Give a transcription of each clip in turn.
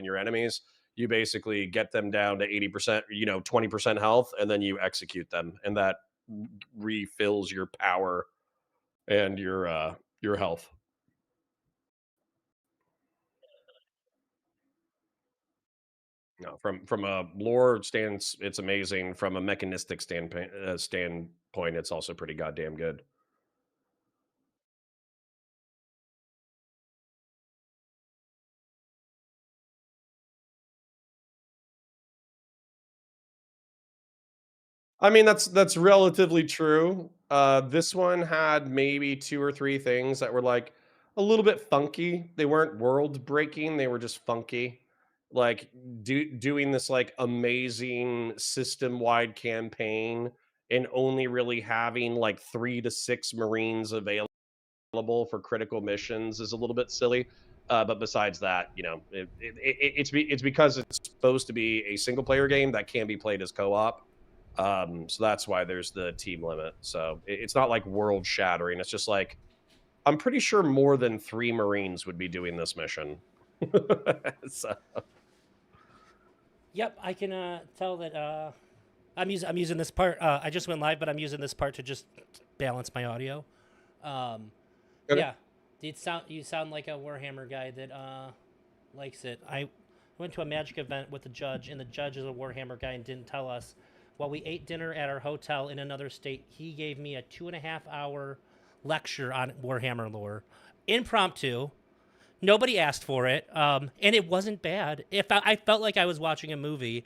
your enemies, you basically get them down to 80%, 20% health, and then you execute them, and that refills your power and your health. No, from a lore stance, it's amazing. From a mechanistic standpoint, it's also pretty goddamn good. I mean, that's relatively true. This one had maybe 2 or 3 things that were, like, a little bit funky. They weren't world breaking, they were just funky. Like, doing this, like, amazing system-wide campaign and only really having, like, 3 to 6 Marines available for critical missions is a little bit silly. But besides that, it's because it's supposed to be a single player game that can be played as co-op. So that's why there's the team limit. So it's not like world shattering. It's just like I'm pretty sure more than 3 Marines would be doing this mission. So, Yep, I can tell that I'm using this part. I just went live, but I'm using this part to just balance my audio. Um, okay. yeah, you sound like a Warhammer guy that likes it. I went to a Magic event with the judge, and the judge is a Warhammer guy and didn't tell us. While we ate dinner at our hotel in another state, he gave me a 2.5 hour lecture on Warhammer lore, impromptu. Nobody asked for it, and it wasn't bad. If I felt like I was watching a movie,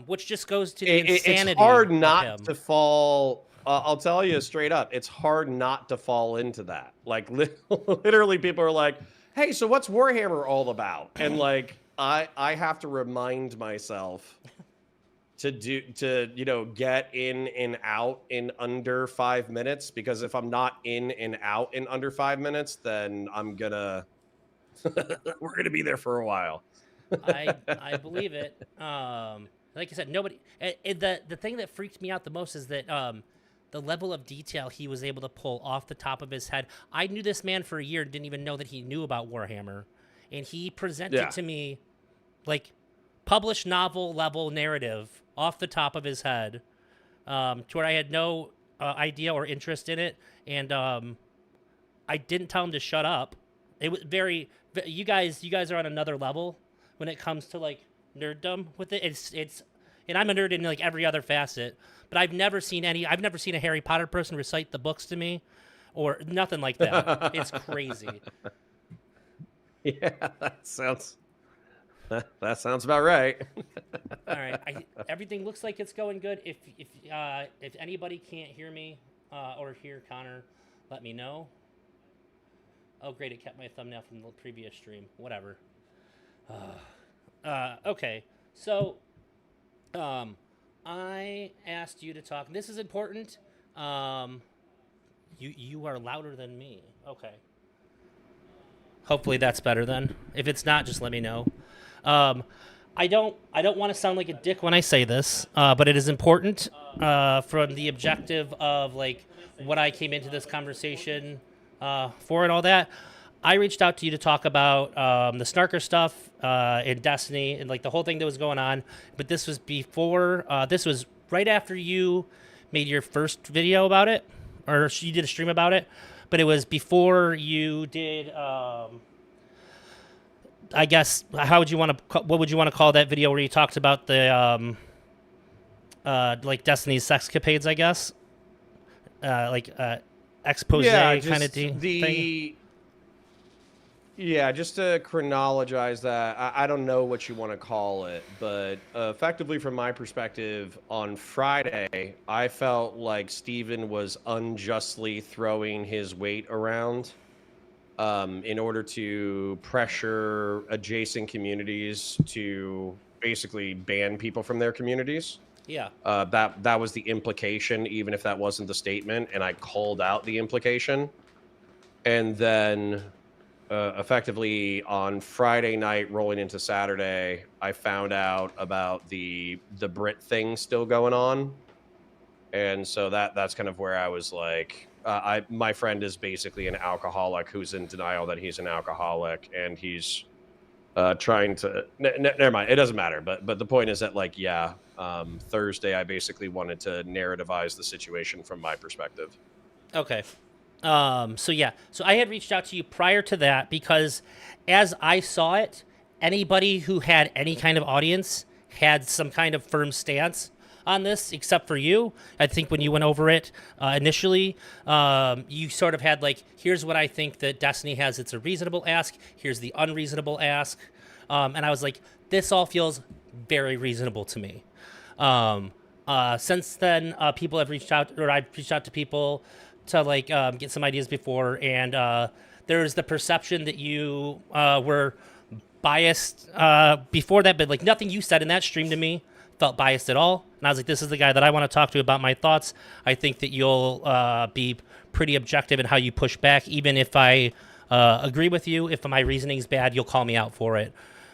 which just goes to the It's insanity hard of not him. to fall. I'll tell you straight up, it's hard not to fall into that. Like literally, people are like, "Hey, so what's Warhammer all about?" And like, I have to remind myself to get in and out in under 5 minutes, because if I'm not in and out in under 5 minutes, then I'm gonna we're gonna be there for a while. I believe it. Like I said, nobody. The thing that freaked me out the most is that the level of detail he was able to pull off the top of his head. I knew this man for a year, didn't even know that he knew about Warhammer, and he presented Yeah. to me like published novel level narrative off the top of his head, to where I had no idea or interest in it, and I didn't tell him to shut up. It was very you guys are on another level when it comes to like nerddom with it. It's and I'm a nerd in like every other facet, but I've never seen a Harry Potter person recite the books to me or nothing like that. It's crazy. Yeah, that sounds about right. All right, everything looks like it's going good. If anybody can't hear me or hear Connor, let me know. Oh, great! It kept my thumbnail from the previous stream. Whatever. Okay, so I asked you to talk. This is important. You are louder than me. Okay. Hopefully that's better then. If it's not, just let me know. Um, I don't want to sound like a dick when I say this, but it is important from the objective of like what I came into this conversation for and all that. I reached out to you to talk about the Snarker stuff in Destiny and like the whole thing that was going on. But this was before. This was right after you made your first video about it, or you did a stream about it. But it was before you did. I guess how would you want to? What would you want to call that video where you talked about the like Destiny's sexcapades? I guess expose Yeah, kind of just thing. just to chronologize that, I don't know what you want to call it, but effectively, from my perspective, on Friday, I felt like Steven was unjustly throwing his weight around in order to pressure adjacent communities to basically ban people from their communities. Yeah. That was the implication, even if that wasn't the statement, and I called out the implication. And then effectively on Friday night rolling into Saturday, I found out about the Brit thing still going on. And so that's kind of where I was like, my friend is basically an alcoholic who's in denial that he's an alcoholic, and he's trying to never mind. It doesn't matter. But the point is that like yeah, Thursday I basically wanted to narrativize the situation from my perspective. Okay. So yeah, so I had reached out to you prior to that because as I saw it, anybody who had any kind of audience had some kind of firm stance on this, except for you. I think when you went over it initially, you sort of had like, here's what I think that Destiny has. It's a reasonable ask. Here's the unreasonable ask. And I was like, this all feels very reasonable to me. Um, since then, people have reached out, or I've reached out to people to like get some ideas before, and there's the perception that you were biased before that, but like nothing you said in that stream to me felt biased at all. And I was like, this is the guy that I want to talk to about my thoughts. I think that you'll be pretty objective in how you push back, even if I agree with you. If my reasoning's bad, you'll call me out for it.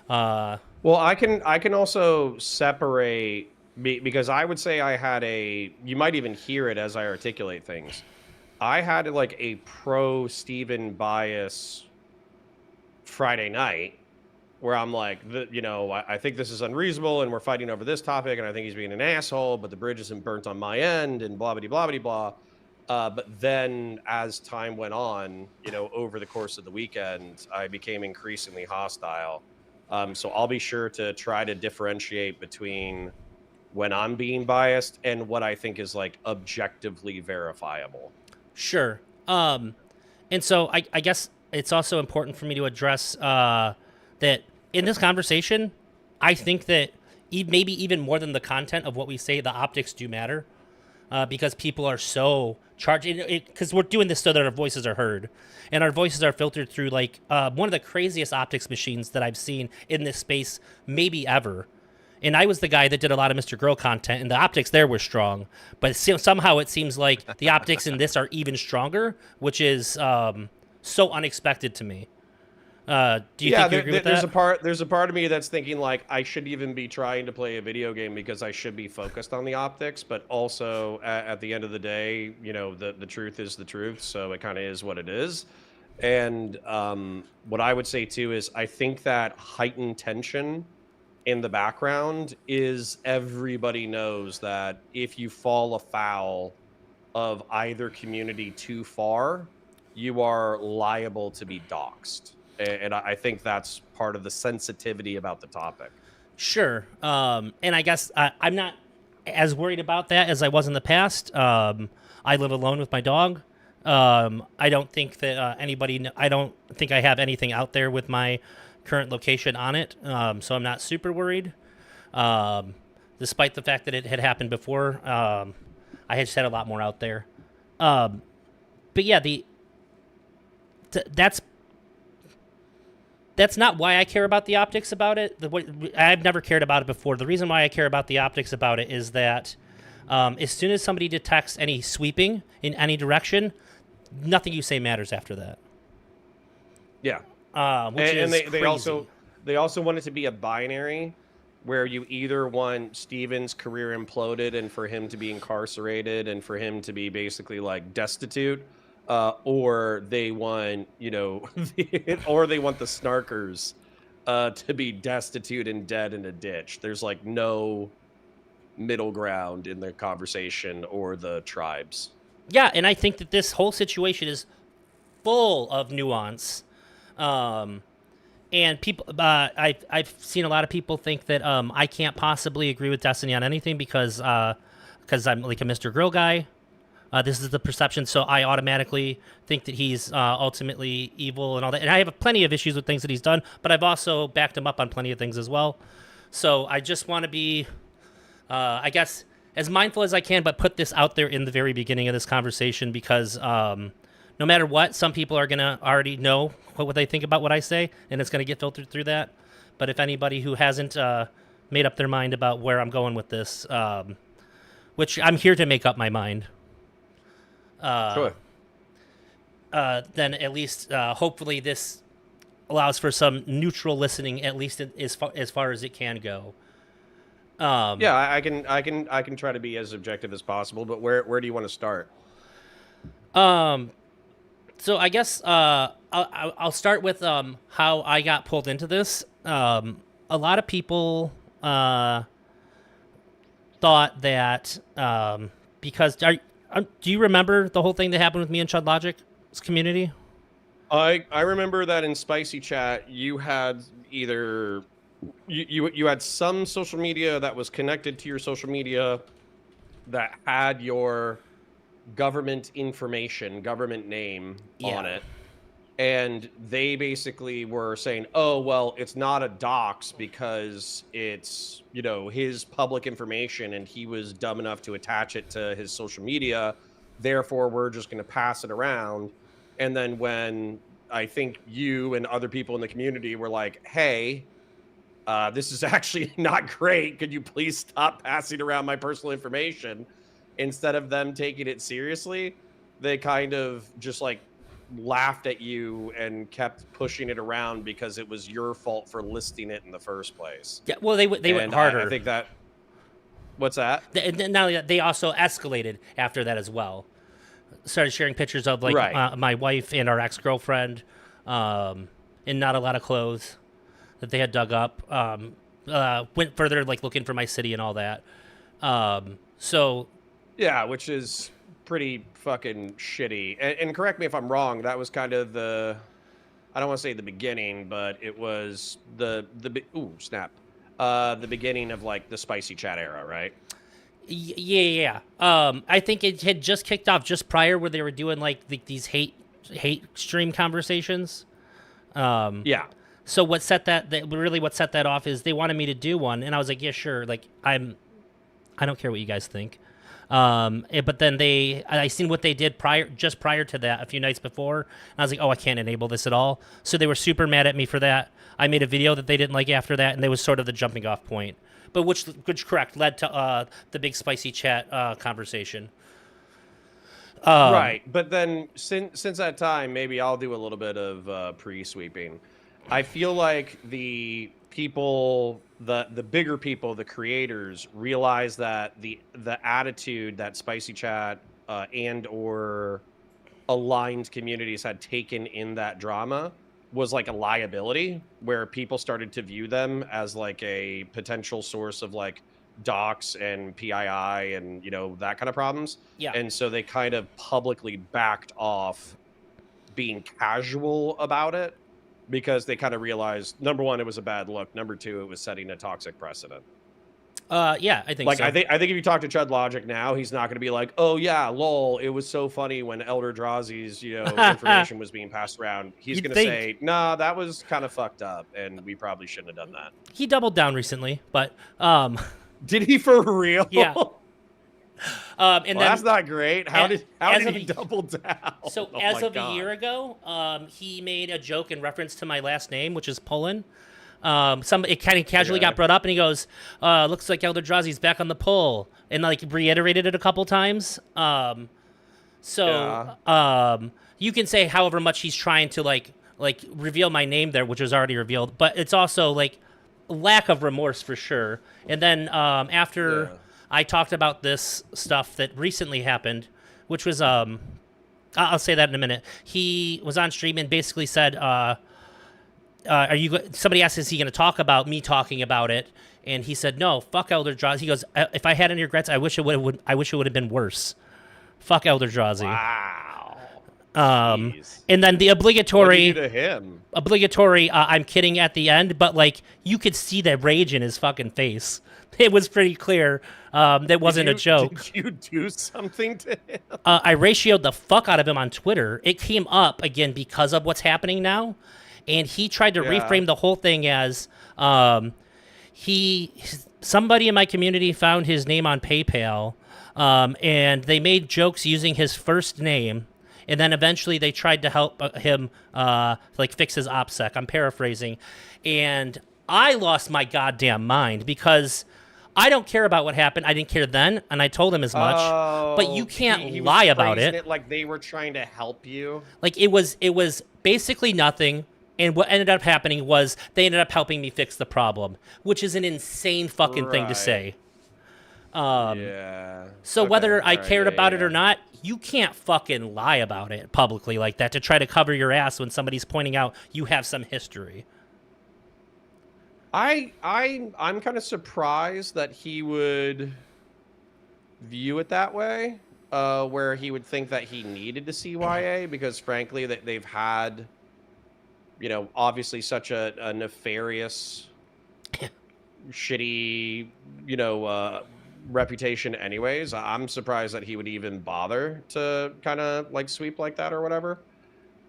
Well, I can also separate because I would say I had a you might even hear it as I articulate things. I had like a pro Steven bias Friday night where I'm like, I think this is unreasonable and we're fighting over this topic and I think he's being an asshole, but the bridge isn't burnt on my end and blah, blah, blah, blah, blah. But then as time went on, over the course of the weekend, I became increasingly hostile. So I'll be sure to try to differentiate between when I'm being biased and what I think is like objectively verifiable. Sure. And so I guess it's also important for me to address that in this conversation, I think that maybe even more than the content of what we say, the optics do matter because people are so charged. Because we're doing this so that our voices are heard, and our voices are filtered through like one of the craziest optics machines that I've seen in this space, maybe ever. And I was the guy that did a lot of Mr. Girl content, and the optics there were strong. But somehow it seems like the optics in this are even stronger, which is so unexpected to me. Do you Yeah, think you agree with there's a that? part of me that's thinking like I should even be trying to play a video game because I should be focused on the optics, but also at the end of the day, the truth is the truth, so it kind of is what it is. And what I would say too is I think that heightened tension in the background is everybody knows that if you fall afoul of either community too far, you are liable to be doxxed. And I think that's part of the sensitivity about the topic. Sure. And I guess I'm not as worried about that as I was in the past. I live alone with my dog. I don't think that I don't think I have anything out there with my current location on it. So I'm not super worried. Despite the fact that it had happened before, I had just had a lot more out there. But yeah, that's not why I care about the optics about it. I've never cared about it before. The reason why I care about the optics about it is that as soon as somebody detects any sweeping in any direction, nothing you say matters after that. Yeah. Which And is they, crazy. they also want it to be a binary where you either want Steven's career imploded and for him to be incarcerated and for him to be basically like destitute, or they want, or they want the snarkers to be destitute and dead in a ditch. There's like no middle ground in the conversation or the tribes. Yeah, and I think that this whole situation is full of nuance. Um, and people, I've seen a lot of people think that I can't possibly agree with Destiny on anything because I'm like a Mr. Grill guy. This is the perception, so I automatically think that he's ultimately evil and all that. And I have plenty of issues with things that he's done, but I've also backed him up on plenty of things as well. So I just want to be, I guess, as mindful as I can, but put this out there in the very beginning of this conversation because no matter what, some people are going to already know what they think about what I say, and it's going to get filtered through that. But if anybody who hasn't made up their mind about where I'm going with this, which I'm here to make up my mind, Sure. then at least hopefully this allows for some neutral listening, at least as far as it can go. Yeah, I can try to be as objective as possible, but where do you want to start? So I guess I'll start with how I got pulled into this. a lot of people thought that because do you remember the whole thing that happened with me and Chud Logic's community? I remember that in Spicy Chat, you had either you had some social media that was connected to your social media that had your government information, government name on Yeah. it. And they basically were saying, "Oh, well, it's not a dox because it's, his public information and he was dumb enough to attach it to his social media. Therefore, we're just going to pass it around." And then when I think you and other people in the community were like, "Hey, this is actually not great. Could you please stop passing around my personal information?" Instead of them taking it seriously, they kind of just like laughed at you and kept pushing it around because it was your fault for listing it in the first place. Yeah. Well, they went And I harder. think that, what's that? Not only that, they also escalated after that as well. Started sharing pictures of like Right. my wife and our ex girlfriend, in not a lot of clothes that they had dug up. Went further, like looking for my city and all that. So Yeah, which is pretty fucking shitty. And correct me if I'm wrong, that was kind of I don't want to say the beginning, but it was ooh, snap. The beginning of like the Spicy Chat era, right? yeah. I think it had just kicked off just prior where they were doing like these hate stream conversations. Yeah. So what set what set that off is they wanted me to do one, and I was like, yeah, sure. Like I don't care what you guys think. But then I seen what they did just prior to that, a few nights before, and I was like, oh, I can't enable this at all. So they were super mad at me for that. I made a video that they didn't like after that, and they was sort of the jumping off point. But which correct led to the big Spicy Chat conversation. Right. But then since that time, maybe I'll do a little bit of pre-sweeping. I feel like the people, the bigger people, the creators realize that the attitude that Spicy Chat and or aligned communities had taken in that drama was like a liability, where people started to view them as like a potential source of like docs and PII and that kind of problems. Yeah. And so they kind of publicly backed off being casual about it because they kind of realized, number one, it was a bad look. Number two, it was setting a toxic precedent. Yeah, I think Like so. I think if you talk to Chud Logic now, he's not going to be like, "Oh yeah, lol, it was so funny when Elder Drazi's information was being passed around." He's You'd going to think. say, "Nah, that was kind of fucked up, and we probably shouldn't have done that." He doubled down recently, but Did he for real? yeah. And Well, then that's not great. How did he a- double down? So Oh as my of God. a year ago, he made a joke in reference to my last name, which is Pullen. It kind of casually got Okay. brought up, and he goes, "Looks like Eldrazi's back on the pull," and like reiterated it a couple times. You can say however much he's trying to like reveal my name there, which was already revealed, but it's also like lack of remorse for sure. And then after Yeah. I talked about this stuff that recently happened, which was I'll say that in a minute. He was on stream and basically said, somebody asked, is he going to talk about me talking about it? And he said, no, fuck Elder Drazi. He goes, if I had any regrets, I wish it would have been worse. Fuck Elder Drazi. Wow. Um, Jeez. and then the What did you obligatory, do to him? I'm kidding at the end, but like you could see the rage in his fucking face. It was pretty clear that wasn't a joke. Did you do something to him? I ratioed the fuck out of him on Twitter. It came up again because of what's happening now, and he tried to Yeah. reframe the whole thing as somebody in my community found his name on PayPal, and they made jokes using his first name, and then eventually they tried to help him like fix his OPSEC. I'm paraphrasing, and I lost my goddamn mind because I don't care about what happened. I didn't care then, and I told him as much. But you can't he lie was about phrasing it. like they were trying to help you. Like it was basically nothing. And what ended up happening was they ended up helping me fix the problem, which is an insane fucking thing to Right. say. Yeah. So Okay, whether I alright, cared yeah, about it yeah. or not, you can't fucking lie about it publicly like that to try to cover your ass when somebody's pointing out you have some history. I'm kind of surprised that he would view it that way, where he would think that he needed to see YA because frankly that they've had, obviously such a nefarious, shitty, you know, uh, reputation anyways. I'm surprised that he would even bother to kind of like sweep like that or whatever.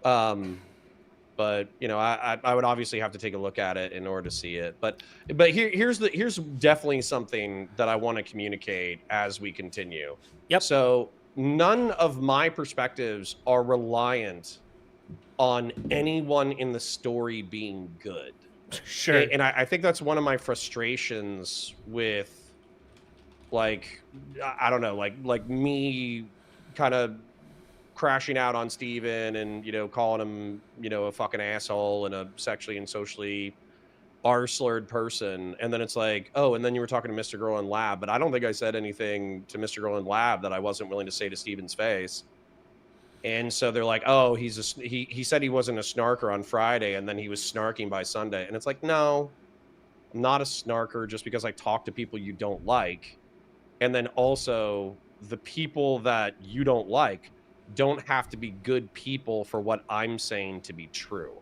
Um, but I would obviously have to take a look at it in order to see it. But here's definitely something that I want to communicate as we continue. Yep. So none of my perspectives are reliant on anyone in the story being good. Sure. And I think that's one of my frustrations with like I don't know, like me kind of crashing out on Steven and calling him a fucking asshole and a sexually and socially r-slurred person, and then it's like, oh, and then you were talking to Mr. Girl in Lab, but I don't think I said anything to Mr. Girl in Lab that I wasn't willing to say to Steven's face. And so they're like, oh, he said he wasn't a snarker on Friday and then he was snarking by Sunday, and it's like, no, I'm not a snarker just because I talk to people you don't like. And then also the people that you don't like don't have to be good people for what I'm saying to be true.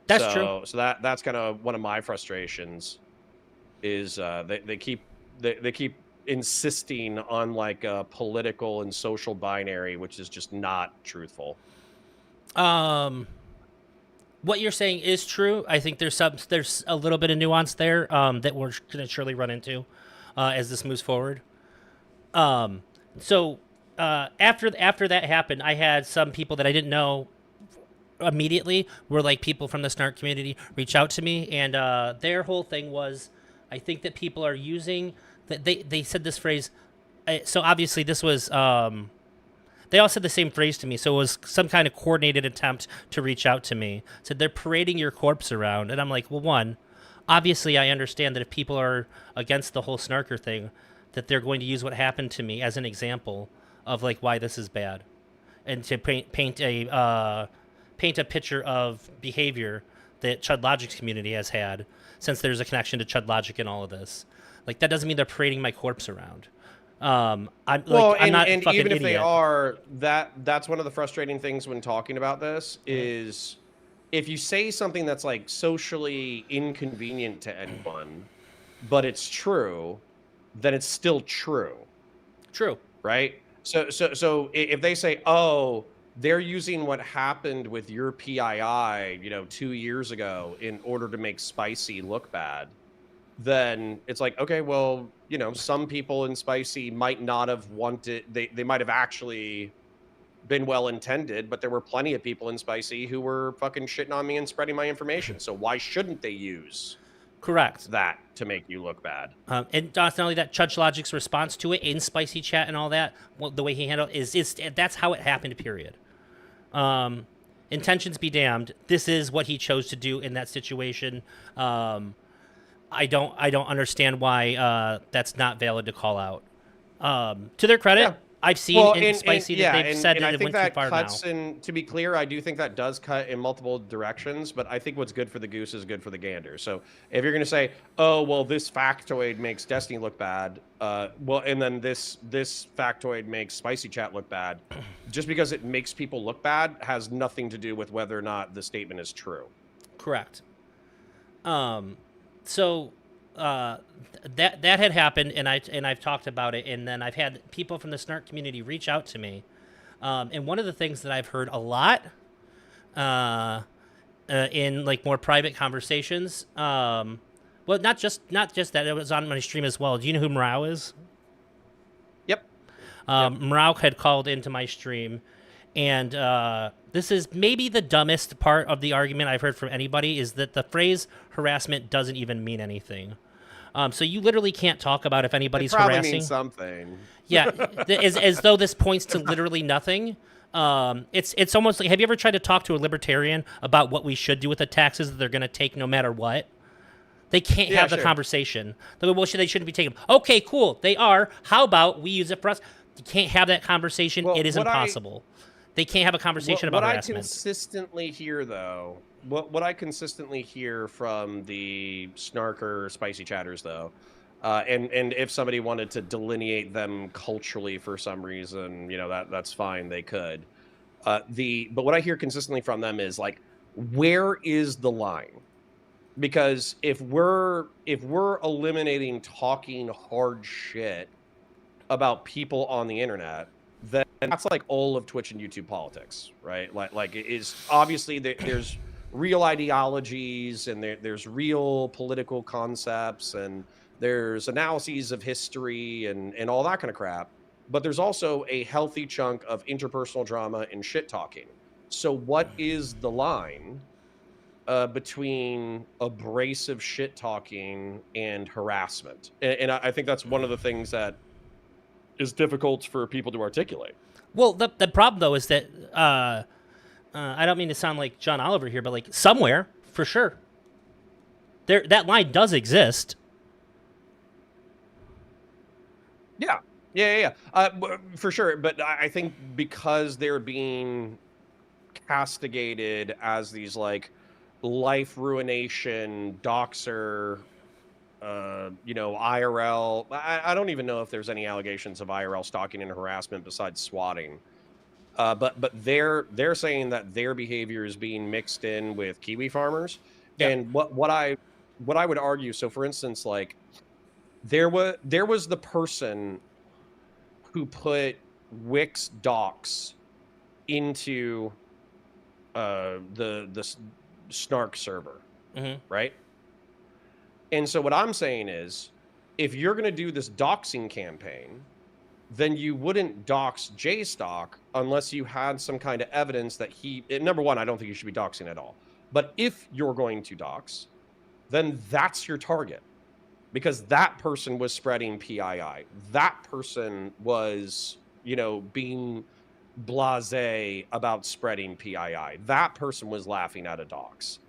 That's true. So that's kind of one of my frustrations is they keep insisting on like a political and social binary, which is just not truthful. Um, what you're saying is true. I think there's a little bit of nuance there that we're going to surely run into as this moves forward. So after that happened, I had some people that I didn't know immediately were like people from the snark community reach out to me, and their whole thing was, I think that people are using that they said this phrase. So obviously this was they all said the same phrase to me, so it was some kind of coordinated attempt to reach out to me. Said they're parading your corpse around, and I'm like, well, one, obviously I understand that if people are against the whole snarker thing, that they're going to use what happened to me as an example of like why this is bad, and to paint a picture of behavior that Chud Logic's community has had, since there's a connection to Chud Logic in all of this. Like that doesn't mean they're parading my corpse around. I'm not and fucking even if they idiot. are, that's one of the frustrating things when talking about this is if you say something that's like socially inconvenient to anyone, but it's true, then it's still true, True. right? So if they say, oh, they're using what happened with your PII, 2 years ago in order to make Spicy look bad, then it's like, okay, well, some people in Spicy might not have wanted, they might have actually been well intended, but there were plenty of people in Spicy who were fucking shitting on me and spreading my information. So why shouldn't they use Correct. that to make you look bad? And not only that, Chudge Logic's response to it in Spicy Chat and all that, well, the way he handled it is that's how it happened, period. Intentions be damned. This is what he chose to do in that situation. I don't understand why that's not valid to call out. To their credit, Yeah. I've seen Well, in Spicy that they've said and that I it think went too that far now. cuts in. To be clear, I do think that does cut in multiple directions. But I think what's good for the goose is good for the gander. So if you're going to say, "Oh, well, this factoid makes Destiny look bad," well, and then this factoid makes Spicy Chat look bad, just because it makes people look bad has nothing to do with whether or not the statement is true. Correct. So that had happened, and I've talked about it, and then I've had people from the snark community reach out to me, and one of the things that I've heard a lot in like more private conversations, well, not just that, it was on my stream as well. Do you know who Morau is? Yep. Morau had called into my stream, and this is maybe the dumbest part of the argument I've heard from anybody, is that the phrase harassment doesn't even mean anything. So you literally can't talk about if It anybody's probably harassing. means something. Yeah, as though this points to literally nothing. It's almost like, have you ever tried to talk to a libertarian about what we should do with the taxes that they're going to take no matter what? They can't have the sure. conversation. They go, well, they shouldn't be taken. Okay, cool. They are. How about we use it for us? You can't have that conversation. Well, it is impossible. They can't have a conversation about what I harassment. consistently hear, though, what I consistently hear from the snarker spicy chatters though, and if somebody wanted to delineate them culturally for some reason, that's fine, they could. But what I hear consistently from them is like, where is the line? Because if we're eliminating talking hard shit about people on the internet, then that's like all of Twitch and YouTube politics, right? Like it is obviously there's real ideologies and there's real political concepts and there's analyses of history and all that kind of crap. But there's also a healthy chunk of interpersonal drama and shit talking. So what is the line between abrasive shit talking and harassment? And I think that's one of the things that is difficult for people to articulate. Well, the problem though is that I don't mean to sound like John Oliver here, but like somewhere for sure, there that line does exist. Yeah. Yeah. For sure. But I think because they're being castigated as these like life ruination, doxer, IRL. I don't even know if there's any allegations of IRL stalking and harassment besides swatting. But they're saying that their behavior is being mixed in with Kiwi farmers. Yep. And what I would argue, so for instance, like there was the person who put Wix docs into the Snark server, Mm-hmm. right? And so what I'm saying is, if you're going to do this doxing campaign, then you wouldn't dox JStock unless you had some kind of evidence that number one, I don't think you should be doxing at all. But if you're going to dox, then that's your target, because that person was spreading PII. That person was, being blasé about spreading PII. That person was laughing at a dox.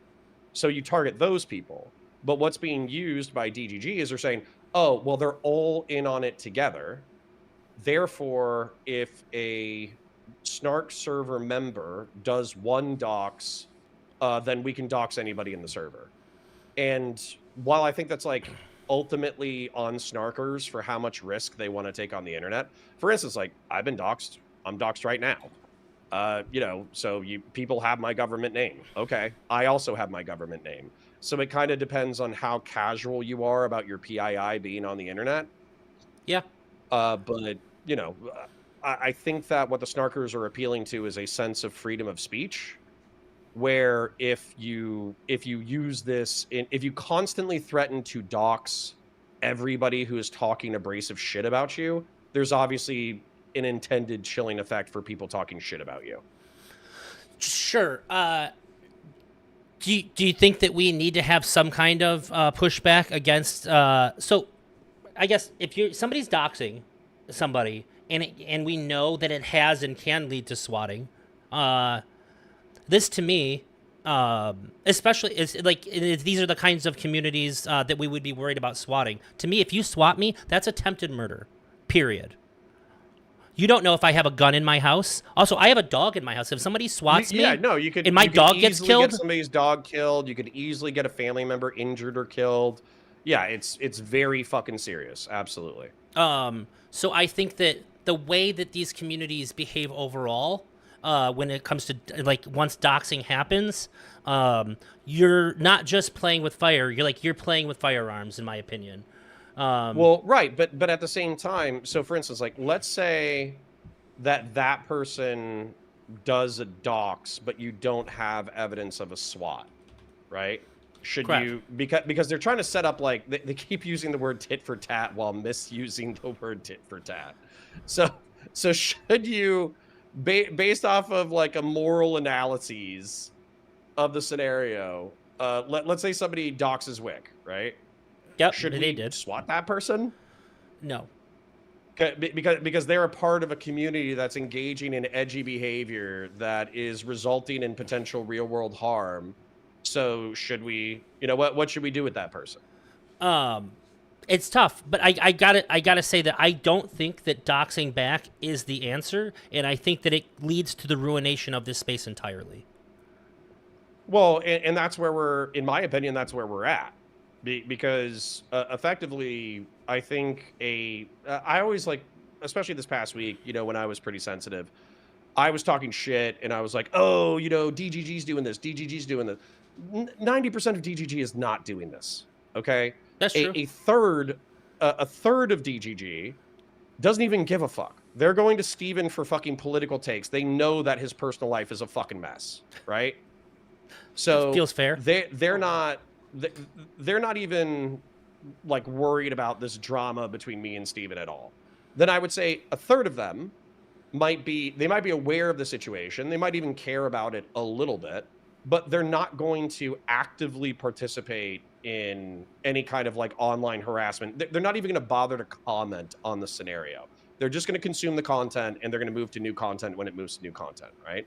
So you target those people. But what's being used by DGG is they're saying, oh, well, they're all in on it together. Therefore, if a Snark server member does one dox, then we can dox anybody in the server. And while I think that's like ultimately on snarkers for how much risk they want to take on the internet, for instance, like I've been doxed, I'm doxed right now. So people have my government name. Okay. I also have my government name. So it kind of depends on how casual you are about your PII being on the internet. Yeah. But I think that what the snarkers are appealing to is a sense of freedom of speech, where if you use this, if you constantly threaten to dox everybody who is talking abrasive shit about you, there's obviously an intended chilling effect for people talking shit about you. Sure. Do you think that we need to have some kind of pushback against? So, I guess if somebody's doxing somebody, and we know that it has and can lead to swatting, this to me, especially is like these are the kinds of communities that we would be worried about swatting. To me, if you swat me, that's attempted murder. Period. You don't know if I have a gun in my house. Also, I have a dog in my house. If somebody swats me, no, you could, and my dog gets easily killed, get somebody's dog killed. You could easily get a family member injured or killed. Yeah, it's very fucking serious. Absolutely. So I think that the way that these communities behave overall, when it comes to like once doxing happens, you're not just playing with fire. You're playing with firearms, in my opinion. Well, right, but at the same time, so for instance, like let's say that person does a dox, but you don't have evidence of a SWAT, right? Should Correct. you, because they're trying to set up like they keep using the word tit for tat while misusing the word tit for tat. So should you, based off of like a moral analyses of the scenario, let's say somebody doxes Wick, right? Yep, Should they we did. SWAT that person? No. Because they're a part of a community that's engaging in edgy behavior that is resulting in potential real world harm. So should we, what should we do with that person? It's tough, but I gotta say that I don't think that doxing back is the answer, and I think that it leads to the ruination of this space entirely. Well, and that's where in my opinion, that's where we're at. Because effectively, I think I always like, especially this past week, when I was pretty sensitive, I was talking shit and I was like, oh, DGG's doing this, DGG's doing this. 90% of DGG is not doing this. Okay. That's A, true. a third, a third of DGG doesn't even give a fuck. They're going to Steven for fucking political takes. They know that his personal life is a fucking mess. Right. That So feels fair. they're not even like worried about this drama between me and Steven at all. Then I would say a third of them they might be aware of the situation. They might even care about it a little bit, but they're not going to actively participate in any kind of like online harassment. They're not even going to bother to comment on the scenario. They're just going to consume the content and they're going to move to new content when it moves to new content, right?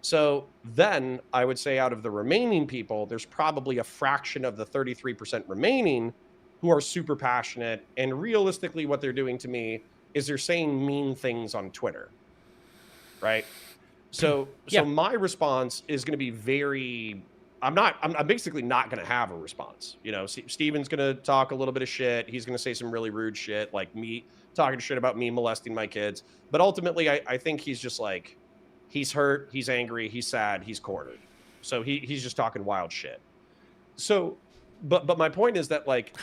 So then I would say out of the remaining people, there's probably a fraction of the 33% remaining who are super passionate. And realistically, what they're doing to me is they're saying mean things on Twitter, right? So Yeah. my response is going to be very. I'm basically not going to have a response. Steven's going to talk a little bit of shit. He's going to say some really rude shit, like me talking shit about me molesting my kids. But ultimately, I think he's just like, he's hurt, he's angry, he's sad, he's cornered. So he's just talking wild shit. So, but my point is that like,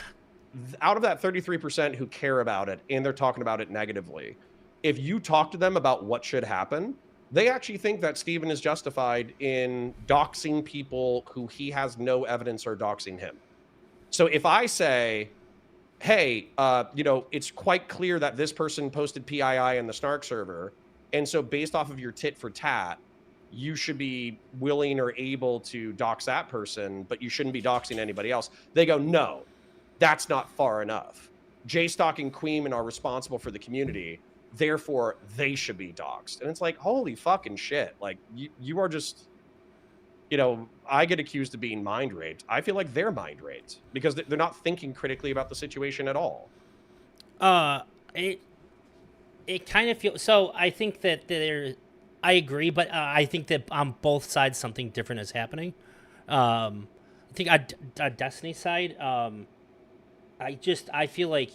out of that 33% who care about it and they're talking about it negatively, if you talk to them about what should happen, they actually think that Steven is justified in doxing people who he has no evidence are doxing him. So if I say, hey, it's quite clear that this person posted PII in the Snark server, and so based off of your tit for tat, you should be willing or able to dox that person, but you shouldn't be doxing anybody else. They go, no, that's not far enough. J-Stock and Queen are responsible for the community. Therefore, they should be doxed. And it's like, holy fucking shit. Like, you are just, I get accused of being mind raped. I feel like they're mind raped because they're not thinking critically about the situation at all. It kind of feels so. I think that I agree, but I think that on both sides something different is happening. I think on Destiny's side, I feel like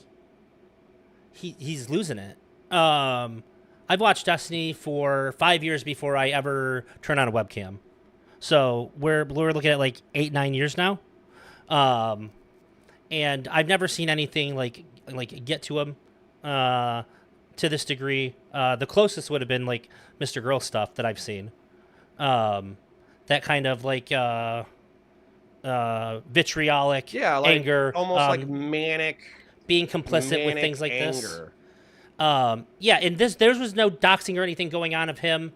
he's losing it. I've watched Destiny for 5 years before I ever turn on a webcam. So we're looking at like 8-9 years now. And I've never seen anything like get to him to this degree. The closest would have been like Mr. Girl stuff that I've seen. That kind of like vitriolic Yeah, like anger, almost like manic, being complicit with things like anger. this. Yeah, and there was no doxing or anything going on of him.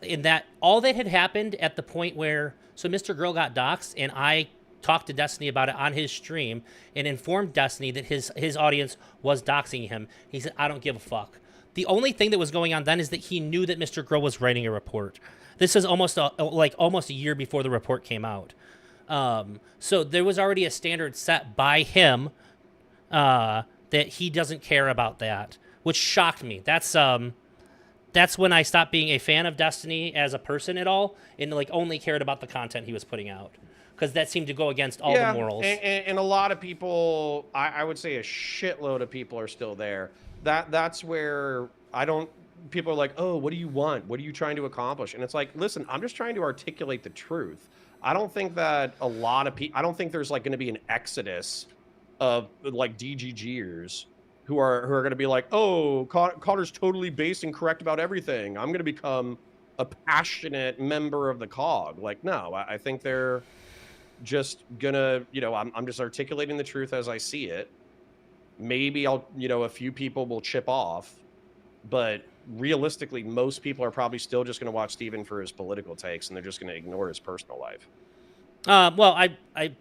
In that all that had happened at the point where Mr. Girl got doxed, and I talked to Destiny about it on his stream and informed Destiny that his audience was doxing him. He said, "I don't give a fuck." The only thing that was going on then is that he knew that Mr. Girl was writing a report. This is almost a year before the report came out. So there was already a standard set by him that he doesn't care about that, which shocked me. That's when I stopped being a fan of Destiny as a person at all, and like only cared about the content he was putting out, because that seemed to go against all the morals. And a lot of people, I would say a shitload of people are still there. That's where people are like, oh, what do you want? What are you trying to accomplish? And it's like, listen, I'm just trying to articulate the truth. I don't think that a lot of people, I don't think there's like going to be an exodus of like DGGers who are going to be like, oh, Connor's totally based and correct about everything. I'm going to become a passionate member of the COG. Like, no, I think they're just gonna, I'm just articulating the truth as I see it. Maybe a few people will chip off, but realistically, most people are probably still just going to watch Steven for his political takes, and they're just going to ignore his personal life. Well, I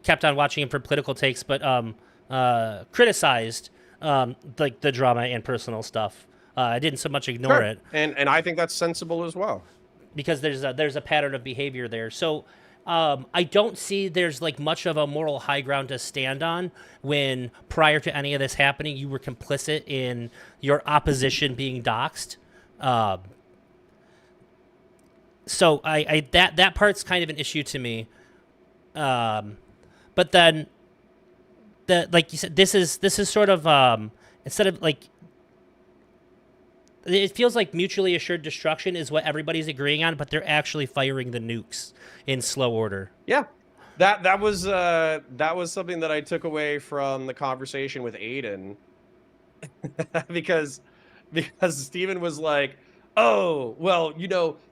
kept on watching him for political takes, but criticized like the drama and personal stuff. I didn't so much ignore it, and I think that's sensible as well, because there's a pattern of behavior there. So I don't see there's like much of a moral high ground to stand on when prior to any of this happening you were complicit in your opposition being doxxed. So I that part's kind of an issue to me. Um, but then like you said, this is sort of instead of like it feels like mutually assured destruction is what everybody's agreeing on, but they're actually firing the nukes in slow order. Yeah. That was something that I took away from the conversation with Aiden because Steven was like, "Oh, well,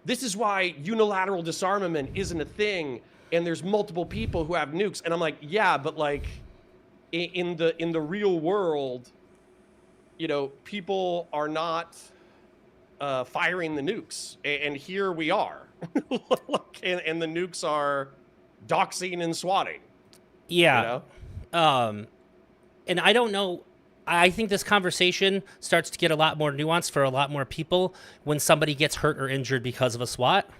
this is why unilateral disarmament isn't a thing and there's multiple people who have nukes." And I'm like, "Yeah, but like in the real world, people are not firing the nukes, and here we are." And the nukes are doxing and swatting, you Yeah. know? Um, and I don't know. I think this conversation starts to get a lot more nuanced for a lot more people when somebody gets hurt or injured because of a SWAT.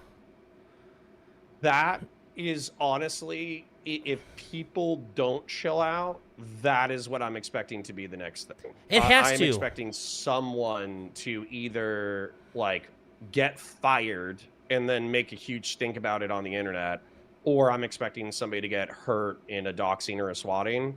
That is honestly, if people don't chill out, that is what I'm expecting to be the next thing. It has I'm to. expecting someone to either like get fired and then make a huge stink about it on the internet, or I'm expecting somebody to get hurt in a doxing or a swatting,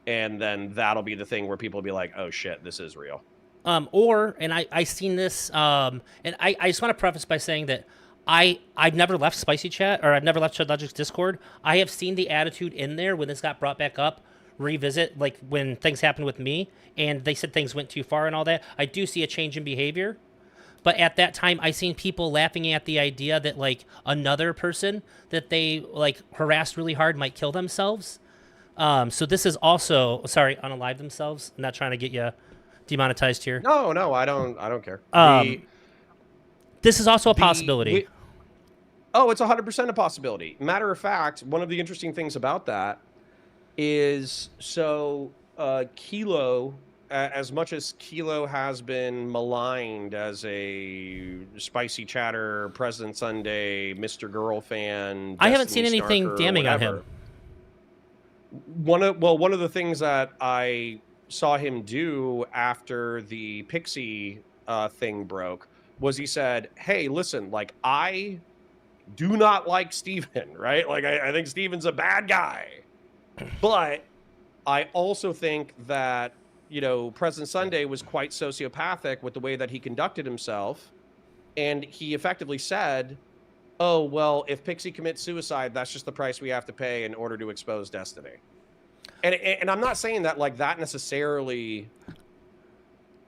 and then that'll be the thing where people will be like, "Oh shit, this is real." And I seen this, and I just want to preface by saying that I've never left Spicy Chat or I've never left Chud Logic's Discord. I have seen the attitude in there when this got brought back up, revisit like when things happened with me, and they said things went too far and all that. I do see a change in behavior, but at that time, I seen people laughing at the idea that like another person that they like harassed really hard might kill themselves. So this is also sorry, unalive themselves. I'm not trying to get you demonetized here. No, no, I don't care. Um, this is also a The possibility. Oh, it's 100% a possibility. Matter of fact, one of the interesting things about that is Kilo, as much as Kilo has been maligned as a spicy chatter, President Sunday, Mr. Girl fan, I haven't Destiny seen anything Snarker, damning on him. whatever. One of the things that I saw him do after the Pixie thing broke was he said, "Hey, listen, like I do not like Steven, right? Like I think Steven's a bad guy. But I also think that, President Sunday was quite sociopathic with the way that he conducted himself. And he effectively said, "Oh, well, if Pixie commits suicide, that's just the price we have to pay in order to expose Destiny." And I'm not saying that like that necessarily,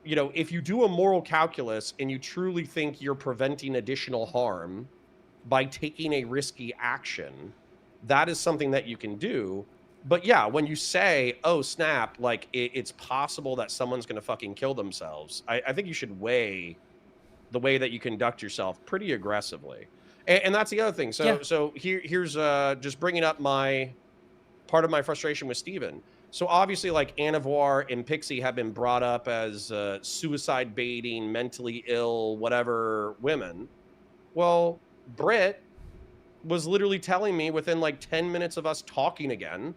if you do a moral calculus and you truly think you're preventing additional harm by taking a risky action, that is something that you can do. But yeah, when you say, "Oh snap," like it's possible that someone's going to fucking kill themselves, I think you should weigh the way that you conduct yourself pretty aggressively. And that's the other thing. Yeah, So here's just bringing up my part of my frustration with Steven. So obviously, like Anavoir and Pixie have been brought up as suicide baiting, mentally ill, whatever women. Well, Britt was literally telling me within like 10 minutes of us talking again,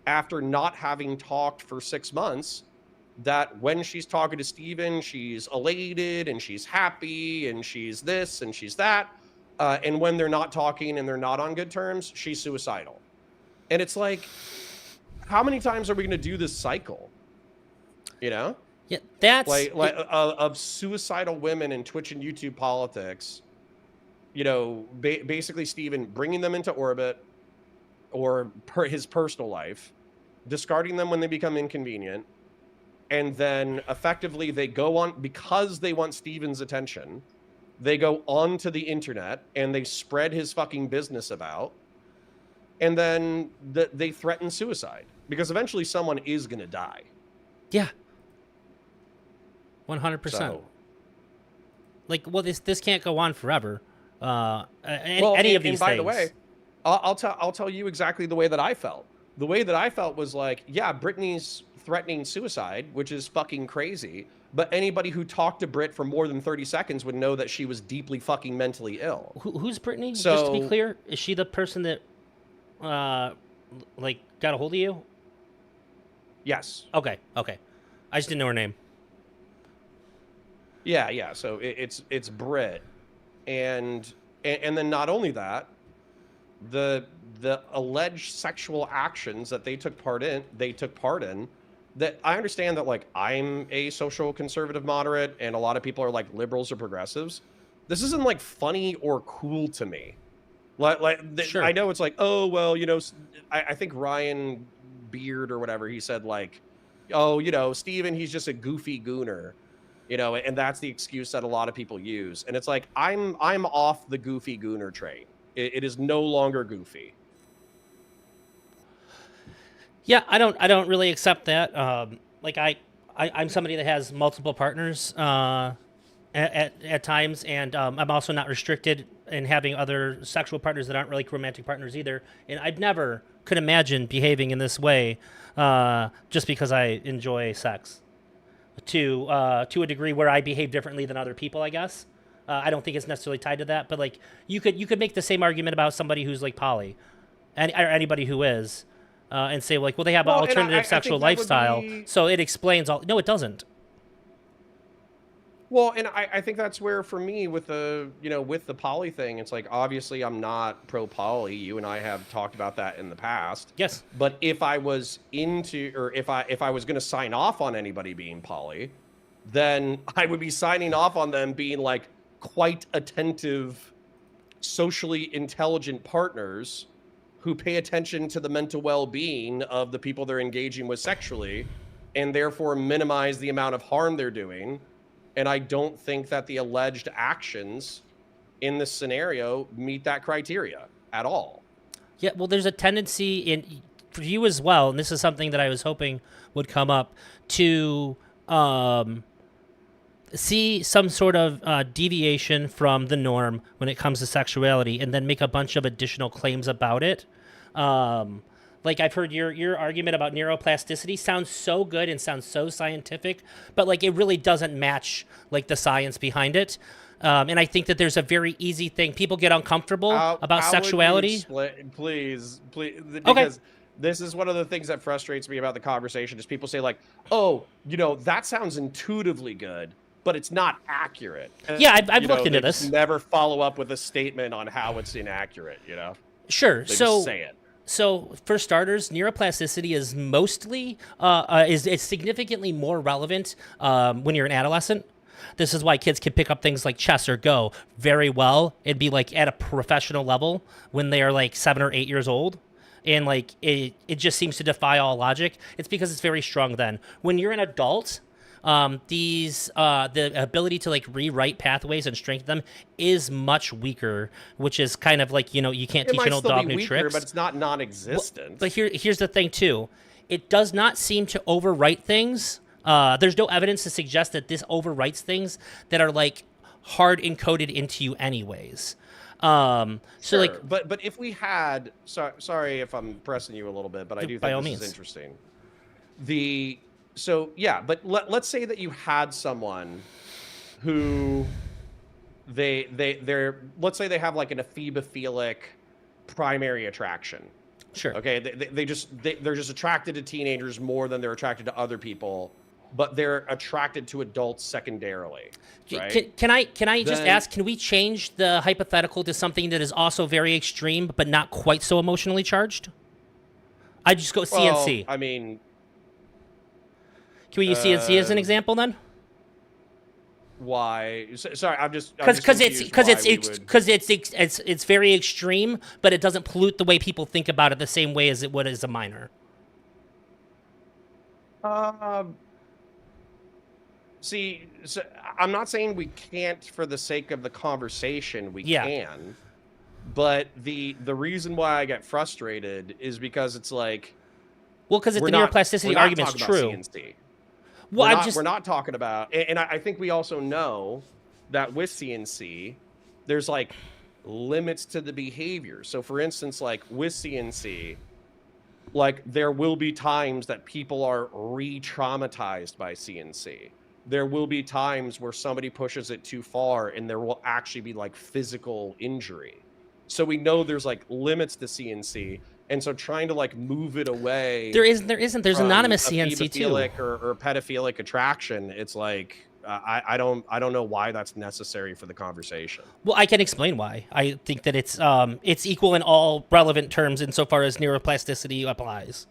after not having talked for 6 months, that when she's talking to Steven, she's elated and she's happy and she's this and she's that. And when they're not talking and they're not on good terms, she's suicidal. And it's like, how many times are we going to do this cycle? You know? yeah. That's Like of suicidal women in Twitch and YouTube politics, basically Steven bringing them into orbit or his personal life, discarding them when they become inconvenient, and then effectively they go on because they want Steven's attention. They go onto the internet and they spread his fucking business about, and then they threaten suicide because eventually someone is going to die. yeah, 100%. So, Like, well, this can't go on forever. well, Any of and these by the things. way, I'll tell you exactly the way that I felt. The way that I felt was like, yeah, Brittany's threatening suicide, which is fucking crazy. But anybody who talked to Brit for more than 30 seconds would know that she was deeply fucking mentally ill. Who's Brittany? Just to be So, clear, is she the person that, like, got a hold of you? yes. Okay, okay. I just didn't know her name. Yeah, yeah. So it's Brit. And And then not only that, the the alleged sexual actions that they took part in, that I understand that like I'm a social conservative moderate and a lot of people are like liberals or progressives. This isn't like funny or cool to me. I Sure. know it's like, oh well, I think Ryan Beard or whatever, he said like, oh, Steven, he's just a goofy gooner, and that's the excuse that a lot of people use. And it's like, I'm off the goofy gooner train. It is no longer goofy. Yeah, I don't really accept that. Like I'm somebody that has multiple partners at times, and I'm also not restricted in having other sexual partners that aren't really romantic partners either. And I'd never could imagine behaving in this way just because I enjoy sex to a degree where I behave differently than other people, I guess. I don't think it's necessarily tied to that, but like you could make the same argument about somebody who's like poly, or anybody who is, and say like, well, they have an Well, and alternative I sexual think that would lifestyle, be so it explains all. No, it doesn't. well, and I think that's where for me with the poly thing, it's like obviously I'm not pro poly. You and I have talked about that in the past. Yes. But if I was into, or if I was going to sign off on anybody being poly, then I would be signing off on them being like quite attentive, socially intelligent partners who pay attention to the mental well-being of the people they're engaging with sexually, and therefore minimize the amount of harm they're doing. And I don't think that the alleged actions in this scenario meet that criteria at all. Yeah. Well, there's a tendency in for you as well, and this is something that I was hoping would come up to see some sort of deviation from the norm when it comes to sexuality, and then make a bunch of additional claims about it. Um, like I've heard your argument about neuroplasticity sounds so good and sounds so scientific, but like it really doesn't match like the science behind it. And I think that there's a very easy thing. People get uncomfortable about How would you sexuality. explain, please, Okay. because this is one of the things that frustrates me about the conversation is people say like, oh, that sounds intuitively good, but it's not accurate. And, Yeah, I've looked into they just this. never follow up with a statement on how it's inaccurate, Sure. They just say it. So for starters, neuroplasticity is mostly is significantly more relevant when you're an adolescent. This is why kids can pick up things like chess or Go very well and be like at a professional level when they are like 7 or 8 years old. And like it just seems to defy all logic. It's because it's very strong then. When you're an adult, the ability to like rewrite pathways and strengthen them is much weaker, which is kind of like you can't It teach an might old still be dog new weaker, tricks. but it's not Well, non-existent. but here's the thing too. It does not seem to overwrite things. There's no evidence to suggest that this overwrites things that are like hard encoded into you anyways. So like Sure, but if we had, sorry if I'm pressing you a little bit, but I do by think all this is means. interesting. The So yeah, but let's say that you had someone who they're let's say they have like an ephemophilic primary attraction. Sure. Okay, they're just attracted to teenagers more than they're attracted to other people, but they're attracted to adults secondarily, right? Can I just Then ask? Can we change the hypothetical to something that is also very extreme but not quite so emotionally charged? I just go well, CNC. I mean, Can we use CNC as an uh, example then? why? Sorry, I'm just Because it's confused why we would. it's very extreme, but it doesn't pollute the way people think about it the same way as it would as a minor. Um, See, so I'm not saying we can't for the sake of the conversation, we Yeah. can, but the reason why I get frustrated is because it's like Well, because if the we're neuroplasticity not argument's talking about true. CNC. Well, I We're just not talking about, and I think we also know that with CNC, there's like limits to the behavior. So for instance, like with CNC, like there will be times that people are re-traumatized by CNC. There will be times where somebody pushes it too far and there will actually be like physical injury. So we know there's like limits to CNC. And so trying to like move it away there isn't. There's from anonymous a CNC too. pedophilic or pedophilic attraction, it's like I don't know why that's necessary for the conversation. Well, I can explain why. I think that it's equal in all relevant terms insofar as neuroplasticity applies.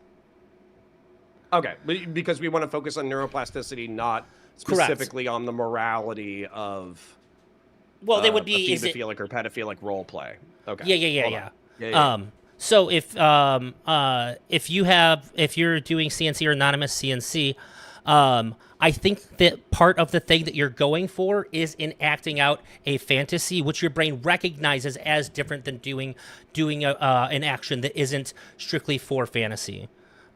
Okay, but because we want to focus on neuroplasticity, not Correct. specifically on the morality of Well, they would a be. Is it? phoebophilic or pedophilic role play. Okay, Yeah, yeah, hold on. yeah, Yeah, yeah, yeah. So if you're doing CNC or anonymous CNC, I think that part of the thing that you're going for is in acting out a fantasy, which your brain recognizes as different than doing an action that isn't strictly for fantasy.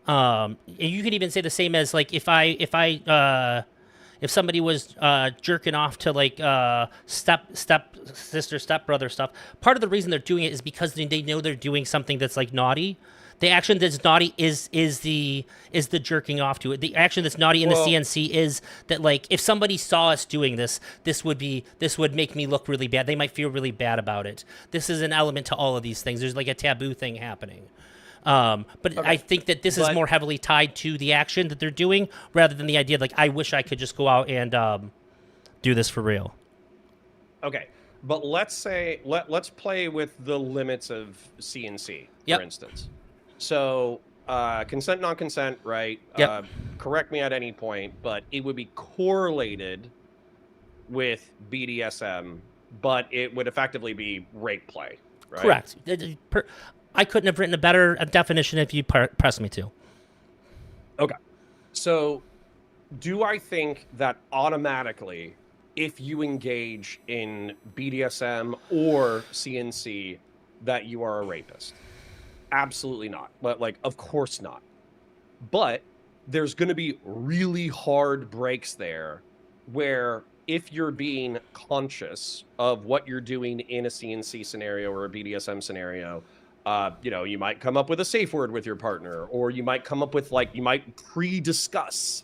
And you could even say the same as like if somebody was jerking off to like step sister step brother stuff, part of the reason they're doing it is because they know they're doing something that's like naughty. The action that's naughty is the jerking off to it. The action that's naughty in the Well, CNC is that like if somebody saw us doing this, this would make me look really bad. They might feel really bad about it. This is an element to all of these things. There's like a taboo thing happening. But okay, I think that this is but more heavily tied to the action that they're doing rather than the idea of like I wish I could just go out and do this for real. okay, but let's play with the limits of CNC, for Yep. instance. So, consent, non-consent, right? Yep. Correct me at any point, but it would be correlated with BDSM, but it would effectively be rape play, right? Correct. I couldn't have written a better definition if you pressed me to. Okay. So, do I think that automatically, if you engage in BDSM or CNC, that you are a rapist? Absolutely not. But like, of course not. But there's going to be really hard breaks there where if you're being conscious of what you're doing in a CNC scenario or a BDSM scenario, you might come up with a safe word with your partner, or you might come up with like, you might pre-discuss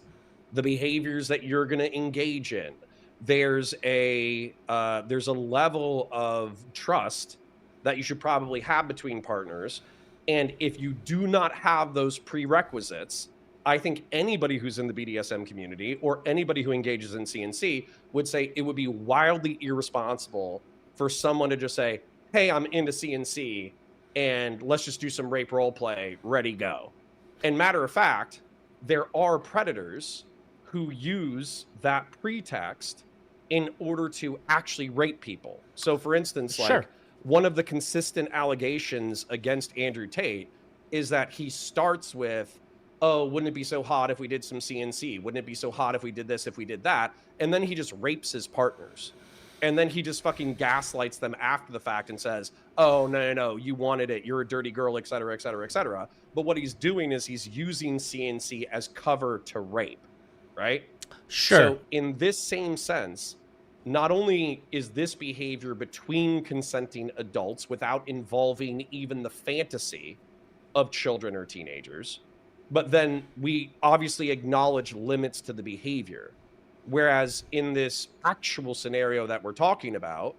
the behaviors that you're going to engage in. There's a level of trust that you should probably have between partners, and if you do not have those prerequisites, I think anybody who's in the BDSM community or anybody who engages in CNC would say it would be wildly irresponsible for someone to just say, hey, I'm into CNC and let's just do some rape role play, ready, go. And matter of fact, there are predators who use that pretext in order to actually rape people. So, for instance, Sure. like one of the consistent allegations against Andrew Tate is that he starts with, oh, wouldn't it be so hot if we did some CNC? Wouldn't it be so hot if we did this, if we did that? And then he just rapes his partners. And then he just fucking gaslights them after the fact and says, oh, no, you wanted it. You're a dirty girl, et cetera, et cetera, et cetera. But what he's doing is he's using CNC as cover to rape, right? Sure. So in this same sense, not only is this behavior between consenting adults without involving even the fantasy of children or teenagers, but then we obviously acknowledge limits to the behavior. Whereas in this actual scenario that we're talking about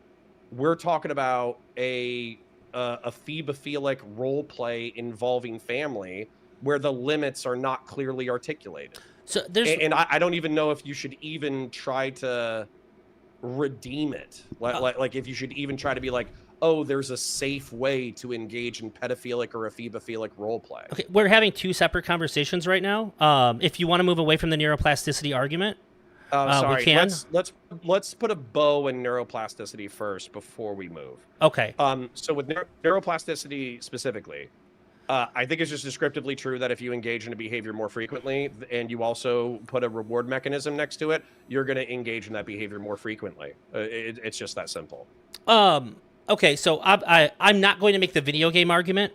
a phoebophilic role play involving family where the limits are not clearly articulated. So there's And I don't even know if you should even try to redeem it. Like if you should even try to be like, oh, there's a safe way to engage in pedophilic or a phoebophilic role play. okay. We're having two separate conversations right now. If you want to move away from the neuroplasticity argument, we Sorry, can. let's put a bow in neuroplasticity first before we move. Okay. So with neuroplasticity specifically, I think it's just descriptively true that if you engage in a behavior more frequently and you also put a reward mechanism next to it, you're going to engage in that behavior more frequently. It's just that simple. Okay. So I'm not going to make the video game argument,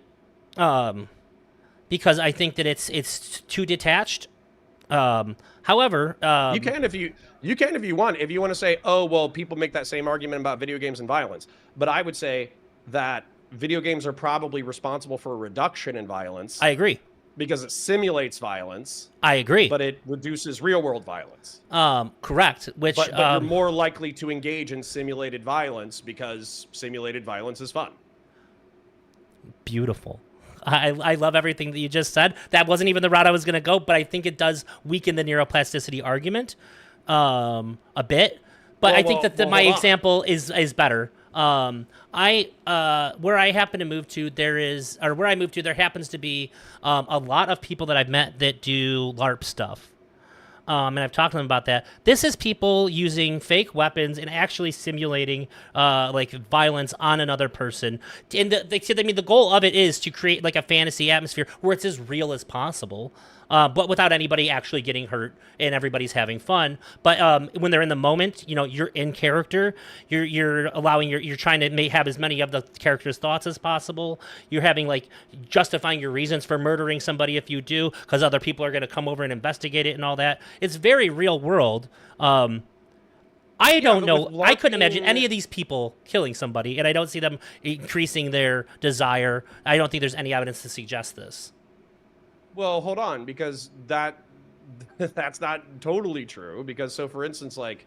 because I think that it's too detached. However, You can if you want. If you want to say, oh, well, people make that same argument about video games and violence. But I would say that video games are probably responsible for a reduction in violence I agree. because it simulates violence, I agree. but it reduces real world violence. Correct. Which But you're more likely to engage in simulated violence because simulated violence is fun. beautiful. I love everything that you just said. That wasn't even the route I was going to go, but I think it does weaken the neuroplasticity argument a bit, but I think that my Hold on. example is better. I where I happen to move to, there is, or where I moved to, there happens to be a lot of people that I've met that do LARP stuff. And I've talked to them about that. This is people using fake weapons and actually simulating like violence on another person. And I mean, the goal of it is to create like a fantasy atmosphere where it's as real as possible. But without anybody actually getting hurt and everybody's having fun. But when they're in the moment, you're in character. You're allowing you're trying to have as many of the character's thoughts as possible. You're having like justifying your reasons for murdering somebody if you do, because other people are going to come over and investigate it and all that. It's very real world. I Yeah, don't but with know. I couldn't imagine LARPing, any of these people killing somebody, and I don't see them increasing their desire. I don't think there's any evidence to suggest this. well, hold on, because that's not totally true. Because so, for instance, like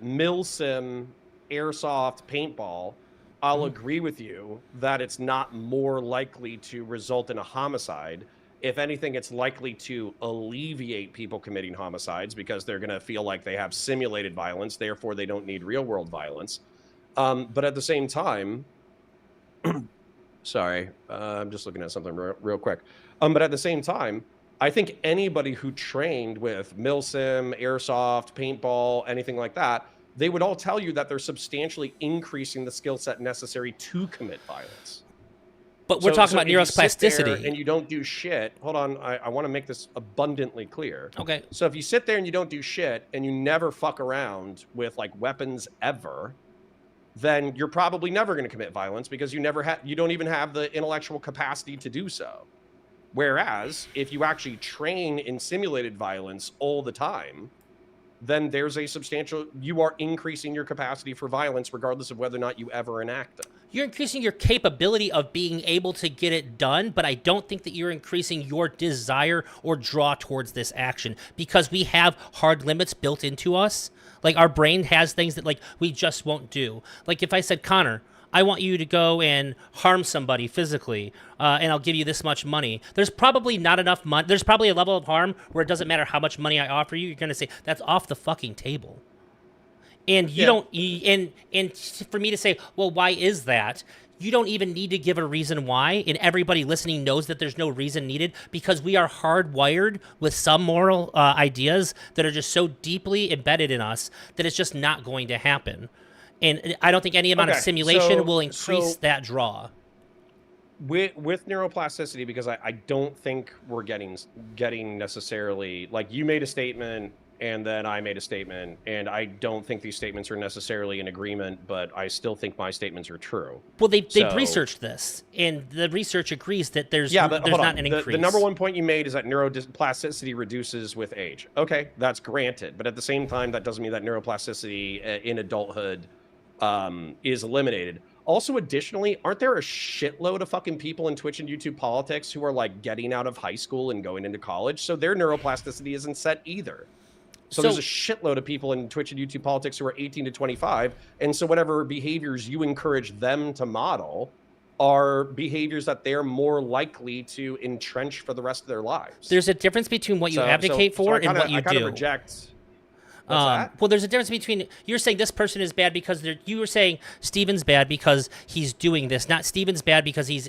milsim, airsoft, paintball, I'll agree with you that it's not more likely to result in a homicide. If anything, it's likely to alleviate people committing homicides because they're going to feel like they have simulated violence, therefore they don't need real world violence. But at the same time, sorry, I'm just looking at something real quick. But at the same time, I think anybody who trained with milsim, airsoft, paintball, anything like that, they would all tell you that they're substantially increasing the skill set necessary to commit violence. But we're talking about If you sit there neuroplasticity. and you don't do shit, hold on, I want to make this abundantly clear. Okay. So if you sit there and you don't do shit and you never fuck around with like weapons ever, then you're probably never going to commit violence because you don't even have the intellectual capacity to do so. Whereas if you actually train in simulated violence all the time, then there's you are increasing your capacity for violence regardless of whether or not you ever enact them. You're increasing your capability of being able to get it done, but I don't think that you're increasing your desire or draw towards this action, because we have hard limits built into us. Like our brain has things that like we just won't do. Like if I said, Connor, I want you to go and harm somebody physically, and I'll give you this much money. There's probably not enough money. There's probably a level of harm where it doesn't matter how much money I offer you. You're going to say, that's off the fucking table. And you don't, and for me to say, well, why is that? You don't even need to give a reason why, and everybody listening knows that there's no reason needed, because we are hardwired with some moral ideas that are just so deeply embedded in us that it's just not going to happen. And I don't think any amount of simulation will increase that draw. With neuroplasticity, because I don't think we're getting necessarily, like, you made a statement and then I made a statement, and I don't think these statements are necessarily in agreement, but I still think my statements are true. Well, they've researched this, and the research agrees that there's not an increase. The number one point you made is that neuroplasticity reduces with age. Okay, that's granted, but at the same time, that doesn't mean that neuroplasticity in adulthood is eliminated. Also, additionally, aren't there a shitload of fucking people in Twitch and YouTube politics who are like getting out of high school and going into college? So their neuroplasticity isn't set either. So there's a shitload of people in Twitch and YouTube politics who are 18 to 25. And so whatever behaviors you encourage them to model are behaviors that they're more likely to entrench for the rest of their lives. There's a difference between what you advocate for and what you do. I kind of reject... Well, there's a difference between, you're saying this person is bad because you were saying Steven's bad because he's doing this, not Steven's bad because he's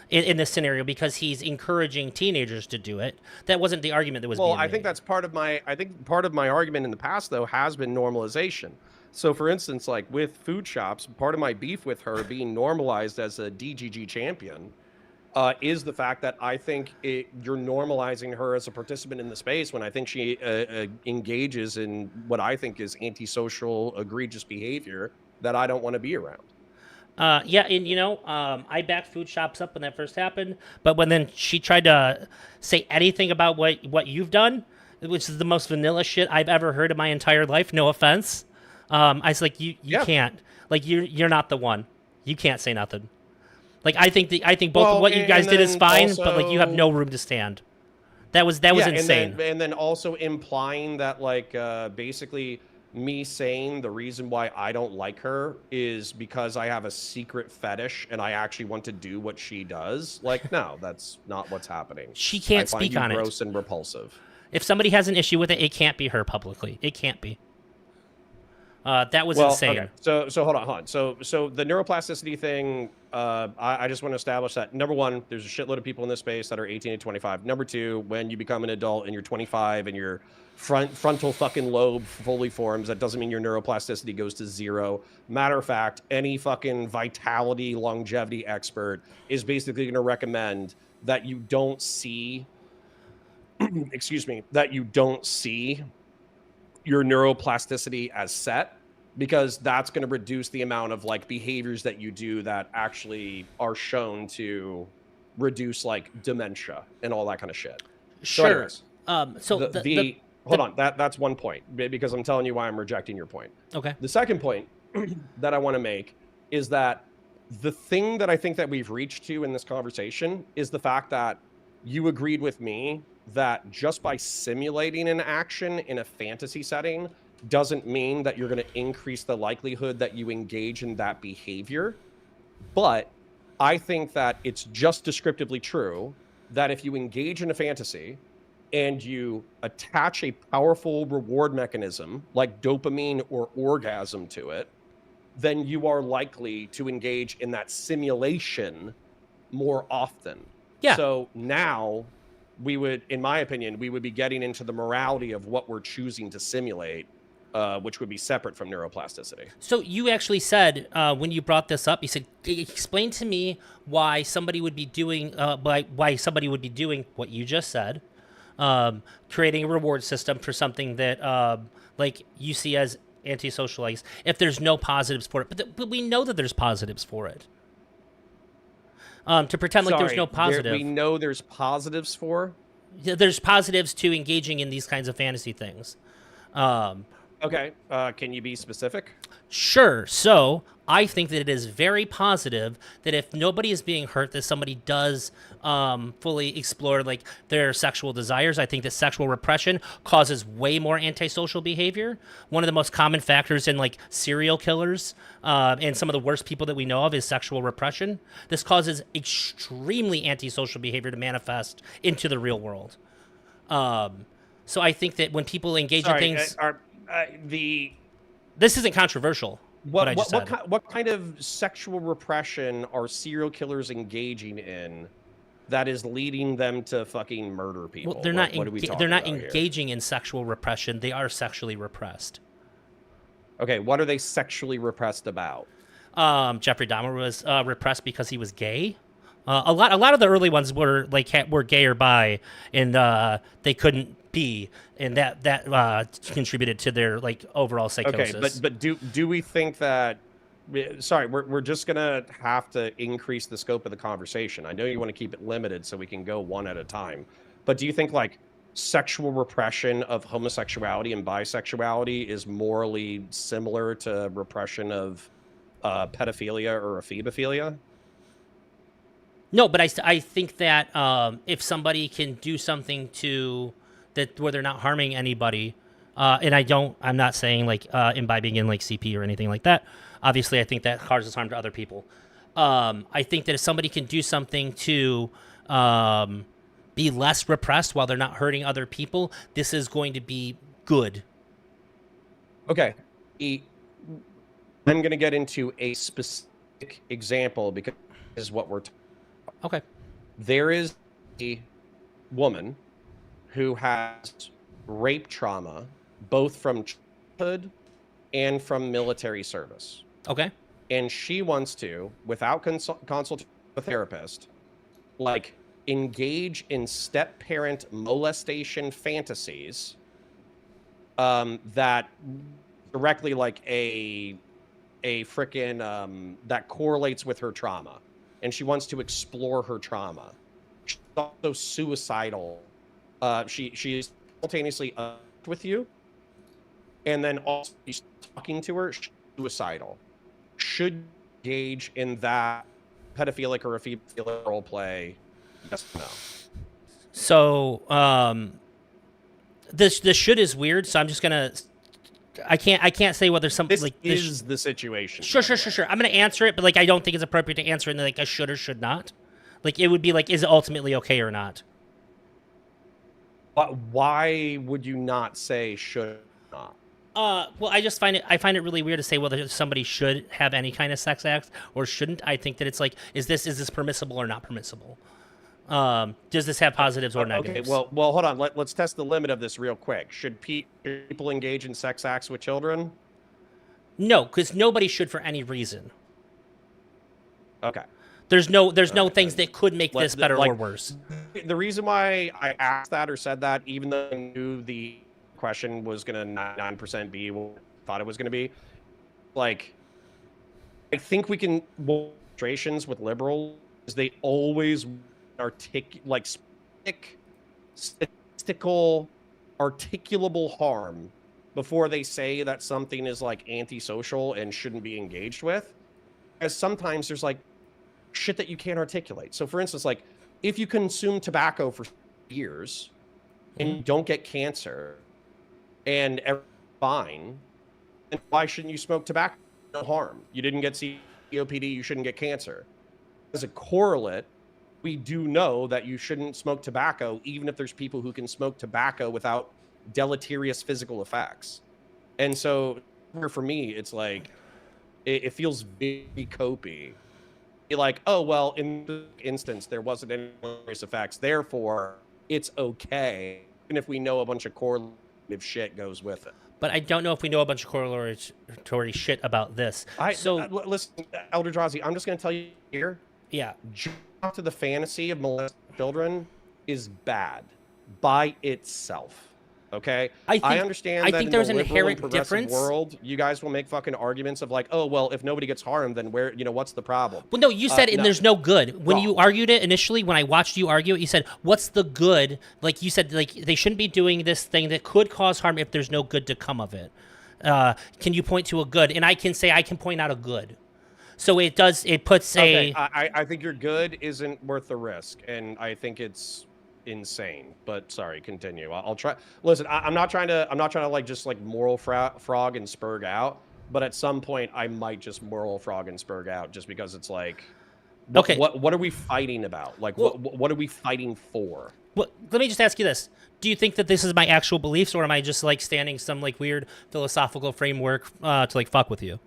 in this scenario because he's encouraging teenagers to do it. That wasn't the argument that was being made. I think that's part of my argument in the past, though, has been normalization. So for instance, like with food shops, part of my beef with her being normalized as a DGG champion is the fact that I think you're normalizing her as a participant in the space when I think she engages in what I think is antisocial, egregious behavior that I don't want to be around. Yeah, and I backed food shops up when that first happened, but when then she tried to say anything about what you've done, which is the most vanilla shit I've ever heard in my entire life, no offense, I was like, you can't, like you're not the one, you can't say nothing. Like I think both of what you guys did is fine, also, but like you have no room to stand. That was insane. And then also implying that like basically me saying the reason why I don't like her is because I have a secret fetish and I actually want to do what she does. Like, no, that's not what's happening. She can't speak on it. Gross and repulsive. If somebody has an issue with it, it can't be her publicly. It can't be. That was Well, okay. insane. So hold on. So the neuroplasticity thing, I just want to establish that number one, there's a shitload of people in this space that are 18 to 25. Number two, when you become an adult and you're 25 and your frontal fucking lobe fully forms, that doesn't mean your neuroplasticity goes to zero. Matter of fact, any fucking vitality longevity expert is basically going to recommend that you don't see, excuse me, that you don't see your neuroplasticity as set, because that's going to reduce the amount of like behaviors that you do that actually are shown to reduce like dementia and all that kind of shit. So Sure. anyways, So the hold on, that's one point, because I'm telling you why I'm rejecting your point. okay. The second point that I want to make is that the thing that I think that we've reached to in this conversation is the fact that you agreed with me that just by simulating an action in a fantasy setting doesn't mean that you're going to increase the likelihood that you engage in that behavior. But I think that it's just descriptively true that if you engage in a fantasy and you attach a powerful reward mechanism like dopamine or orgasm to it, then you are likely to engage in that simulation more often. Yeah. So now we would, in my opinion, we would be getting into the morality of what we're choosing to simulate, which would be separate from neuroplasticity. So you actually said when you brought this up, you said, "Explain to me why somebody would be doing why somebody would be doing what you just said, creating a reward system for something that like you see as antisocial, like, if there's no positives for it, but we know that there's positives for it. To pretend like there's no positive, we know there's positives for. there's positives to engaging in these kinds of fantasy things. Okay, can you be specific? Sure. So I think that it is very positive that if nobody is being hurt, that somebody does fully explore like their sexual desires. I think that sexual repression causes way more antisocial behavior. One of the most common factors in like serial killers and some of the worst people that we know of is sexual repression. This causes extremely antisocial behavior to manifest into the real world. So I think that when people engage in things, this isn't controversial. What kind of sexual repression are serial killers engaging in that is leading them to fucking murder people? Well, they're not. What are we talking they're not about engaging in sexual repression. They are sexually repressed. Okay, what are they sexually repressed about? Jeffrey Dahmer was repressed because he was gay. A lot of the early ones were like were gay or bi, and they couldn't be, and that contributed to their like overall psychosis. Okay, but do we think that? Sorry, we're just gonna have to increase the scope of the conversation. I know you want to keep it limited so we can go one at a time, but do you think like sexual repression of homosexuality and bisexuality is morally similar to repression of pedophilia or ephebophilia? No, but I think that if somebody can do something to that where they're not harming anybody, and I'm not saying like imbibing in like CP or anything like that. Obviously, I think that causes harm to other people. I think that if somebody can do something to be less repressed while they're not hurting other people, this is going to be good. Okay. I'm going to get into a specific example because this is what we're talking about. Okay. There is a woman who has rape trauma, both from childhood and from military service. Okay. And she wants to, without consulting a therapist, like engage in step-parent molestation fantasies that directly like a frickin' that correlates with her trauma. And she wants to explore her trauma. She's also suicidal. She is simultaneously with you, and then also she's talking to her. She's suicidal. Should you engage in that pedophilic or ephebophilic role play? Yes or no? So this shit is weird. So I'm just gonna. I can't say whether something This like is the situation. Sure. I'm gonna answer it, but like I don't think it's appropriate to answer it in like a should or should not. Like it would be like, is it ultimately okay or not? But why would you not say should not? Well, I find it really weird to say whether somebody should have any kind of sex act or shouldn't. I think that it's like, is this permissible or not permissible? Does this have positives or Okay, negatives? well, hold on. Let's test the limit of this real quick. Should people engage in sex acts with children? No, because nobody should for any reason. Okay, There's no all right. things that could make this better or Like worse. the reason why I asked that or said that, even though I knew the question was gonna 99% be what I thought it was gonna be, like I think we can frustrations with liberals is they always like statistical, articulable harm before they say that something is like antisocial and shouldn't be engaged with. As sometimes there's like shit that you can't articulate. So, for instance, like if you consume tobacco for years and you don't get cancer and everything's fine, then why shouldn't you smoke tobacco? No harm. You didn't get COPD, you shouldn't get cancer. As a correlate, we do know that you shouldn't smoke tobacco, even if there's people who can smoke tobacco without deleterious physical effects. And so for me, it's like, it feels very copy. You're like, oh, well, in this instance, there wasn't any deleterious effects. Therefore, it's okay, even if we know a bunch of correlative shit goes with it. But I don't know if we know a bunch of correlatory shit about this. So Listen, Elder Drazi, I'm just going to tell you here, yeah, jump to the fantasy of molesting children is bad by itself. Okay, I understand I that think in the there's an liberal and inherent progressive difference. world, you guys will make fucking arguments of like, oh well, if nobody gets harmed, then what's the problem? Well, no, you said and No, there's no good. When wrong. you argued it initially, when I watched you argue it, you said, "What's the good?" Like you said, like they shouldn't be doing this thing that could cause harm if there's no good to come of it. Can you point to a good? And I can say I can point out a good. So it does. It puts Okay, a. I think your good isn't worth the risk, and I think it's insane. But sorry, continue. I'll try. Listen, I'm not trying to. I'm not trying to like just like moral frog and spurg out. But at some point, I might just moral frog and spurg out, just because it's like, Okay. what are we fighting about? Like, Well, what are we fighting for? well, let me just ask you this: do you think that this is my actual beliefs, or am I just like standing some like weird philosophical framework to like fuck with you?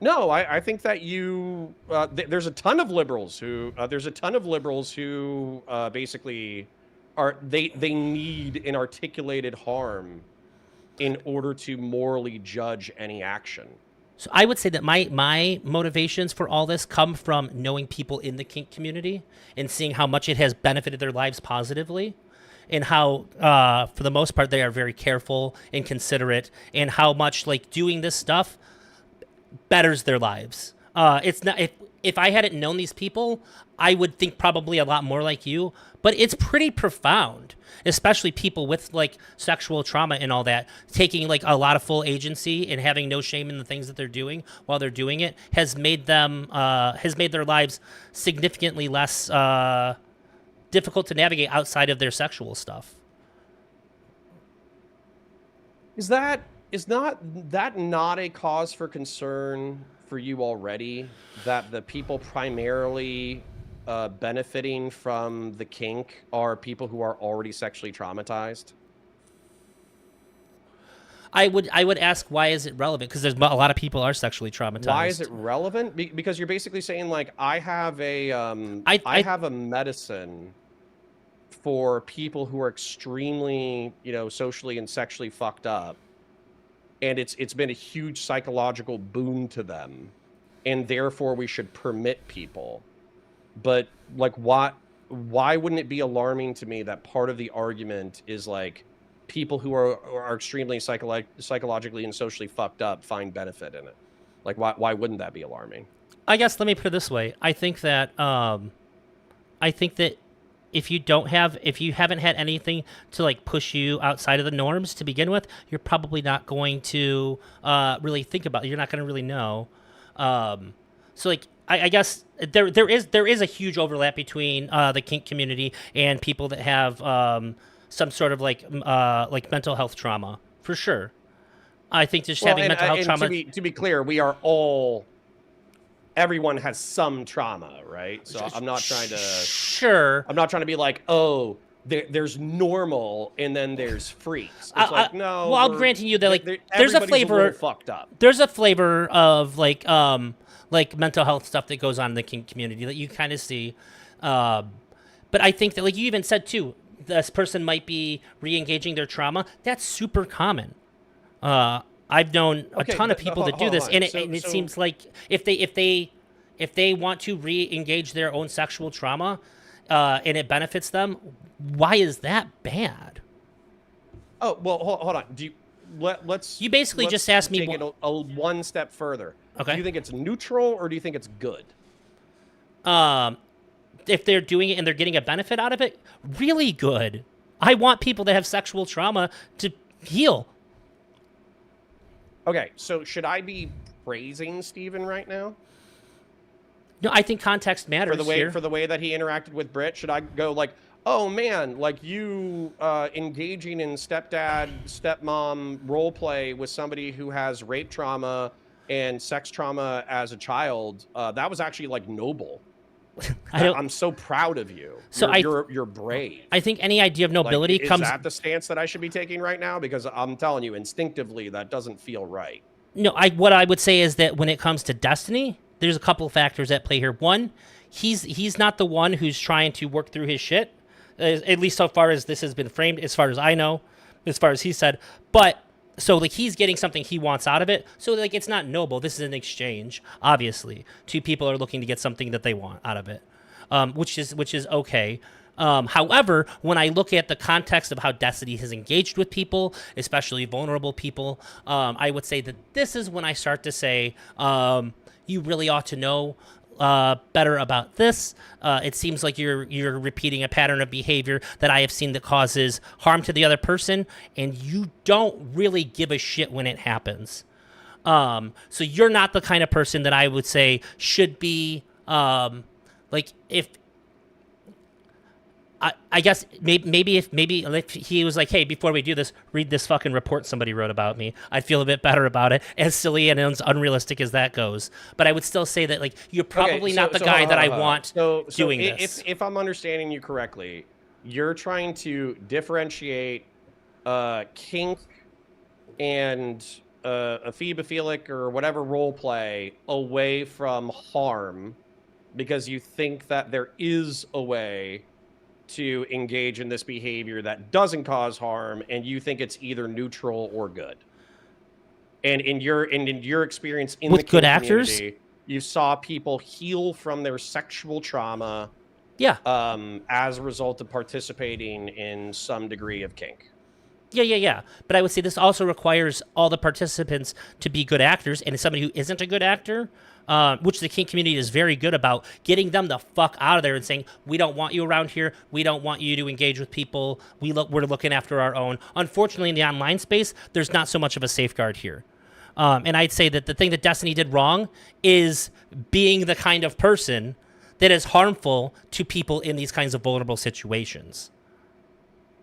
No, I think that you there's a ton of liberals who basically are they need an articulated harm in order to morally judge any action. So I would say that my motivations for all this come from knowing people in the kink community and seeing how much it has benefited their lives positively, and how for the most part they are very careful and considerate, and how much like doing this stuff betters their lives. It's not if I hadn't known these people, I would think probably a lot more like you. But it's pretty profound, especially people with like sexual trauma and all that, taking like a lot of full agency and having no shame in the things that they're doing while they're doing it has made their lives significantly less difficult to navigate outside of their sexual stuff. Is not a cause for concern for you already, that the people primarily benefiting from the kink are people who are already sexually traumatized? I would ask, why is it relevant? Because there's a lot of people are sexually Why is traumatized. it relevant? Because you're basically saying like I I have a medicine for people who are extremely, socially and sexually fucked up, and it's been a huge psychological boon to them, and therefore we should permit people. But like why wouldn't it be alarming to me that part of the argument is like people who are extremely psychologically and socially fucked up find benefit in it? Like why wouldn't that be alarming? I guess let me put it this way. I think that if you haven't had anything to like push you outside of the norms to begin with, you're probably not going to really think about it. You're not going to really know. So like I guess there is a huge overlap between the kink community and people that have some sort of like mental health trauma for sure. I think just Well, having and mental health and trauma. to be clear, we are all everyone has some trauma, right? So I'm not trying to Sure. I'm not trying to be like, oh, there's normal and then there's freaks. It's I, like, no, well, I'm granting you that like there's a everybody's a little flavor. fucked up. There's a flavor of like mental health stuff that goes on in the kink community that you kind of see. But I think that, like you even said too, this person might be re-engaging their trauma. That's super common. I've known a Okay, ton of people that do hold this, on. and it seems like if they want to re-engage their own sexual trauma, and it benefits them, why is that bad? Oh well, hold on. Do you let's You basically let's just asked me. take it a one step further. Do Okay. you think it's neutral or do you think it's good? Um, if they're doing it and they're getting a benefit out of it, really good. I want people that have sexual trauma to heal. Okay, so should I be praising Steven right now No, I think context matters here. for the way that he interacted with Britt? Should I go like, oh man, like you engaging in stepmom role play with somebody who has rape trauma and sex trauma as a child? That was actually like noble. I'm so proud of you. So You're brave. I think any idea of Like, nobility is comes. that the stance that I should be taking right now? Because I'm telling you, instinctively, that doesn't feel right. No, what I would say is that when it comes to Destiny, there's a couple of factors at play here. One, he's not the one who's trying to work through his shit, at least so far as this has been framed, as far as I know, as far as he said. But so like he's getting something he wants out of it. So like it's not noble. This is an exchange. Obviously, two people are looking to get something that they want out of it, which is okay. However, when I look at the context of how Destiny has engaged with people, especially vulnerable people, I would say that this is when I start to say, you really ought to know better about this. It seems like you're repeating a pattern of behavior that I have seen that causes harm to the other person, and you don't really give a shit when it happens. So you're not the kind of person that I would say should be like if I guess maybe if he was like, hey, before we do this, read this fucking report somebody wrote about me, I'd feel a bit better about it, as silly and as unrealistic as that goes. But I would still say that like you're probably not the guy that I want doing this. If I'm understanding you correctly, you're trying to differentiate kink and a phoebophilic or whatever role play away from harm because you think that there is a way to engage in this behavior that doesn't cause harm, and you think it's either neutral or good. And in your experience in with the good actors, you saw people heal from their sexual trauma, yeah, as a result of participating in some degree of kink. Yeah. But I would say this also requires all the participants to be good actors, and somebody who isn't a good actor, which the kink community is very good about, getting them the fuck out of there and saying, we don't want you around here. We don't want you to engage with people. We're looking after our own. Unfortunately, in the online space, there's not so much of a safeguard here. And I'd say that the thing that Destiny did wrong is being the kind of person that is harmful to people in these kinds of vulnerable situations.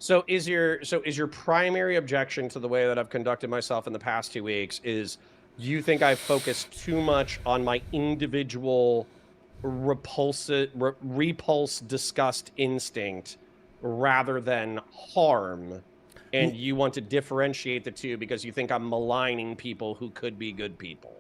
So is your primary objection to the way that I've conducted myself in the past 2 weeks is you think I've focused too much on my individual repulse, disgust instinct rather than harm, and you want to differentiate the two because you think I'm maligning people who could be good people?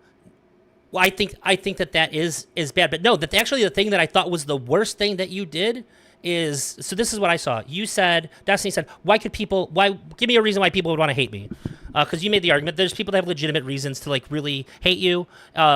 Well, I think that is bad, but no, that actually the thing that I thought was the worst thing that you did is, so this is what I saw. You said, Destiny said, why give me a reason why people would want to hate me? Because you made the argument there's people that have legitimate reasons to like really hate you,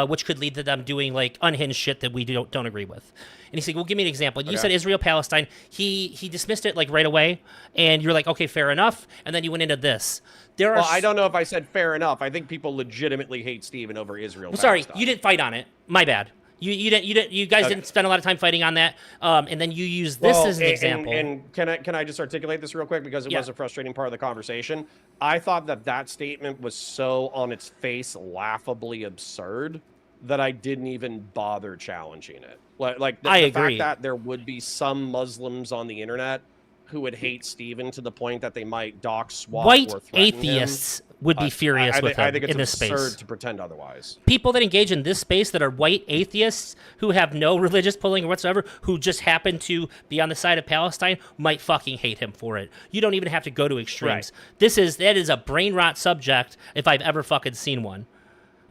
which could lead to them doing like unhinged shit that we don't agree with. And he's like, well, give me an example. And you said Israel, Palestine. He dismissed it like right away, and you're like, okay, fair enough. And then you went into this. I don't know if I said fair enough. I think people legitimately hate Steven over Israel. Well, sorry, you didn't fight on it. My bad. You guys didn't spend a lot of time fighting on that, and then you use this as an example. And can I just articulate this real quick because it was a frustrating part of the conversation. I thought that statement was so on its face laughably absurd that I didn't even bother challenging it. Like the fact that there would be some Muslims on the internet who would hate Steven to the point that they might dox, swap, white or threaten atheists him. would be furious with I him think it's in this absurd space. to pretend otherwise. People that engage in this space that are white atheists who have no religious pulling or whatsoever, who just happen to be on the side of Palestine, might fucking hate him for it. You don't even have to go to Right. extremes. That is a brain rot subject if I've ever fucking seen one.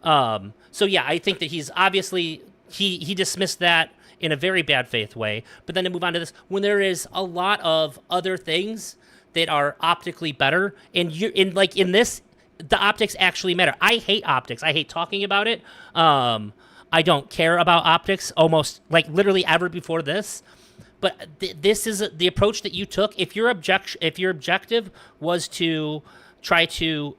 So yeah, I think that he's obviously he dismissed that in a very bad faith way. But then to move on to this, when there is a lot of other things that are optically better, and you in this, the optics actually matter. I hate optics. I hate talking about it. I don't care about optics almost like literally ever before this. But this is the approach that you took. If your objective was to try to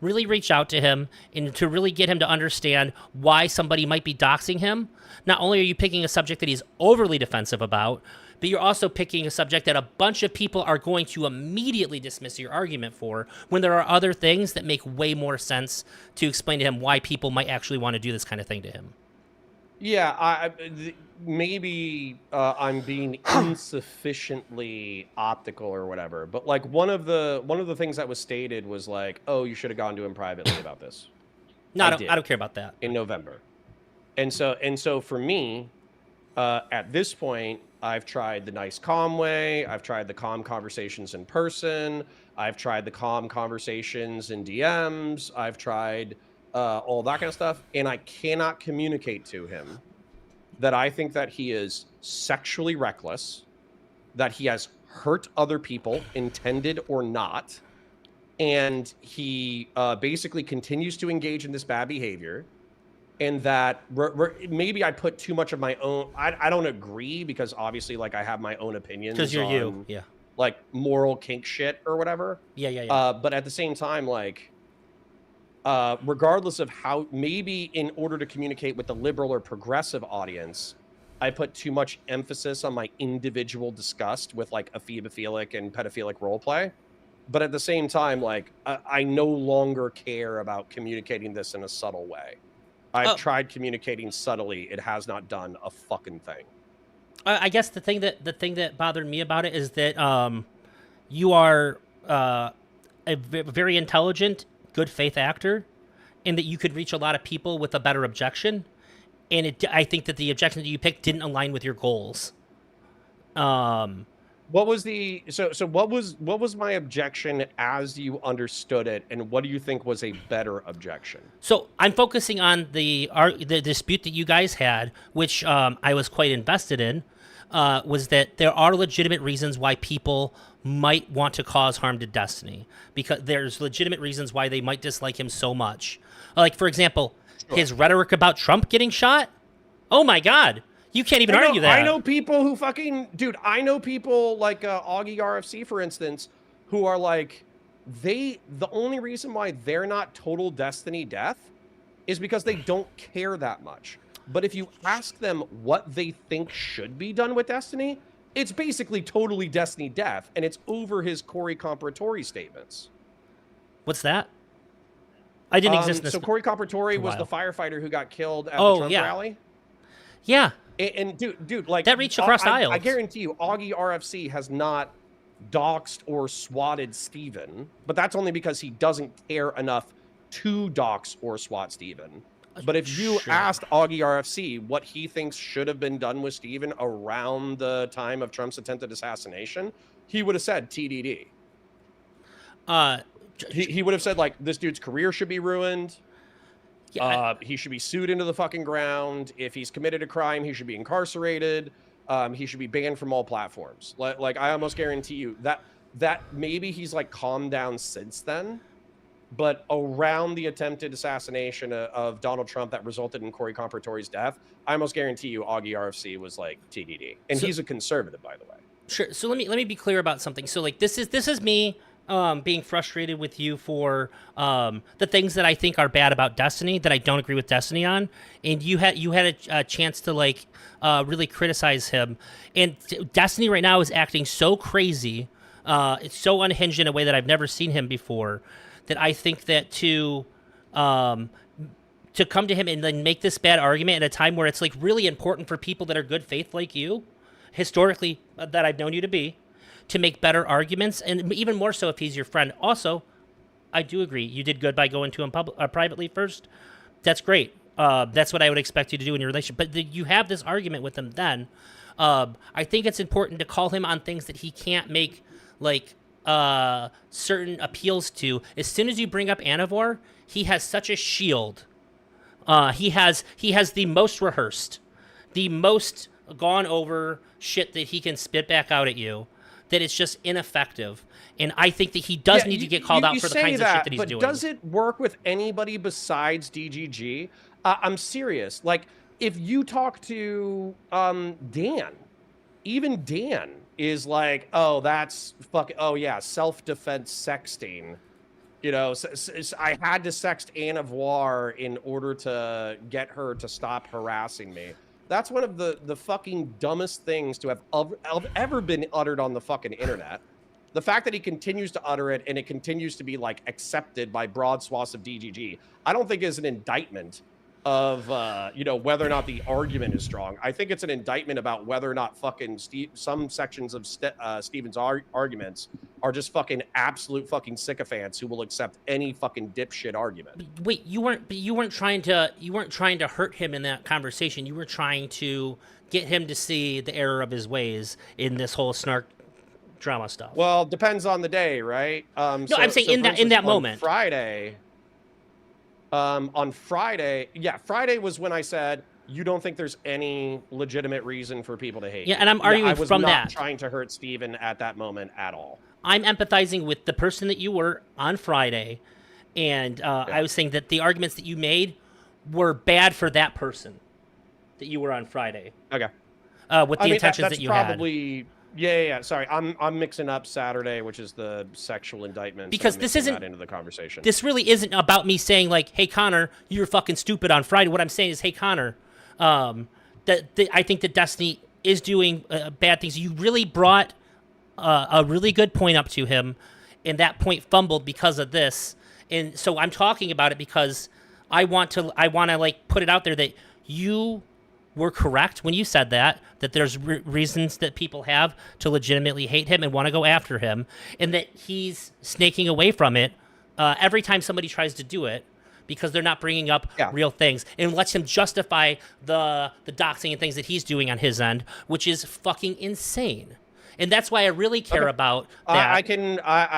really reach out to him and to really get him to understand why somebody might be doxing him, not only are you picking a subject that he's overly defensive about, but you're also picking a subject that a bunch of people are going to immediately dismiss your argument for, when there are other things that make way more sense to explain to him why people might actually want to do this kind of thing to him. Yeah, maybe I'm being insufficiently optical or whatever. But like one of the things that was stated was like, "Oh, you should have gone to him privately about this." No, I don't care about that. In November, and so for me, at this point, I've tried the nice, calm way. I've tried the calm conversations in person. I've tried the calm conversations in DMs. I've tried all that kind of stuff, and I cannot communicate to him that I think that he is sexually reckless, that he has hurt other people, intended or not, and he basically continues to engage in this bad behavior, and that maybe I put too much of my own. I don't agree, because obviously, like, I have my own opinions Because you're on you. Yeah. like moral kink shit or whatever. Yeah. But at the same time, like, regardless of how, maybe in order to communicate with the liberal or progressive audience, I put too much emphasis on my individual disgust with like ephebophilic and pedophilic roleplay. But at the same time, like, I no longer care about communicating this in a subtle way. I've tried communicating subtly. It has not done a fucking thing. I guess the thing that bothered me about it is that you are a very intelligent, good faith actor, and that you could reach a lot of people with a better objection. And I think that the objection that you picked didn't align with your goals. What was the what was my objection as you understood it, and what do you think was a better objection? So I'm focusing on the dispute that you guys had, which I was quite invested in. Was that there are legitimate reasons why people might want to cause harm to Destiny, because there's legitimate reasons why they might dislike him so much. Like, for example, his rhetoric about Trump getting shot. Oh my God. You can't even argue that. I know people who fucking, dude, I know people like Augie RFC, for instance, who are like, the only reason why they're not total Destiny death is because they don't care that much. But if you ask them what they think should be done with Destiny, it's basically totally Destiny death, and it's over his Corey Comparatori statements. What's that? I didn't exist in this. So Corey Comparatori was the firefighter who got killed at the Trump rally. Yeah. And dude, like, that reached across aisles. I guarantee you, Augie RFC has not doxed or swatted Steven, but that's only because he doesn't care enough to dox or swat Steven. But if you asked Augie RFC what he thinks should have been done with Steven around the time of Trump's attempted assassination, he would have said TDD. He would have said, like, this dude's career should be ruined. Yeah, he should be sued into the fucking ground. If he's committed a crime, he should be incarcerated. He should be banned from all platforms. Like, I almost guarantee you that maybe he's like calmed down since then. But around the attempted assassination of Donald Trump that resulted in Corey Comparatori's death, I almost guarantee you Augie RFC was like TDD. And he's a conservative, by the way. Sure. So let me be clear about something. So, like, this is me being frustrated with you for the things that I think are bad about Destiny that I don't agree with Destiny on, and you had a chance to like really criticize him. And Destiny right now is acting so crazy, it's so unhinged in a way that I've never seen him before, that I think that to come to him and then make this bad argument at a time where it's like really important for people that are good faith like you, historically, that I've known you to be, to make better arguments, and even more so if he's your friend. Also, I do agree. You did good by going to him privately first. That's great. That's what I would expect you to do in your relationship. But you have this argument with him then. I think it's important to call him on things that he can't make, like, certain appeals to. As soon as you bring up Anivor, he has such a shield. He has the most rehearsed, the most gone over shit that he can spit back out at you, that it's just ineffective. And I think that he does Yeah, need to get called out you for the say kinds of shit that he's but doing. does it work with anybody besides DGG? I'm serious. Like, if you talk to Dan, even Dan is like, oh, that's fucking, oh yeah, self-defense sexting. You know, I had to sext Anne of War in order to get her to stop harassing me. That's one of the fucking dumbest things to have ever been uttered on the fucking internet. The fact that he continues to utter it and it continues to be like accepted by broad swaths of DGG, I don't think is an indictment of you know, whether or not the argument is strong. I think it's an indictment about whether or not fucking some sections of Steven's arguments are just fucking absolute fucking sycophants who will accept any fucking dipshit argument. Wait, you weren't trying to hurt him in that conversation. You were trying to get him to see the error of his ways in this whole snark drama stuff. Well, depends on the day, right? No, I'm saying in for that in instance, that moment. On Friday, yeah, Friday was when I said, you don't think there's any legitimate reason for people to hate Yeah, me. and I'm arguing I was from not that. trying to hurt Steven at that moment at all. I'm empathizing with the person that you were on Friday, and I was saying that the arguments that you made were bad for that person that you were on Friday. Okay. With the intentions that you probably, had. Yeah. Sorry, I'm mixing up Saturday, which is the sexual indictment. Because this isn't that into the conversation. This really isn't about me saying like, "Hey Connor, you were fucking stupid on Friday." What I'm saying is, "Hey Connor, that I think that Destiny is doing bad things." You really brought a really good point up to him, and that point fumbled because of this. And so I'm talking about it because I want to like put it out there that you were correct when you said that there's reasons that people have to legitimately hate him and want to go after him, and that he's snaking away from it every time somebody tries to do it because they're not bringing up real things, and lets him justify the doxing and things that he's doing on his end, which is fucking insane. And that's why I really care about that. I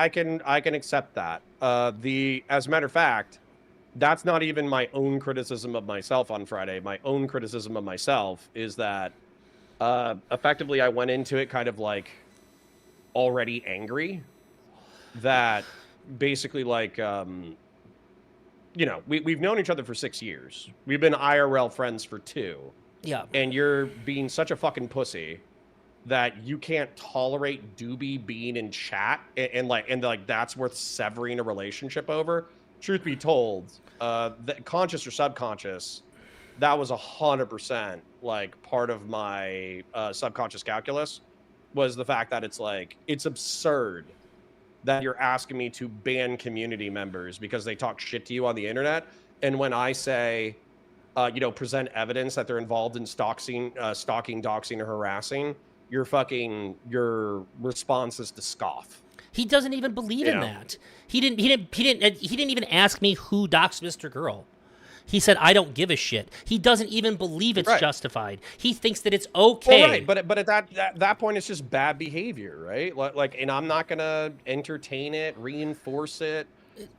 can accept that. As a matter of fact, that's not even my own criticism of myself on Friday. My own criticism of myself is that effectively I went into it kind of like already angry. That basically like you know, we've known each other for 6 years. We've been IRL friends for 2. Yeah. And you're being such a fucking pussy that you can't tolerate Doobie being in chat and like that's worth severing a relationship over. Truth be told, that conscious or subconscious, that was 100% like part of my subconscious calculus, was the fact that it's like, it's absurd that you're asking me to ban community members because they talk shit to you on the internet. And when I say, you know, present evidence that they're involved in stalking, doxing, or harassing, your response is to scoff. He doesn't even believe in that. He didn't even ask me who doxed Mr. Girl. He said, I don't give a shit. He doesn't even believe it's justified. He thinks that it's okay. Well, right, but at that point, it's just bad behavior, right? Like, and I'm not gonna entertain it, reinforce it.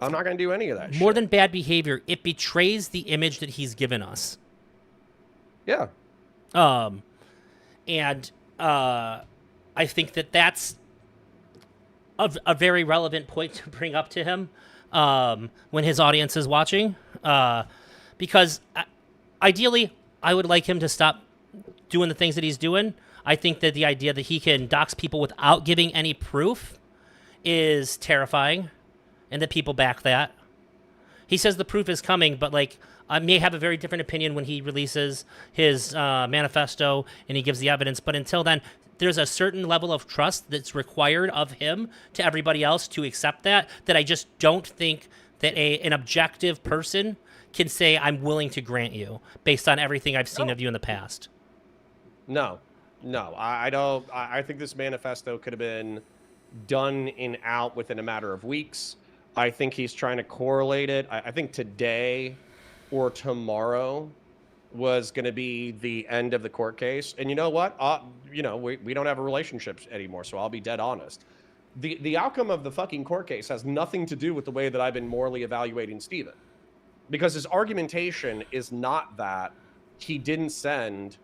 I'm not gonna do any of that. More than bad behavior, it betrays the image that he's given us. Yeah. And I think that that's a very relevant point to bring up to him when his audience is watching. Because ideally, I would like him to stop doing the things that he's doing. I think that the idea that he can dox people without giving any proof is terrifying, and that people back that. He says the proof is coming, but like I may have a very different opinion when he releases his manifesto and he gives the evidence. But until then, there's a certain level of trust that's required of him to everybody else to accept that I just don't think that an objective person can say, I'm willing to grant you based on everything I've seen of you in the past. No, I don't. I think this manifesto could have been done out within a matter of weeks. I think he's trying to correlate it. I think today or tomorrow was going to be the end of the court case. And you know what? We don't have a relationship anymore, so I'll be dead honest. The outcome of the fucking court case has nothing to do with the way that I've been morally evaluating Steven. Because his argumentation is not that he didn't send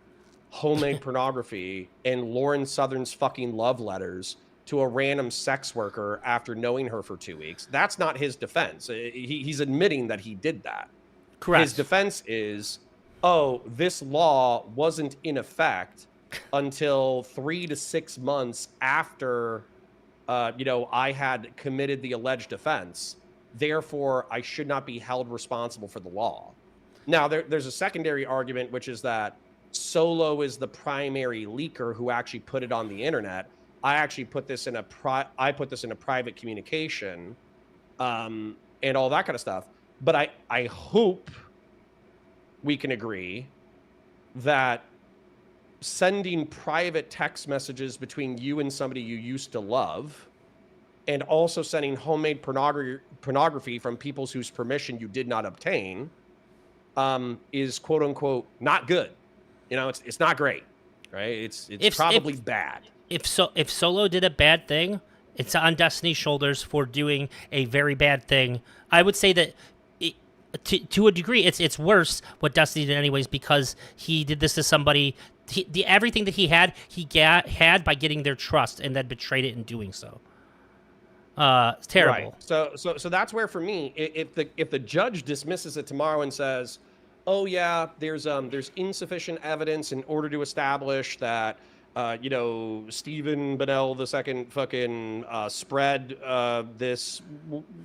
homemade pornography and Lauren Southern's fucking love letters to a random sex worker after knowing her for 2 weeks. That's not his defense. He's admitting that he did that. Correct. His defense is, oh, this law wasn't in effect until 3 to 6 months after, I had committed the alleged offense. Therefore, I should not be held responsible for the law. Now, there's a secondary argument, which is that Solo is the primary leaker who actually put it on the internet. I actually put this in a private communication, and all that kind of stuff. But I hope we can agree that sending private text messages between you and somebody you used to love, and also sending homemade pornography from people whose permission you did not obtain, is quote unquote not good. It's not great, right? It's probably bad. If Solo did a bad thing, it's on Destiny's shoulders for doing a very bad thing. I would say that to a degree, it's worse what Destiny did anyways, because he did this to somebody. Everything that he had by getting their trust, and then betrayed it in doing so. It's terrible. Right. So that's where, for me, if the judge dismisses it tomorrow and says, oh yeah, there's insufficient evidence in order to establish that Stephen Bonnell II fucking spread this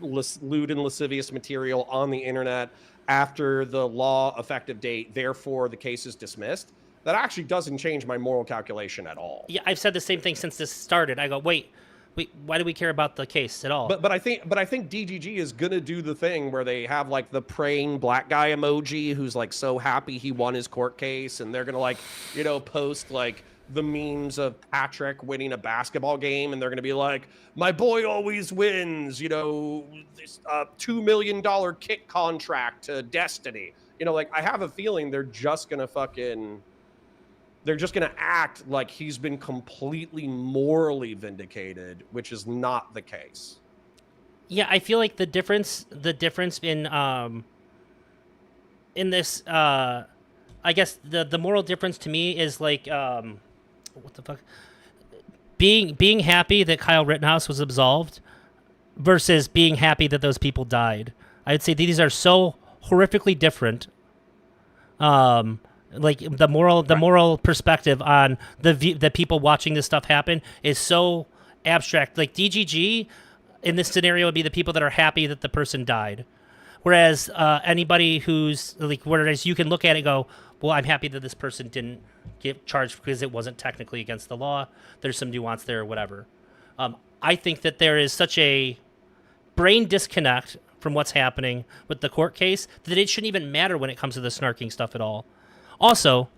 lewd and lascivious material on the internet after the law effective date, therefore the case is dismissed, that actually doesn't change my moral calculation at all. Yeah, I've said the same thing since this started. I go, wait, why do we care about the case at all? But I think DGG is gonna do the thing where they have like the praying black guy emoji who's like so happy he won his court case, and they're gonna post like the memes of Patrick winning a basketball game, and they're gonna be like, my boy always wins, this $2 million kick contract to Destiny. I have a feeling they're just gonna act like he's been completely morally vindicated, which is not the case. Yeah, I feel like the difference in this, I guess the moral difference to me is like, what the fuck? Being happy that Kyle Rittenhouse was absolved versus being happy that those people died. I'd say these are so horrifically different. Like the moral perspective on the people watching this stuff happen is so abstract. Like DGG in this scenario would be the people that are happy that the person died, whereas anybody whereas you can look at it and go, well, I'm happy that this person didn't get charged because it wasn't technically against the law. There's some nuance there or whatever. I think that there is such a brain disconnect from what's happening with the court case that it shouldn't even matter when it comes to the snarking stuff at all. Also,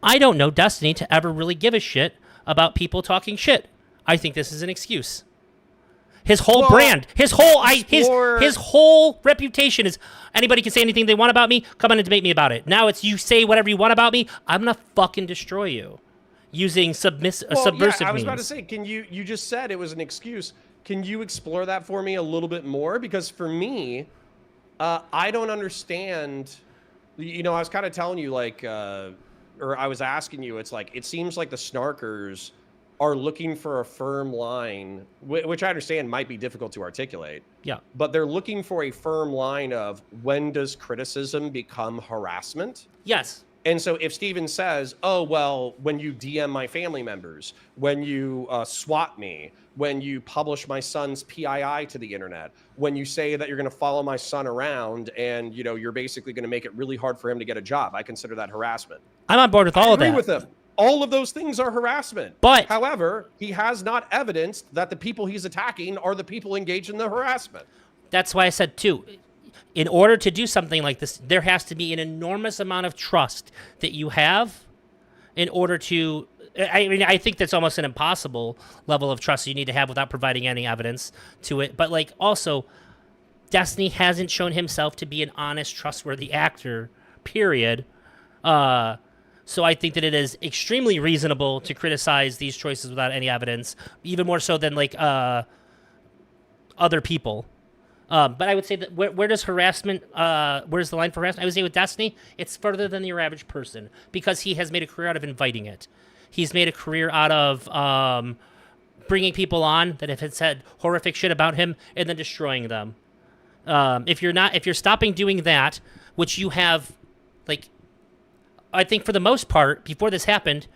I don't know Destiny to ever really give a shit about people talking shit. I think this is an excuse. His whole brand, his whole reputation is anybody can say anything they want about me, come on and debate me about it. Now it's you say whatever you want about me, I'm gonna fucking destroy you using subversive means. I was about to say, you just said it was an excuse. Can you explore that for me a little bit more? Because for me, I don't understand. I was kind of telling you, or I was asking you, it's like, it seems like the snarkers are looking for a firm line, which I understand might be difficult to articulate. Yeah. But they're looking for a firm line of when does criticism become harassment? Yes. And so if Steven says, oh, well, when you DM my family members, when you swat me, when you publish my son's PII to the internet, when you say that you're going to follow my son around and, you're basically going to make it really hard for him to get a job, I consider that harassment. I'm on board with all of that. I agree with him. All of those things are harassment. But however, he has not evidenced that the people he's attacking are the people engaged in the harassment. That's why I said, too, in order to do something like this, there has to be an enormous amount of trust that you have in order to... I think that's almost an impossible level of trust you need to have without providing any evidence to it. But, also, Destiny hasn't shown himself to be an honest, trustworthy actor, period. So I think that it is extremely reasonable to criticize these choices without any evidence, even more so than like other people. But I would say that where does harassment, where's the line for harassment? I would say with Destiny, it's further than your average person because he has made a career out of inviting it. He's made a career out of bringing people on that have said horrific shit about him and then destroying them. If you're stopping doing that, which you have, like, I think for the most part, before this happened,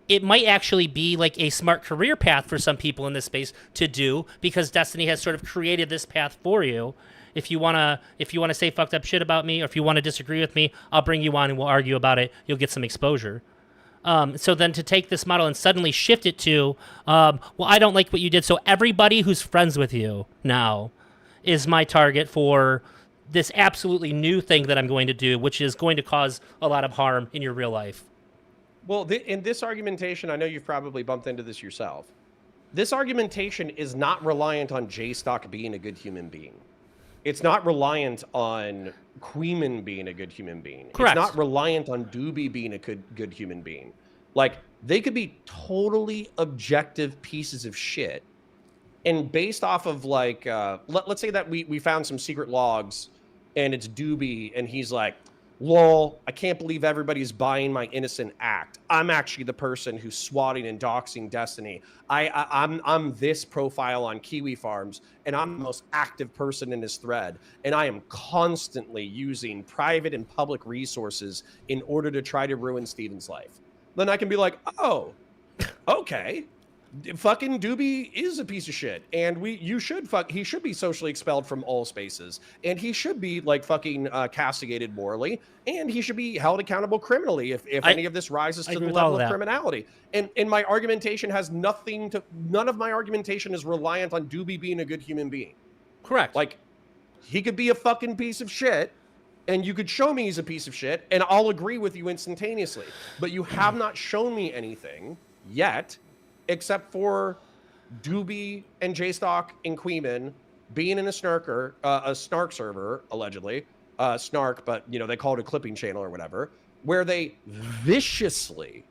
it might actually be like a smart career path for some people in this space to do because Destiny has sort of created this path for you. If you wanna say fucked up shit about me, or if you want to disagree with me, I'll bring you on and we'll argue about it. You'll get some exposure. So then to take this model and suddenly shift it to, well, I don't like what you did, so everybody who's friends with you now is my target for this absolutely new thing that I'm going to do, which is going to cause a lot of harm in your real life. Well, in this argumentation, I know you've probably bumped into this yourself. This argumentation is not reliant on J-Stock being a good human being. It's not reliant on Queeman being a good human being. Correct. It's not reliant on Doobie being a good human being. Like, they could be totally objective pieces of shit. And based off of, like, let's say that we found some secret logs and it's Doobie and he's like, lol, I can't believe everybody's buying my innocent act. I'm actually the person who's swatting and doxing Destiny. I'm this profile on Kiwi Farms, and I'm the most active person in this thread. And I am constantly using private and public resources in order to try to ruin Steven's life. Then I can be like, oh, okay. Fucking Doobie is a piece of shit, and he should be socially expelled from all spaces, and he should be like fucking castigated morally, and he should be held accountable criminally if any of this rises to the level of criminality. And my argumentation has none of my argumentation is reliant on Doobie being a good human being. Correct. Like, he could be a fucking piece of shit, and you could show me he's a piece of shit, and I'll agree with you instantaneously. But you have not shown me anything yet, except for Doobie and J-Stock and Queeman being in a snark server, allegedly. Snark, but, you know, they call it a clipping channel or whatever, where they viciously,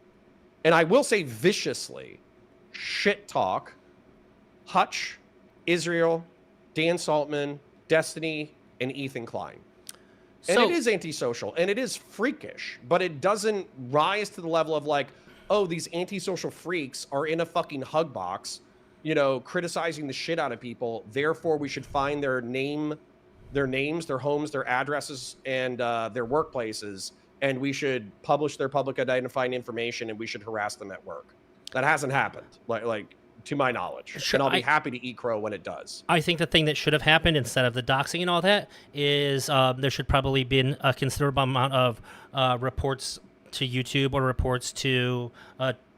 and I will say viciously, shit talk Hutch, Israel, Dan Saltman, Destiny, and Ethan Klein. And it is antisocial, and it is freakish, but it doesn't rise to the level of like, oh, these antisocial freaks are in a fucking hug box, you know, criticizing the shit out of people. Therefore, we should find their names, their homes, their addresses, and their workplaces, and we should publish their public identifying information, and we should harass them at work. That hasn't happened, like to my knowledge. Sure, and I'll be happy to eat crow when it does. I think the thing that should have happened instead of the doxing and all that is there should probably been a considerable amount of reports to YouTube or reports to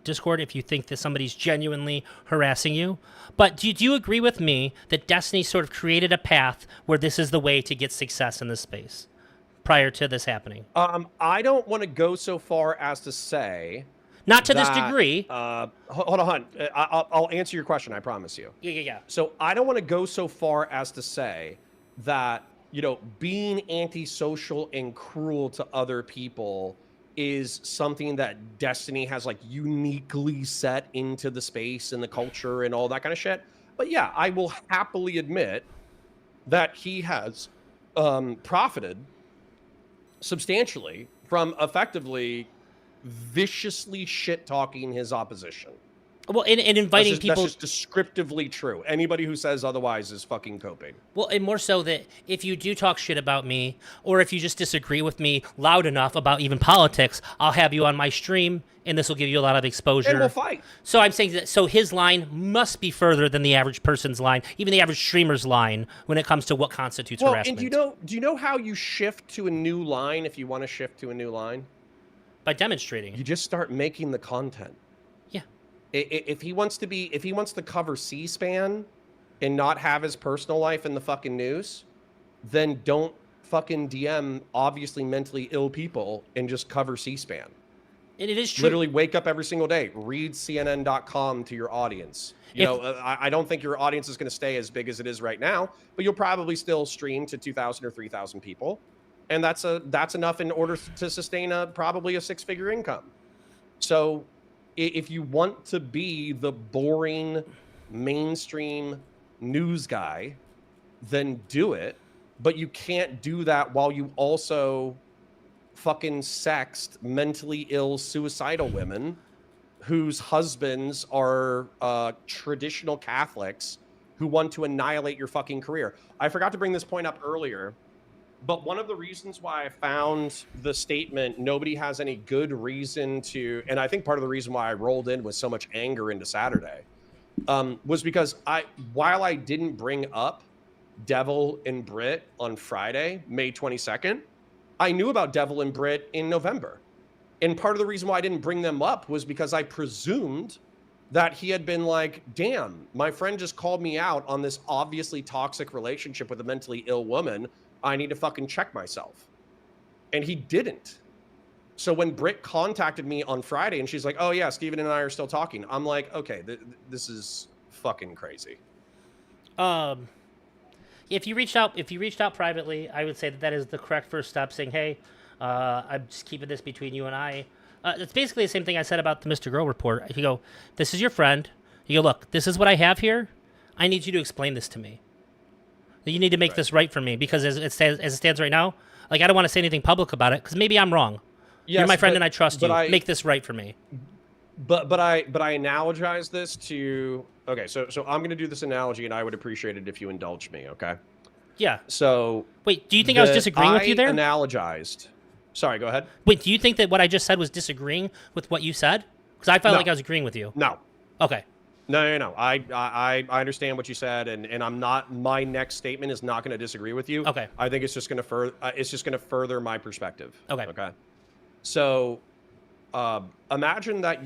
Discord if you think that somebody's genuinely harassing you. But do you agree with me that Destiny sort of created a path where this is the way to get success in this space prior to this happening? I don't want to go so far as to say... Not to this degree. Hold on. I'll answer your question, I promise you. Yeah. So I don't want to go so far as to say that, you know, being antisocial and cruel to other people is something that Destiny has like uniquely set into the space and the culture and all that kind of shit. But yeah, I will happily admit that he has profited substantially from effectively viciously shit-talking his opposition. Well, and inviting people... That's just descriptively true. Anybody who says otherwise is fucking coping. Well, and more so that if you do talk shit about me, or if you just disagree with me loud enough about even politics, I'll have you on my stream, and this will give you a lot of exposure. And we'll fight. So I'm saying that, so his line must be further than the average person's line, even the average streamer's line, when it comes to what constitutes harassment. And do you know how you shift to a new line if you want to shift to a new line? By demonstrating. You just start making the content. If he wants to cover C-SPAN and not have his personal life in the fucking news, then don't fucking DM obviously mentally ill people and just cover C-SPAN. And it is true. Literally wake up every single day, read CNN.com to your audience. If I don't think your audience is going to stay as big as it is right now, but you'll probably still stream to 2,000 or 3,000 people. And that's enough in order to sustain probably a six-figure income. So if you want to be the boring mainstream news guy, then do it. But you can't do that while you also fucking sext mentally ill, suicidal women whose husbands are traditional Catholics who want to annihilate your fucking career. I forgot to bring this point up earlier, but one of the reasons why I found the statement, nobody has any good reason to, and I think part of the reason why I rolled in with so much anger into Saturday, was because while I didn't bring up Devil and Brit on Friday, May 22nd, I knew about Devil and Brit in November. And part of the reason why I didn't bring them up was because I presumed that he had been like, damn, my friend just called me out on this obviously toxic relationship with a mentally ill woman. I need to fucking check myself. And he didn't. So when Britt contacted me on Friday and she's like, oh yeah, Steven and I are still talking, I'm like, okay, this is fucking crazy. If you reached out privately, I would say that is the correct first step. Saying, "Hey, I'm just keeping this between you and I." It's basically the same thing I said about the Mr. Girl report. You go, "This is your friend." You go, "Look, this is what I have here. I need you to explain this to me. You need to make this right for me because as it stands right now, like I don't want to say anything public about it because maybe I'm wrong. Yes, you're my friend and I trust you. Make this right for me." But I analogize this to, okay, so I'm going to do this analogy and I would appreciate it if you indulge me, okay? Yeah. So wait, do you think I was disagreeing with you there? I analogized. Sorry, go ahead. Wait, do you think that what I just said was disagreeing with what you said? Because I felt like I was agreeing with you. No. Okay. No. I understand what you said, and I'm not. My next statement is not going to disagree with you. Okay. I think it's just going to further my perspective. Okay. Okay. So, imagine that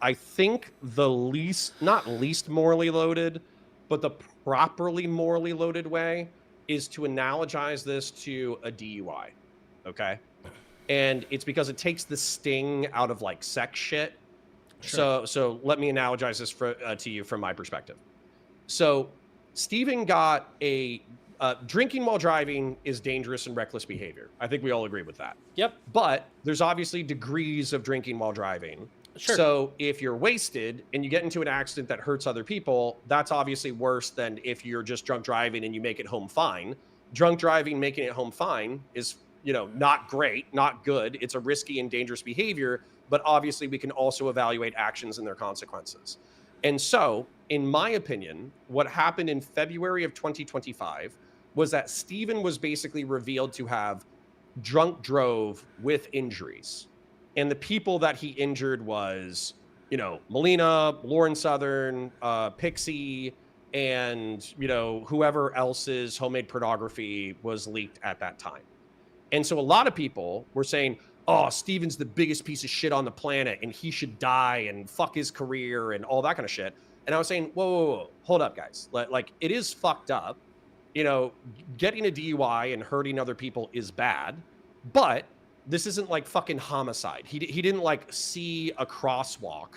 I think the not least morally loaded, but the properly morally loaded way is to analogize this to a DUI. Okay. And it's because it takes the sting out of like sex shit. Sure. So let me analogize this to you from my perspective. So Steven got drinking while driving is dangerous and reckless behavior. I think we all agree with that. Yep. But there's obviously degrees of drinking while driving. Sure. So if you're wasted and you get into an accident that hurts other people, that's obviously worse than if you're just drunk driving and you make it home fine. Drunk driving, making it home fine is, not great, not good. It's a risky and dangerous behavior, but obviously we can also evaluate actions and their consequences. And so, in my opinion, what happened in February of 2025 was that Steven was basically revealed to have drunk drove with injuries. And the people that he injured was, Melina, Lauren Southern, Pixie, and, whoever else's homemade pornography was leaked at that time. And so a lot of people were saying, oh, Steven's the biggest piece of shit on the planet and he should die and fuck his career and all that kind of shit. And I was saying, whoa, hold up, guys. Like, it is fucked up. Getting a DUI and hurting other people is bad, but this isn't like fucking homicide. He didn't like see a crosswalk,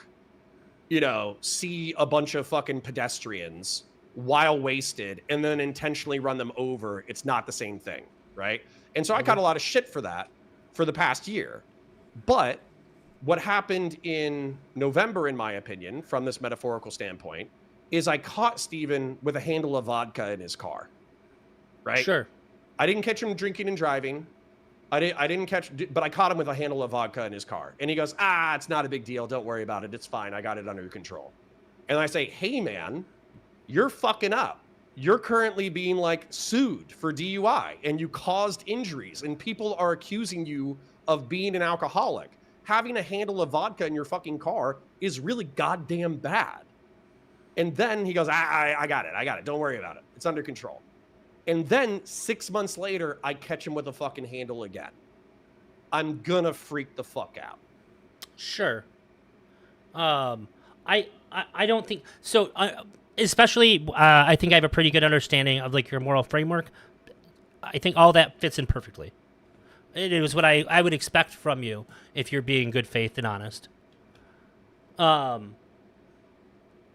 see a bunch of fucking pedestrians while wasted and then intentionally run them over. It's not the same thing, right? And so I got a lot of shit for that for the past year. But what happened in November, in my opinion, from this metaphorical standpoint, is I caught Steven with a handle of vodka in his car, right? Sure. I didn't catch him drinking and driving. I didn't catch, but I caught him with a handle of vodka in his car. And he goes, it's not a big deal. Don't worry about it. It's fine. I got it under control. And I say, hey, man, you're fucking up. You're currently being like sued for DUI and you caused injuries and people are accusing you of being an alcoholic. Having a handle of vodka in your fucking car is really goddamn bad. And then he goes, I got it. Don't worry about it. It's under control. And then 6 months later, I catch him with a fucking handle again. I'm gonna freak the fuck out. Sure. I don't think so. Especially, I think I have a pretty good understanding of like your moral framework. I think all that fits in perfectly. It was what I would expect from you if you're being good faith and honest. Um,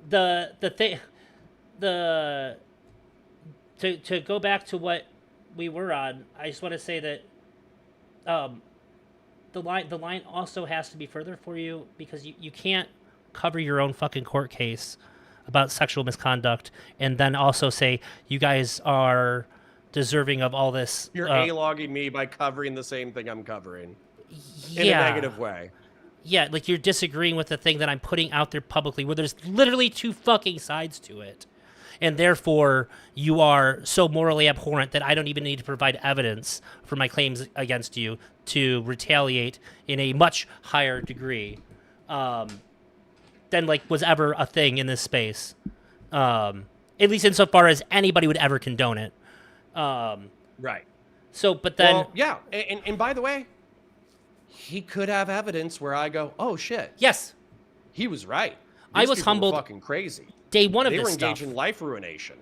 the thing, the to go back to what we were on, I just want to say that um, the line also has to be further for you because you can't cover your own fucking court case about sexual misconduct and then also say you guys are deserving of all this. You're A-logging me by covering the same thing I'm covering in a Yeah, negative way. yeah, like you're disagreeing with the thing that I'm putting out there publicly, where there's literally two fucking sides to it, and therefore you are so morally abhorrent that I don't even need to provide evidence for my claims against you to retaliate in a much higher degree than like was ever a thing in this space. At least insofar as anybody would ever condone it. Right. So, but then, Well, yeah, and by the way, he could have evidence where I go, oh shit, yes, he was right. I These was people were humbled fucking crazy. day one of They this were stuff. engaged in life ruination.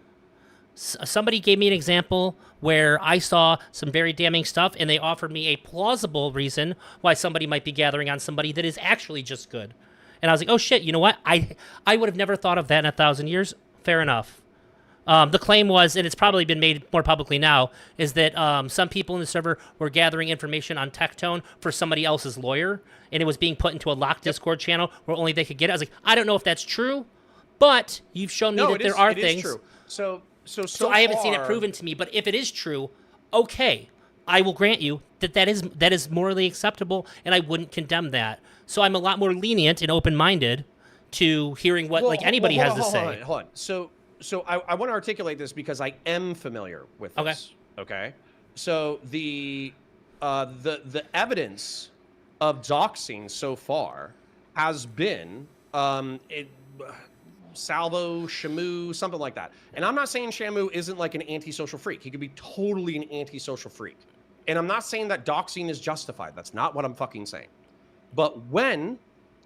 Somebody gave me an example where I saw some very damning stuff, and they offered me a plausible reason why somebody might be gathering on somebody that is actually just good. And I was like, oh shit, you know what? I would have never thought of that in 1,000 years. Fair enough. The claim was, and it's probably been made more publicly now, is that some people in the server were gathering information on Tectone for somebody else's lawyer, and it was being put into a locked Discord channel where only they could get it. I was like, I don't know if that's true, but you've shown me that there are things. It is true. So I haven't seen it far- proven to me, but if it is true, okay, I will grant you that is morally acceptable, and I wouldn't condemn that. So I'm a lot more lenient and open-minded to hearing what anybody has to say. Hold on. So I want to articulate this because I am familiar with this. Okay. So the evidence of doxing so far has been Salvo, Shamu, something like that. And I'm not saying Shamu isn't like an antisocial freak. He could be totally an antisocial freak. And I'm not saying that doxing is justified. That's not what I'm fucking saying. But when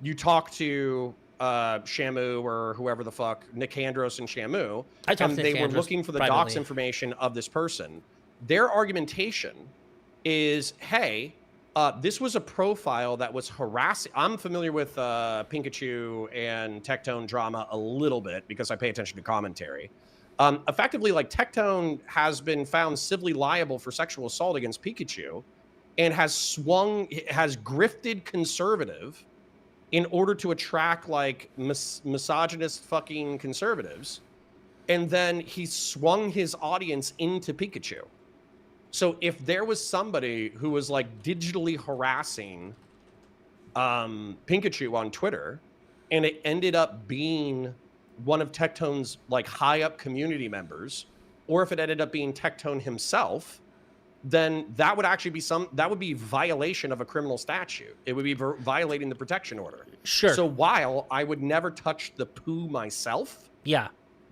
you talk to Shamu or whoever the fuck, Nicandros and Shamu, and they were looking for the dox information of this person, their argumentation is, hey, this was a profile that was harassing. I'm familiar with Pikachu and Tectone drama a little bit because I pay attention to commentary. Effectively, like Tectone has been found civilly liable for sexual assault against Pikachu and has grifted conservative in order to attract like misogynist fucking conservatives. And then he swung his audience into Pikachu. So if there was somebody who was like digitally harassing Pikachu on Twitter, and it ended up being one of Tectone's like high up community members, or if it ended up being Tectone himself, then that would actually be that would be violation of a criminal statute. It would be violating the protection order. Sure. So while I would never touch the poo myself, yeah,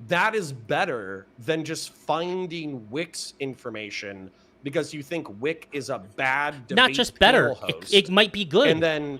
that is better than just finding Wick's information because you think Wick is a bad debate not just better, it might be good. And then,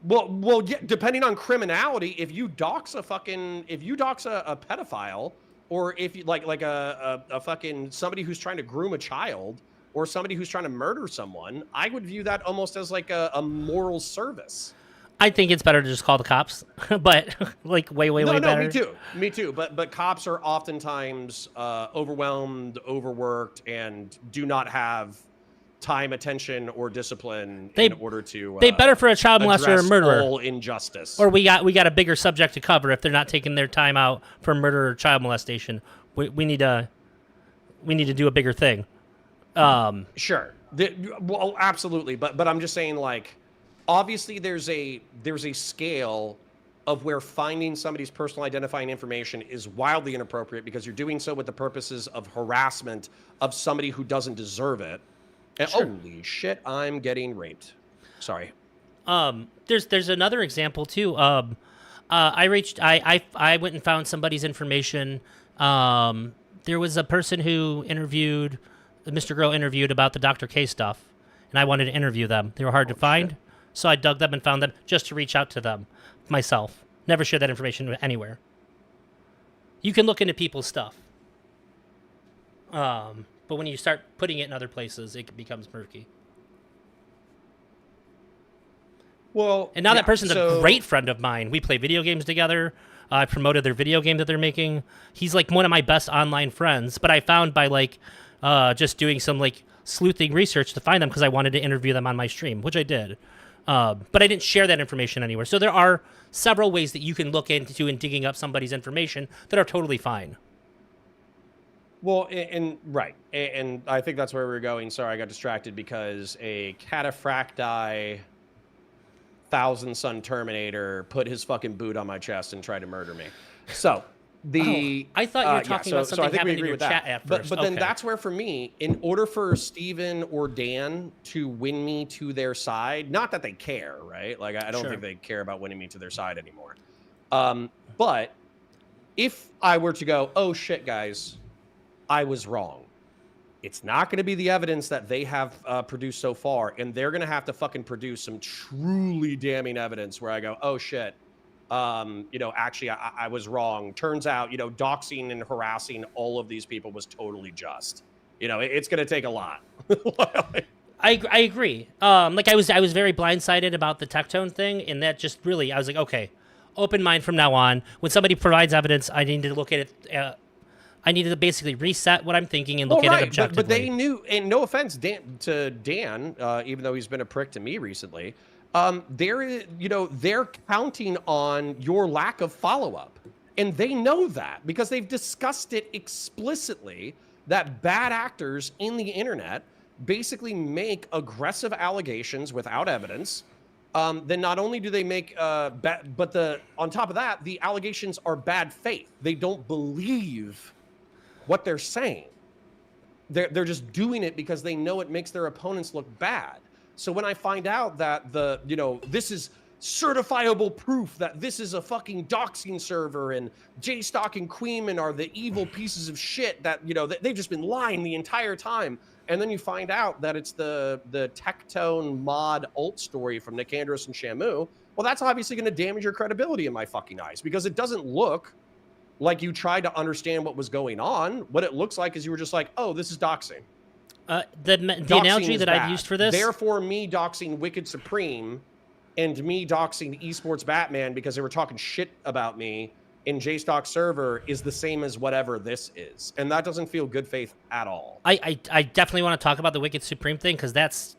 well, yeah, depending on criminality, if you dox a pedophile, or if you like a fucking somebody who's trying to groom a child, or somebody who's trying to murder someone, I would view that almost as like a moral service. I think it's better to just call the cops, but like way better. Me too. But cops are oftentimes overwhelmed, overworked, and do not have time, attention, or discipline in order to. They better for a child molester or a murderer. All injustice. Or we got a bigger subject to cover if they're not taking their time out for murder or child molestation. We need to do a bigger thing. Sure. Well, absolutely. But I'm just saying, like, obviously there's a scale of where finding somebody's personal identifying information is wildly inappropriate because you're doing so with the purposes of harassment of somebody who doesn't deserve it. And sure. Holy shit, I'm getting raped. Sorry. There's another example too. I went and found somebody's information. There was a person who Mr. Girl interviewed about the Dr. K stuff, and I wanted to interview them. They were hard to find. Shit. So I dug them and found them just to reach out to them myself. Never share that information anywhere. You can look into people's stuff. But when you start putting it in other places, it becomes murky. Well, And now that yeah. person's a great So friend of mine. We play video games together. I promoted their video game that they're making. He's like one of my best online friends. But I found by like just doing some like sleuthing research to find them because I wanted to interview them on my stream, which I did. But I didn't share that information anywhere. So there are several ways that you can look into and digging up somebody's information that are totally fine. well, and right, and I think that's where we were going. Sorry, I got distracted because a cataphracti thousand sun Terminator put his fucking boot on my chest and tried to murder me. So Oh, the I thought you were yeah, talking about so I something think we happened in agree your with chat that. at But first. then Okay. that's where for me, in order for Steven or Dan to win me to their side, not that they care, right? Like I don't Sure. think they care about winning me to their side anymore. But if I were to go, oh shit, guys, I was wrong. It's not going to be the evidence that they have produced so far, and they're going to have to fucking produce some truly damning evidence where I go, oh shit, actually I was wrong. Turns out, doxing and harassing all of these people was totally just. It's going to take a lot. I agree. Like I was very blindsided about the Tectone thing, and that just really I was like, okay, open mind from now on. When somebody provides evidence, I need to look at it. I need to basically reset what I'm thinking and look Well, at it right, but they objectively. knew, and no offense, Dan, even though he's been a prick to me recently, they're counting on your lack of follow up, and they know that because they've discussed it explicitly that bad actors in the internet basically make aggressive allegations without evidence. Then not only do they make but on top of that, the allegations are bad faith. They don't believe what they're saying. They're just doing it because they know it makes their opponents look bad. So when I find out that this is certifiable proof that this is a fucking doxing server and JStock and Queeman are the evil pieces of shit that they've just been lying the entire time, and then you find out that it's the Tectone mod alt story from Nick Andros and Shamu, well, that's obviously going to damage your credibility in my fucking eyes because it doesn't look like you tried to understand what was going on. What it looks like is you were just like, oh, this is doxing. The Doxing analogy is that I've bad. used for this, Therefore, me doxing Wicked Supreme and me doxing Esports Batman because they were talking shit about me in JStock server is the same as whatever this is. And that doesn't feel good faith at all. I definitely want to talk about the Wicked Supreme thing because that's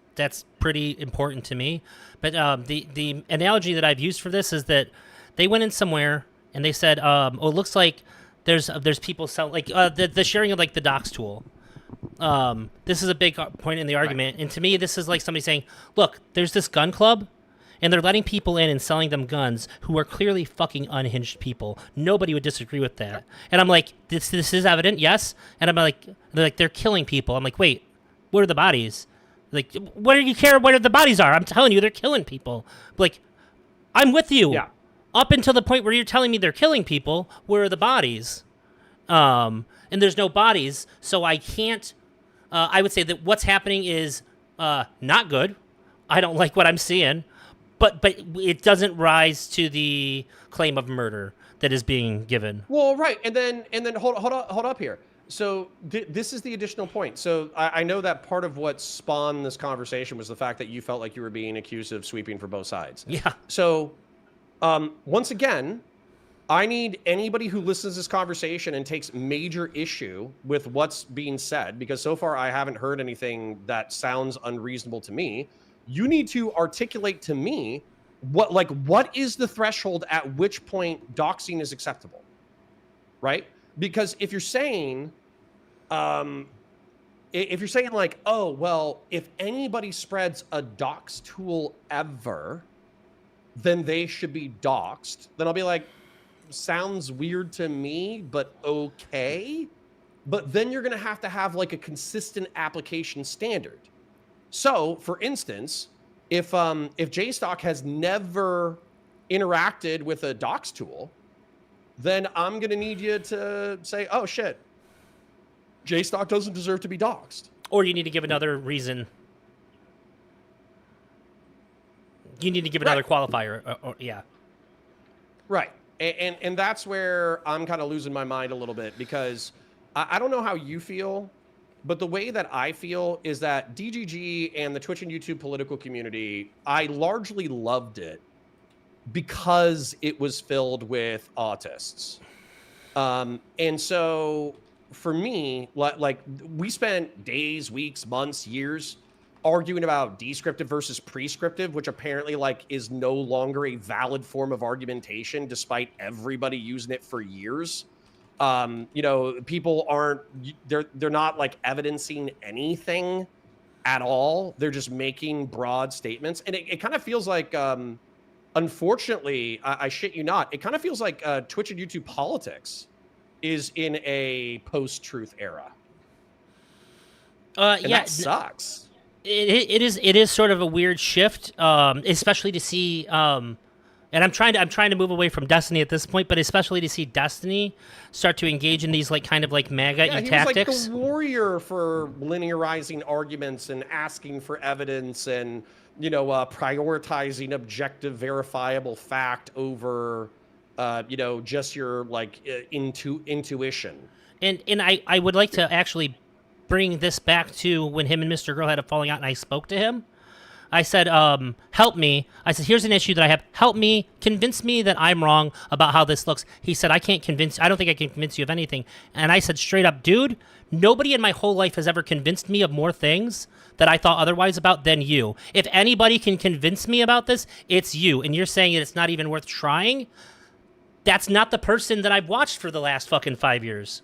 pretty important to me. But the analogy that I've used for this is that they went in somewhere and they said, oh, it looks like there's people sell like the sharing of like the docs tool. This is a big point in the argument, right. And to me, this is like somebody saying, look, there's this gun club, and they're letting people in and selling them guns who are clearly fucking unhinged people. Nobody would disagree with that. And I'm like, this is evident, yes. And I'm like, they're killing people. I'm like, wait, where are the bodies? Like, what do you care where the bodies are? I'm telling you, they're killing people. Like, I'm with you. Yeah. Up until the point where you're telling me they're killing people, where are the bodies? And there's no bodies, so I can't. I would say that what's happening is not good. I don't like what I'm seeing, but it doesn't rise to the claim of murder that is being given. Well, right, and then hold up here. So this is the additional point. So I know that part of what spawned this conversation was the fact that you felt like you were being accused of sweeping for both sides. Yeah. So once again, I need anybody who listens to this conversation and takes major issue with what's being said, because so far I haven't heard anything that sounds unreasonable to me. You need to articulate to me what is the threshold at which point doxing is acceptable, right? Because if you're saying, like, oh, well, if anybody spreads a dox tool ever, then they should be doxed, then I'll be like, sounds weird to me, but okay. But then you're going to have like a consistent application standard. So, for instance, if JStock has never interacted with a dox tool, then I'm going to need you to say, oh shit, JStock doesn't deserve to be doxed. Or you need to give another reason. You need to give another qualifier. Yeah. Right. And that's where I'm kind of losing my mind a little bit, because I don't know how you feel, But the way that I feel is that DGG and the Twitch and YouTube political community, I largely loved it because it was filled with autists. And so for me, like we spent days, weeks, months, years arguing about descriptive versus prescriptive, which apparently like is no longer a valid form of argumentation, despite everybody using it for years. You know, people aren't they're not like evidencing anything at all. They're just making broad statements, and it kind of feels like unfortunately, I shit you not, it kind of feels like Twitch and YouTube politics is in a post-truth era. And Yeah, that sucks. it is sort of a weird shift, especially to see. And I'm trying to move away from Destiny at this point, but especially to see Destiny start to engage in these like kind of like MAGA Yeah, he tactics. was like the warrior for linearizing arguments and asking for evidence and, you know, prioritizing objective, verifiable fact over, you know, just your like intuition. And I would like to actually bring this back to when him and Mr. Girl had a falling out, and I spoke to him. I said, help me. I said, here's an issue that I have. Help me. Convince me that I'm wrong about how this looks. He said, I don't think I can convince you of anything. And I said straight up, dude, nobody in my whole life has ever convinced me of more things that I thought otherwise about than you. If anybody can convince me about this, it's you. And you're saying that it's not even worth trying? That's not the person that I've watched for the last fucking 5 years.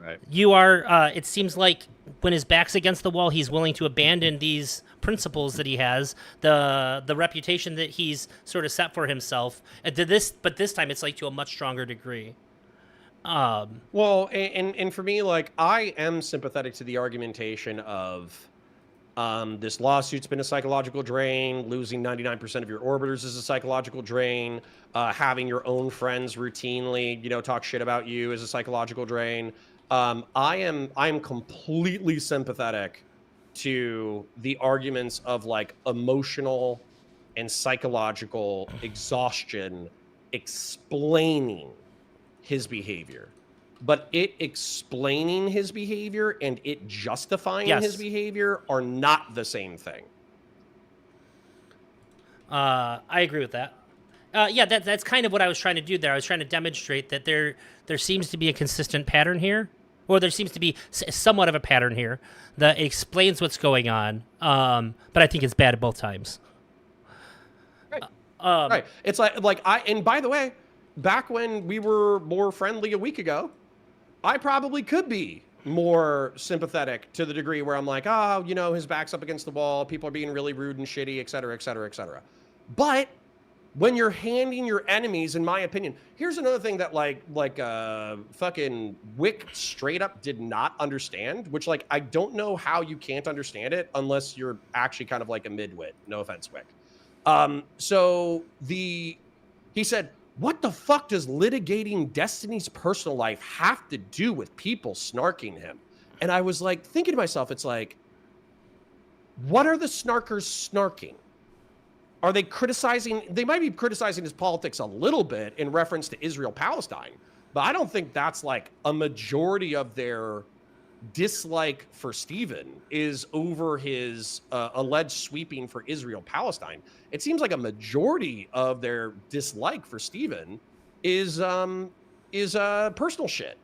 Right. You are, it seems like when his back's against the wall, he's willing to abandon these principles that he has, the reputation that he's sort of set for himself. And but this time it's like to a much stronger degree. Well, and for me, like, I am sympathetic to the argumentation of this lawsuit's been a psychological drain, losing 99% of your orbiters is a psychological drain, having your own friends routinely, you know, talk shit about you is a psychological drain. I am completely sympathetic to the arguments of like emotional and psychological exhaustion explaining his behavior. But it explaining his behavior and it justifying his behavior are not the same thing. I agree with that. Yeah, that's kind of what I was trying to do there. I was trying to demonstrate that there seems to be a consistent pattern here, or there seems to be somewhat of a pattern here that explains what's going on. But I think it's bad at both times. Right. Right. It's and by the way, back when we were more friendly a week ago, I probably could be more sympathetic to the degree where I'm like, oh, you know, his back's up against the wall. People are being really rude and shitty, et cetera, et cetera, et cetera. But when you're handing your enemies, in my opinion, here's another thing that fucking Wick straight up did not understand, which like, I don't know how you can't understand it unless you're actually kind of like a midwit. No offense, Wick. He said, what the fuck does litigating Destiny's personal life have to do with people snarking him? And I was like, thinking to myself, it's like, what are the snarkers snarking? Are they criticizing? They might be criticizing his politics a little bit in reference to Israel-Palestine, but I don't think that's like a majority of their dislike for Stephen is over his alleged sweeping for Israel-Palestine. It seems like a majority of their dislike for Stephen is personal shit.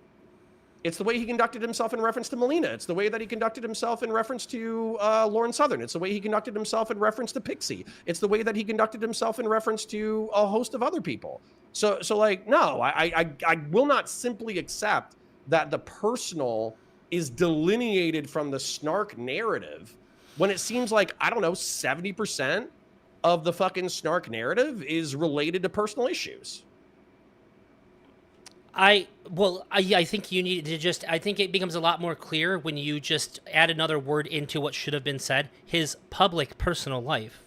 It's the way he conducted himself in reference to Melina. It's the way that he conducted himself in reference to Lauren Southern. It's the way he conducted himself in reference to Pixie. It's the way that he conducted himself in reference to a host of other people. So like, no, I will not simply accept that the personal is delineated from the snark narrative when it seems like, I don't know, 70% of the fucking snark narrative is related to personal issues. I think you need to just, I think it becomes a lot more clear when you just add another word into what should have been said. His public personal life.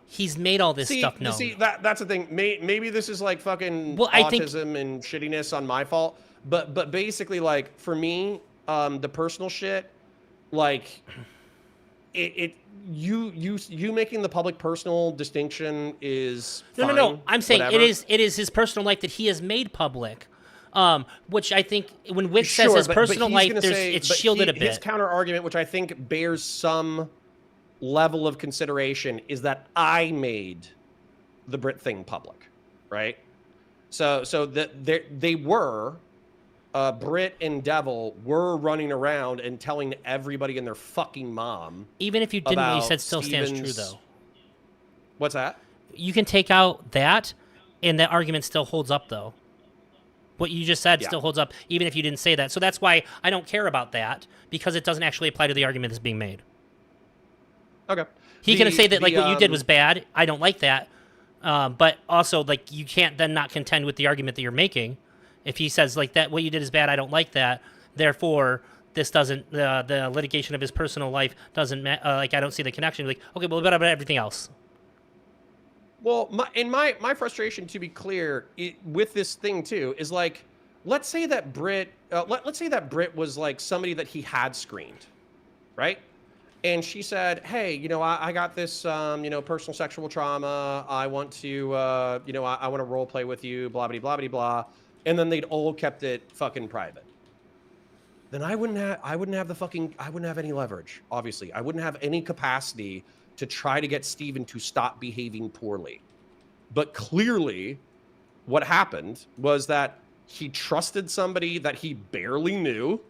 He's made all this stuff known. See, that's the thing. Maybe this is like fucking autism and shittiness on my fault. But basically, like, for me, the personal shit, like, you making the public personal distinction is fine, no. I'm saying whatever. it is his personal life that he has made public. Which I think when Wick says Sure, his but personal he's life, gonna say, it's but shielded a his bit. counter argument, which I think bears some level of consideration, is that I made the Brit thing public, right? So they were Brit and Devil were running around and telling everybody and their fucking mom Even if you didn't, what you said about still stands true, Steven's. though. What's that? You can take out that, and that argument still holds up, though. What you just said Yeah. still holds up, even if you didn't say that. So that's why I don't care about that, because it doesn't actually apply to the argument that's being made. Okay. He can say that, like, what you did was bad. I don't like that. But also, like, you can't then not contend with the argument that you're making. If he says, like, that what you did is bad, I don't like that. Therefore, this doesn't, the litigation of his personal life doesn't, like, I don't see the connection. Like, okay, well, what about everything else? Well, my frustration, to be clear, with this thing too, is like, let's say that let's say that Brit was like somebody that he had screened, right? And she said, "Hey, I got this, personal sexual trauma. I want to, I want to role play with you, blah blah blah blah," and then they'd all kept it fucking private. Then I wouldn't have any leverage. Obviously, I wouldn't have any capacity to try to get Steven to stop behaving poorly. But clearly, what happened was that he trusted somebody that he barely knew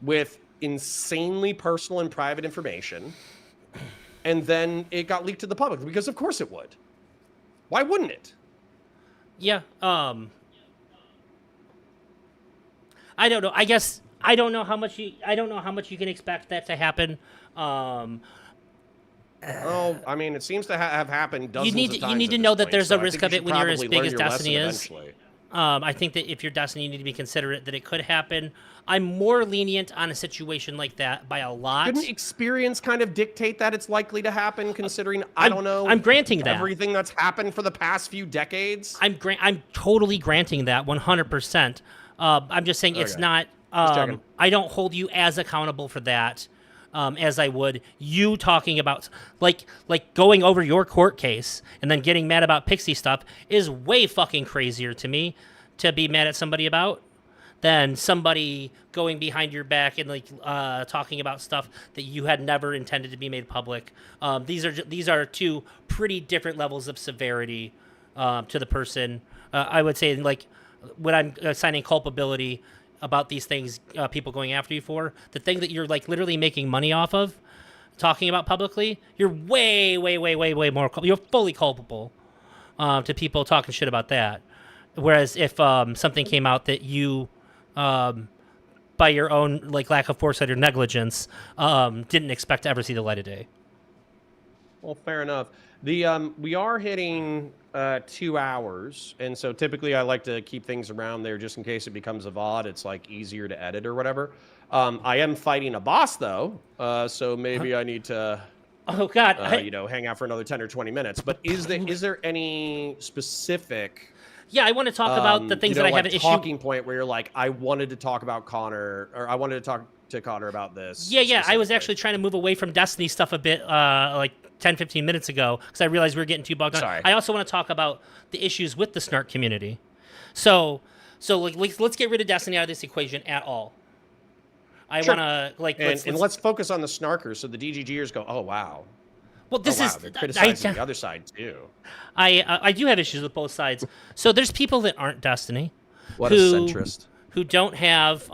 with insanely personal and private information, and then it got leaked to the public, because of course it would. Why wouldn't it? Yeah. I don't know. I guess I don't know how much you can expect that to happen. Oh, I mean, it seems to have happened dozens of times. You need at to this know that point, there's so a I risk think you of it should when you're as probably big learn as your Destiny lesson is. eventually. I think that if you're Destiny, you need to be considerate that it could happen. I'm more lenient on a situation like that by a lot. Couldn't experience kind of dictate that it's likely to happen, considering, I don't know, I'm granting that. everything that's happened for the past few decades? I'm totally granting that 100%. I'm just saying it's Okay. not. Just checking. I don't hold you as accountable for that as I would you talking about like going over your court case and then getting mad about Pixie stuff is way fucking crazier to me to be mad at somebody about than somebody going behind your back and like talking about stuff that you had never intended to be made public. These are two pretty different levels of severity to the person. I would say, like, when I'm assigning culpability about these things, people going after you for the thing that you're like literally making money off of, talking about publicly, you're way more. You're fully culpable to people talking shit about that. Whereas if something came out that you, by your own like lack of foresight or negligence, didn't expect to ever see the light of day. Well, fair enough. We are hitting 2 hours, and so typically I like to keep things around there just in case it becomes a VOD. It's like easier to edit or whatever. I am fighting a boss though, so maybe I need to, Oh God, hang out for another 10 or 20 minutes. But is there any specific? Yeah, I want to talk about the things that I have an issue. Talking point where you're like, I wanted to talk about Connor, or I wanted to talk to Connor about this. Yeah, I was actually trying to move away from Destiny stuff a bit, like 10, 15 minutes ago, because I realized we were getting too bogged down. Sorry. I also want to talk about the issues with the Snark community. So like, let's get rid of Destiny out of this equation at all. I Sure. want to like, and let's focus on the snarkers, so the DGGers go, oh wow. Well, this is they're criticizing the other side too. I do have issues with both sides. So there's people that aren't Destiny, What a centrist. who don't have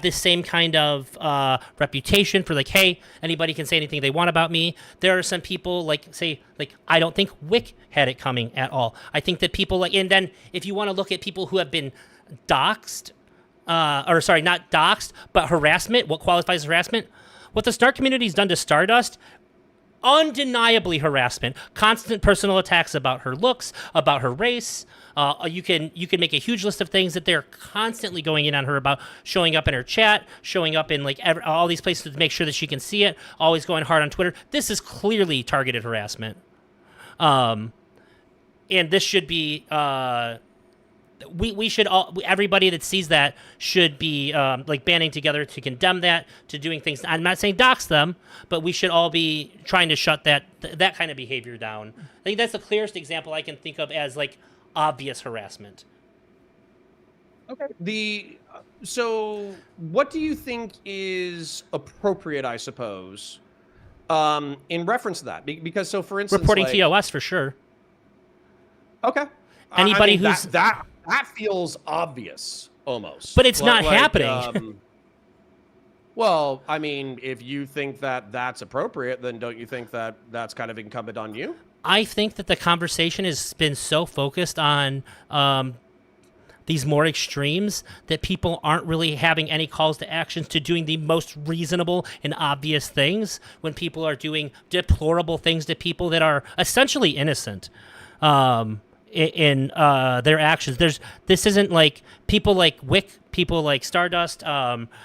this same kind of reputation for like, hey, anybody can say anything they want about me. There are some people like I don't think Wick had it coming at all. I think that people like, and then if you want to look at people who have been doxxed, or sorry, not doxxed, but harassment, what qualifies as harassment? What the Snark community's done to Stardust, undeniably harassment. Constant personal attacks about her looks, about her race. You can make a huge list of things that they're constantly going in on her about, showing up in her chat, showing up in like all these places to make sure that she can see it, always going hard on Twitter. This is clearly targeted harassment. And this should be... we should all, everybody that sees that should be like banding together to condemn that, to doing things. I'm not saying dox them, but we should all be trying to shut that kind of behavior down. I think that's the clearest example I can think of as like obvious harassment. Okay. So what do you think is appropriate, I suppose, in reference to that? Because so for instance, Reporting like, TOS for sure. okay, I Anybody mean who's, that feels obvious but almost. it's not Like, happening. well, I mean, if you think that that's appropriate, then don't you think that that's kind of incumbent on you? I think that the conversation has been so focused on these more extremes that people aren't really having any calls to actions to doing the most reasonable and obvious things when people are doing deplorable things to people that are essentially innocent in their actions. This isn't like people like Wick, people like Stardust.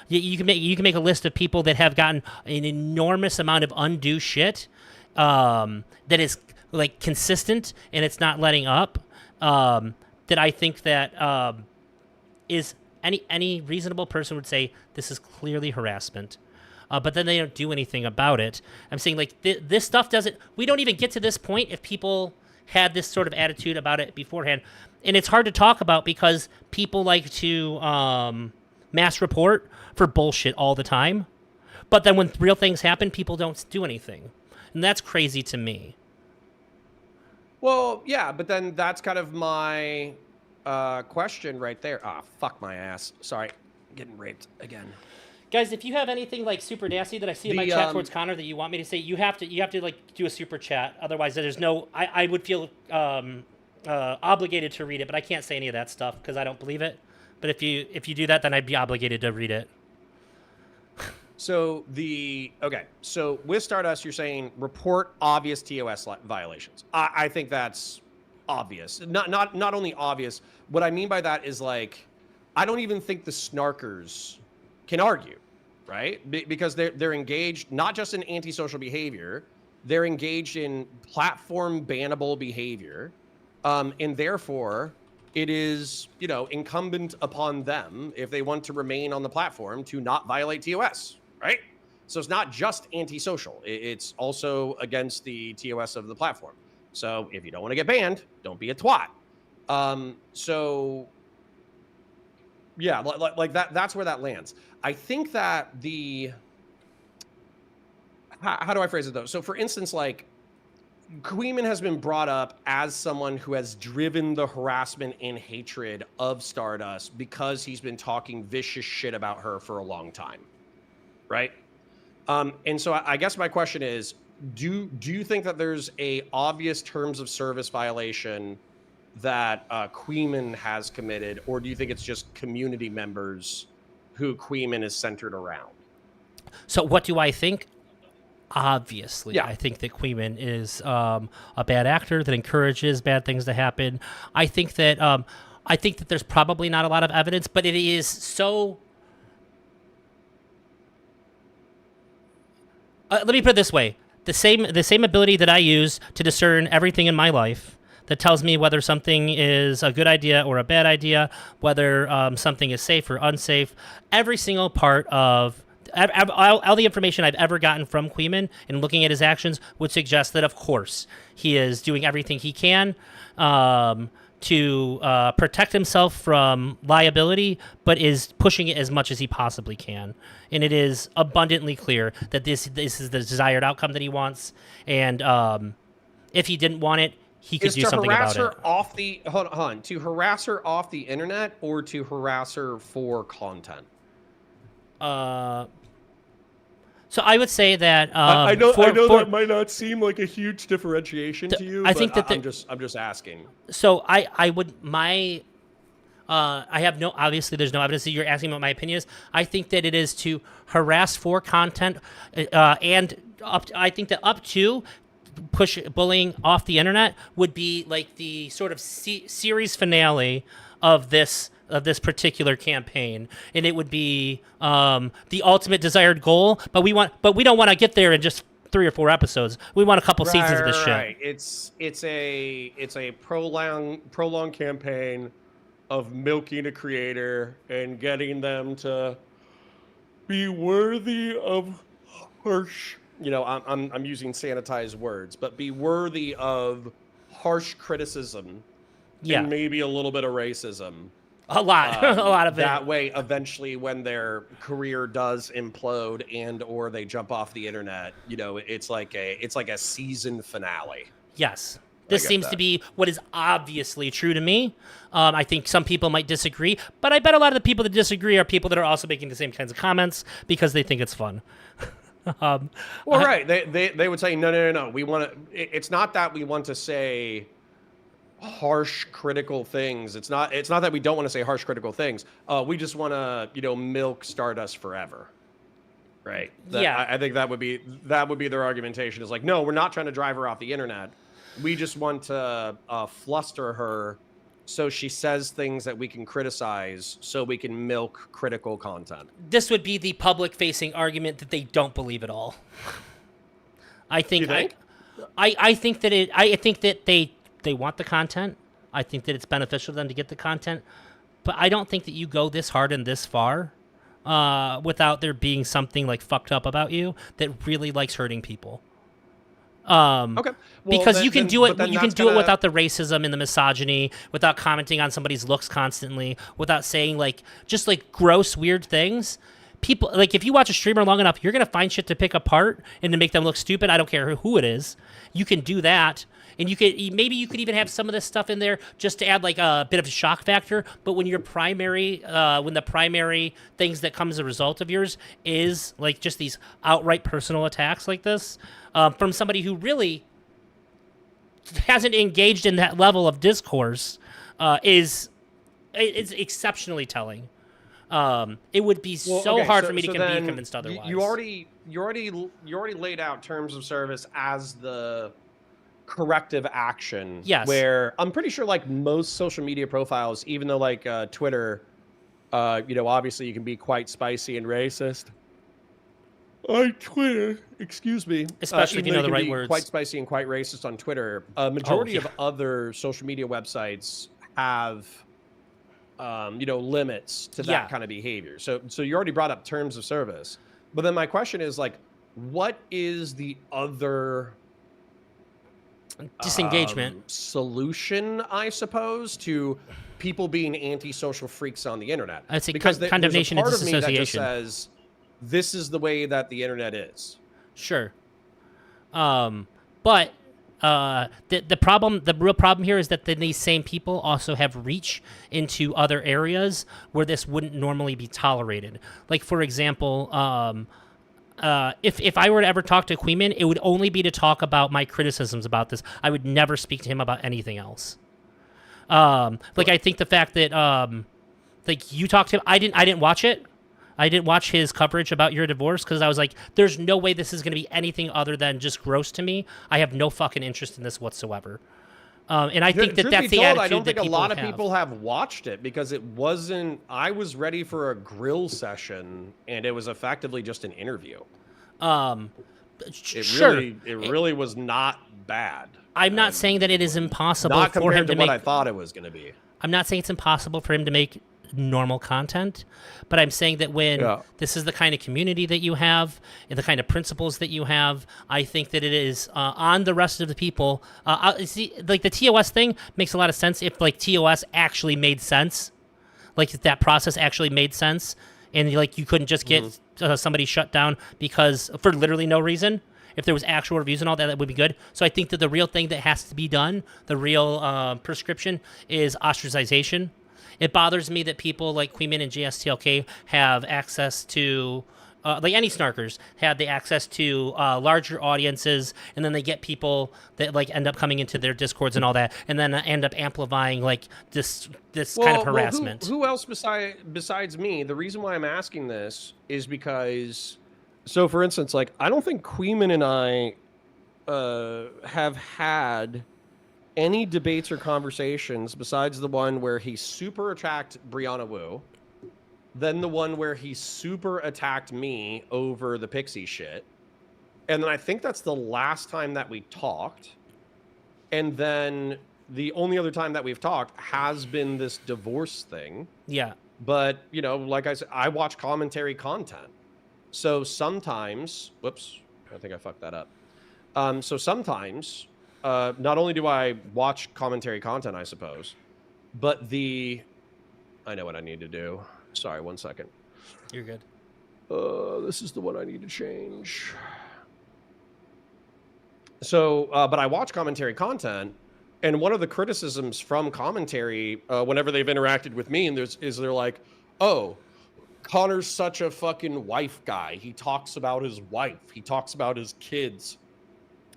You can make a list of people that have gotten an enormous amount of undue shit that is like consistent and it's not letting up. That I think that is any reasonable person would say this is clearly harassment. But then they don't do anything about it. I'm saying like this stuff doesn't. We don't even get to this point if people had this sort of attitude about it beforehand, and it's hard to talk about because people like to mass report for bullshit all the time. But then when real things happen, people don't do anything, and that's crazy to me. Well, yeah, but then that's kind of my question right there. Ah, fuck my ass. Sorry, getting raped again. Guys, if you have anything like super nasty that I see in my The chat towards Connor that you want me to say, you have to like do a super chat. Otherwise, there's no. I would feel obligated to read it, but I can't say any of that stuff because I don't believe it. But if you do that, then I'd be obligated to read it. So so with Stardust, you're saying report obvious TOS violations. I think that's obvious. Not only obvious. What I mean by that is like, I don't even think the snarkers can argue, right? Because they're engaged not just in antisocial behavior, they're engaged in platform bannable behavior, and therefore it is incumbent upon them if they want to remain on the platform to not violate TOS, right? So it's not just antisocial; it's also against the TOS of the platform. So if you don't want to get banned, don't be a twat. So yeah, like that. That's where that lands. I think that how do I phrase it though? So for instance, like Queeman has been brought up as someone who has driven the harassment and hatred of Stardust because he's been talking vicious shit about her for a long time, right? And so I guess my question is, do you think that there's a obvious terms of service violation that Queeman has committed, or do you think it's just community members who Queeman is centered around? So what do I think? Obviously, Yeah. I think that Queeman is a bad actor that encourages bad things to happen. I think that there's probably not a lot of evidence, but it is so. Let me put it this way: the same ability that I use to discern everything in my life that tells me whether something is a good idea or a bad idea, whether something is safe or unsafe. Every single part of all the information I've ever gotten from Queeman and looking at his actions would suggest that, of course, he is doing everything he can to protect himself from liability, but is pushing it as much as he possibly can. And it is abundantly clear that this is the desired outcome that he wants. And if he didn't want it, he could Is do to something harass about her it. off the hold on, to harass her off the internet or to harass her for content? So I would say that I know for that might not seem like a huge differentiation to you, I but think that I'm just asking. so I would my I have no obviously there's no evidence that you're asking what my opinion is. I think that it is to harass for content and I think that up to push bullying off the internet would be like the sort of series finale of this particular campaign, and it would be the ultimate desired goal. But we don't want to get there in just 3 or 4 episodes. We want a couple seasons of this shit. Right. It's a prolonged campaign of milking a creator and getting them to be worthy of harsh. I'm using sanitized words, but be worthy of harsh criticism Yeah, and maybe a little bit of racism. a lot, a lot of it. That way, eventually, when their career does implode and or they jump off the internet, it's like a season finale. Yes. I This get seems to that. be what is obviously true to me. I think some people might disagree, but I bet a lot of the people that disagree are people that are also making the same kinds of comments because they think it's fun. um, Well, right. They would say, no, no, no, no. We want to. It's not that we want to say harsh critical things. It's not that we don't want to say harsh critical things. We just want to milk Stardust forever. Right. That yeah, I think that would be their argumentation is like, no, we're not trying to drive her off the internet. We just want to fluster her so she says things that we can criticize so we can milk critical content. this would be the public-facing argument that they don't believe at all. I You think think? I think that I think that they want the content. I think that it's beneficial to them to get the content, but I don't think that you go this hard and this far without there being something like fucked up about you that really likes hurting people. Okay. Well, Because you can do but it. then You can that's do it gonna. without the racism and the misogyny, without commenting on somebody's looks constantly, without saying like just like gross, weird things. People like if you watch a streamer long enough, you're gonna find shit to pick apart and to make them look stupid. I don't care who it is. You can do that, and maybe you could even have some of this stuff in there just to add like a bit of a shock factor. But when when the primary things that come as a result of yours is like just these outright personal attacks like this from somebody who really hasn't engaged in that level of discourse is exceptionally telling. It would be Well, so okay, hard for me to so be then convinced otherwise. you already laid out terms of service as the corrective action. Yes. Where I'm pretty sure like most social media profiles, even though like Twitter, obviously you can be quite spicy and racist. Twitter, excuse me. Especially if you Even though know the can right be words. quite spicy and quite racist on Twitter. A majority yeah. of other social media websites have, limits to that Yeah. kind of behavior. So you already brought up terms of service, but then my question is like, what is the other Disengagement. solution, I suppose, to people being antisocial freaks on the internet? I'd say Because condemnation there's and a part of me that just disassociation. says, this is the way that the internet is. Sure. But the real problem here is that then these same people also have reach into other areas where this wouldn't normally be tolerated. Like for example, if I were to ever talk to Queeman, it would only be to talk about my criticisms about this. I would never speak to him about anything else. Like I think the fact that like you talked to him, I didn't watch it. I didn't watch his coverage about your divorce because I was like, there's no way this is going to be anything other than just gross to me. I have no fucking interest in this whatsoever. And I think that Truth that's be the told, attitude I don't think that a lot of have. people have watched it because it wasn't. I was ready for a grill session, and it was effectively just an interview. Sure. It really was not bad. I'm not saying that it is impossible Not for him compared to to what make. I thought it was going to be. I'm not saying it's impossible for him to make normal content, but I'm saying that when Yeah. this is the kind of community that you have and the kind of principles that you have, I think that it is on the rest of the people. See, like the TOS thing makes a lot of sense if like TOS actually made sense, like if that process actually made sense, and like you couldn't just get somebody shut down because for literally no reason. If there was actual reviews and all that, that would be good. So I think that the real thing that has to be done, the real prescription, is ostracization. It bothers me that people like Queeman and JSTLK have access to, like any snarkers, have the access to larger audiences, and then they get people that like end up coming into their discords and all that, and then end up amplifying like this kind of harassment. Who else besides me? The reason why I'm asking this is because, so for instance, like I don't think Queeman and I have had any debates or conversations besides the one where he super attacked Brianna Wu, then the one where he super attacked me over the Pixie shit, and then I think that's the last time that we talked, and then the only other time that we've talked has been this divorce thing. Yeah. But, like I said, I watch commentary content. So sometimes, whoops, I think I fucked that up. So sometimes, not only do I watch commentary content, I suppose, But I know what I need to do. Sorry, 1 second. You're good. This is the one I need to change. So, but I watch commentary content, and one of the criticisms from commentary, whenever they've interacted with me, and they're like, "Oh, Connor's such a fucking wife guy. He talks about his wife. He talks about his kids.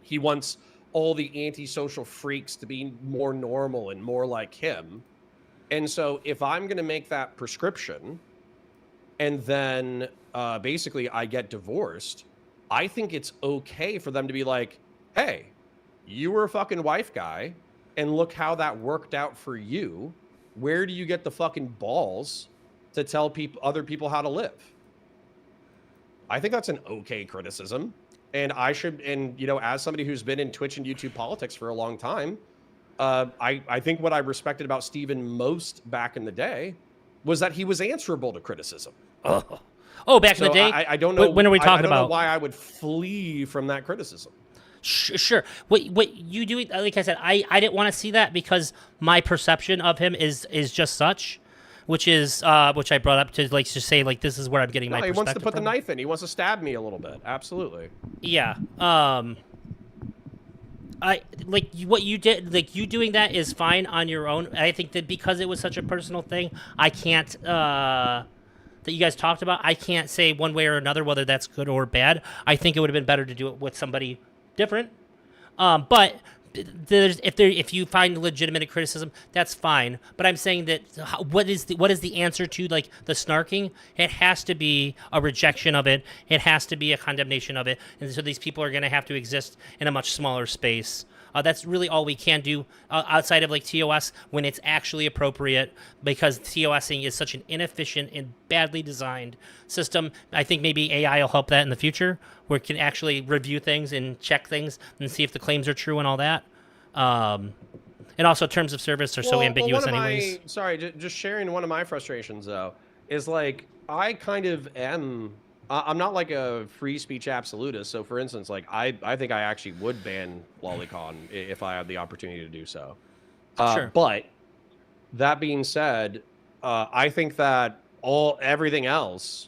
He wants all the antisocial freaks to be more normal and more like him." And so, if I'm going to make that prescription, and then basically I get divorced, I think it's okay for them to be like, hey, you were a fucking wife guy, and look how that worked out for you. Where do you get the fucking balls to tell other people how to live? I think that's an okay criticism. And as somebody who's been in Twitch and YouTube politics for a long time, I think what I respected about Steven most back in the day was that he was answerable to criticism. Back in the day? I don't know. When are we talking about? I don't know why I would flee from that criticism. Sure. What you do? Like I said, I didn't want to see that because my perception of him is just such, which I brought up to like just say like this is where I'm getting my perspective. He wants to put from. The knife in. He wants to stab me a little bit. Absolutely. Yeah. I like what you did. Like you doing that is fine on your own. I think that because it was such a personal thing, I can't. That you guys talked about, I can't say one way or another whether that's good or bad. I think it would have been better to do it with somebody different. But if you find legitimate criticism, that's fine. But I'm saying that what is the answer to like the snarking? It has to be a rejection of it. It has to be a condemnation of it. And so these people are going to have to exist in a much smaller space. That's really all we can do outside of like TOS when it's actually appropriate, because TOSing is such an inefficient and badly designed system. I think maybe AI will help that in the future, where it can actually review things and check things and see if the claims are true and all that. And also terms of service are so ambiguous anyways. Just sharing one of my frustrations though is like I kind of am. I'm not like a free speech absolutist. So, for instance, like I think I actually would ban Lolicon if I had the opportunity to do so. Sure. But that being said, I think that everything else,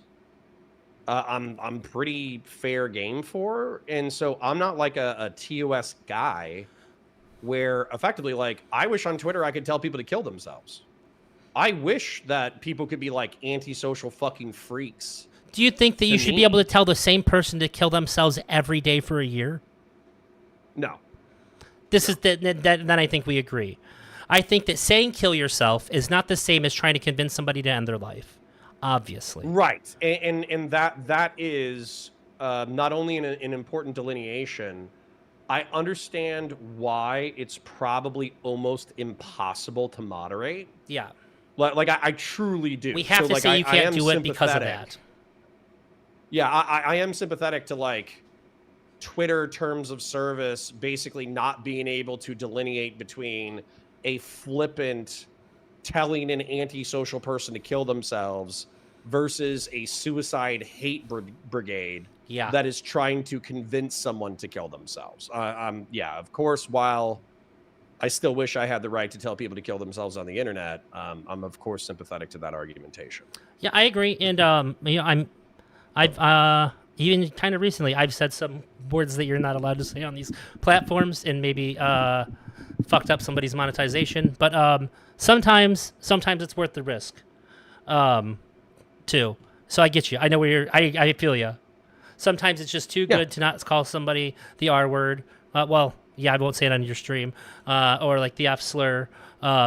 I'm pretty fair game for, and so I'm not like a TOS guy, where effectively like I wish on Twitter I could tell people to kill themselves. I wish that people could be like antisocial fucking freaks. Do you think that you should be able to tell the same person to kill themselves every day for a year? No. Then I think we agree. I think that saying kill yourself is not the same as trying to convince somebody to end their life, obviously. Right. And that is not only an important delineation. I understand why it's probably almost impossible to moderate. Yeah. Like I truly do. We have to say you can't do it because of that. Yeah, I am sympathetic to like Twitter terms of service basically not being able to delineate between a flippant telling an antisocial person to kill themselves versus a suicide hate brigade that is trying to convince someone to kill themselves. Of course, while I still wish I had the right to tell people to kill themselves on the internet, I'm of course sympathetic to that argumentation. Yeah, I agree, and I've even kind of recently I've said some words that you're not allowed to say on these platforms, and maybe fucked up somebody's monetization. But sometimes it's worth the risk, too. So I get you. I know where I feel you. Sometimes it's just too good to not call somebody the R word. I won't say it on your stream, or like the F slur.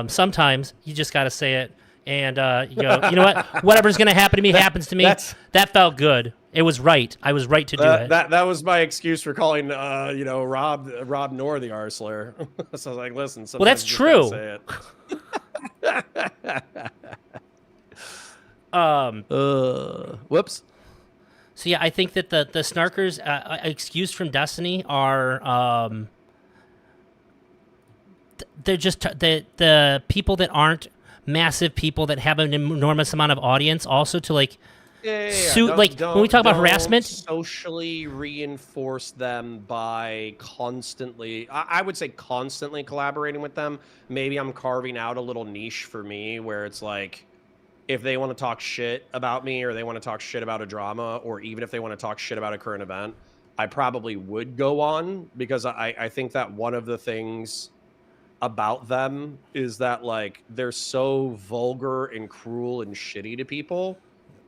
Sometimes you just got to say it. And you know what? Whatever's going to happen to me happens to me. That felt good. It was right. I was right to do it. That was my excuse for calling, Rob Nor the R slur. So I was like, listen. Well, that's true. Say it. Whoops. So yeah, I think that the snarkers excused from Destiny are they're just the people that aren't massive people that have an enormous amount of audience also to like Yeah. like when we talk about Don't harassment, socially reinforce them by constantly. I would say constantly collaborating with them. Maybe I'm carving out a little niche for me where it's like if they want to talk shit about me or they want to talk shit about a drama or even if they want to talk shit about a current event, I probably would go on because I think that one of the things about them is that like they're so vulgar and cruel and shitty to people.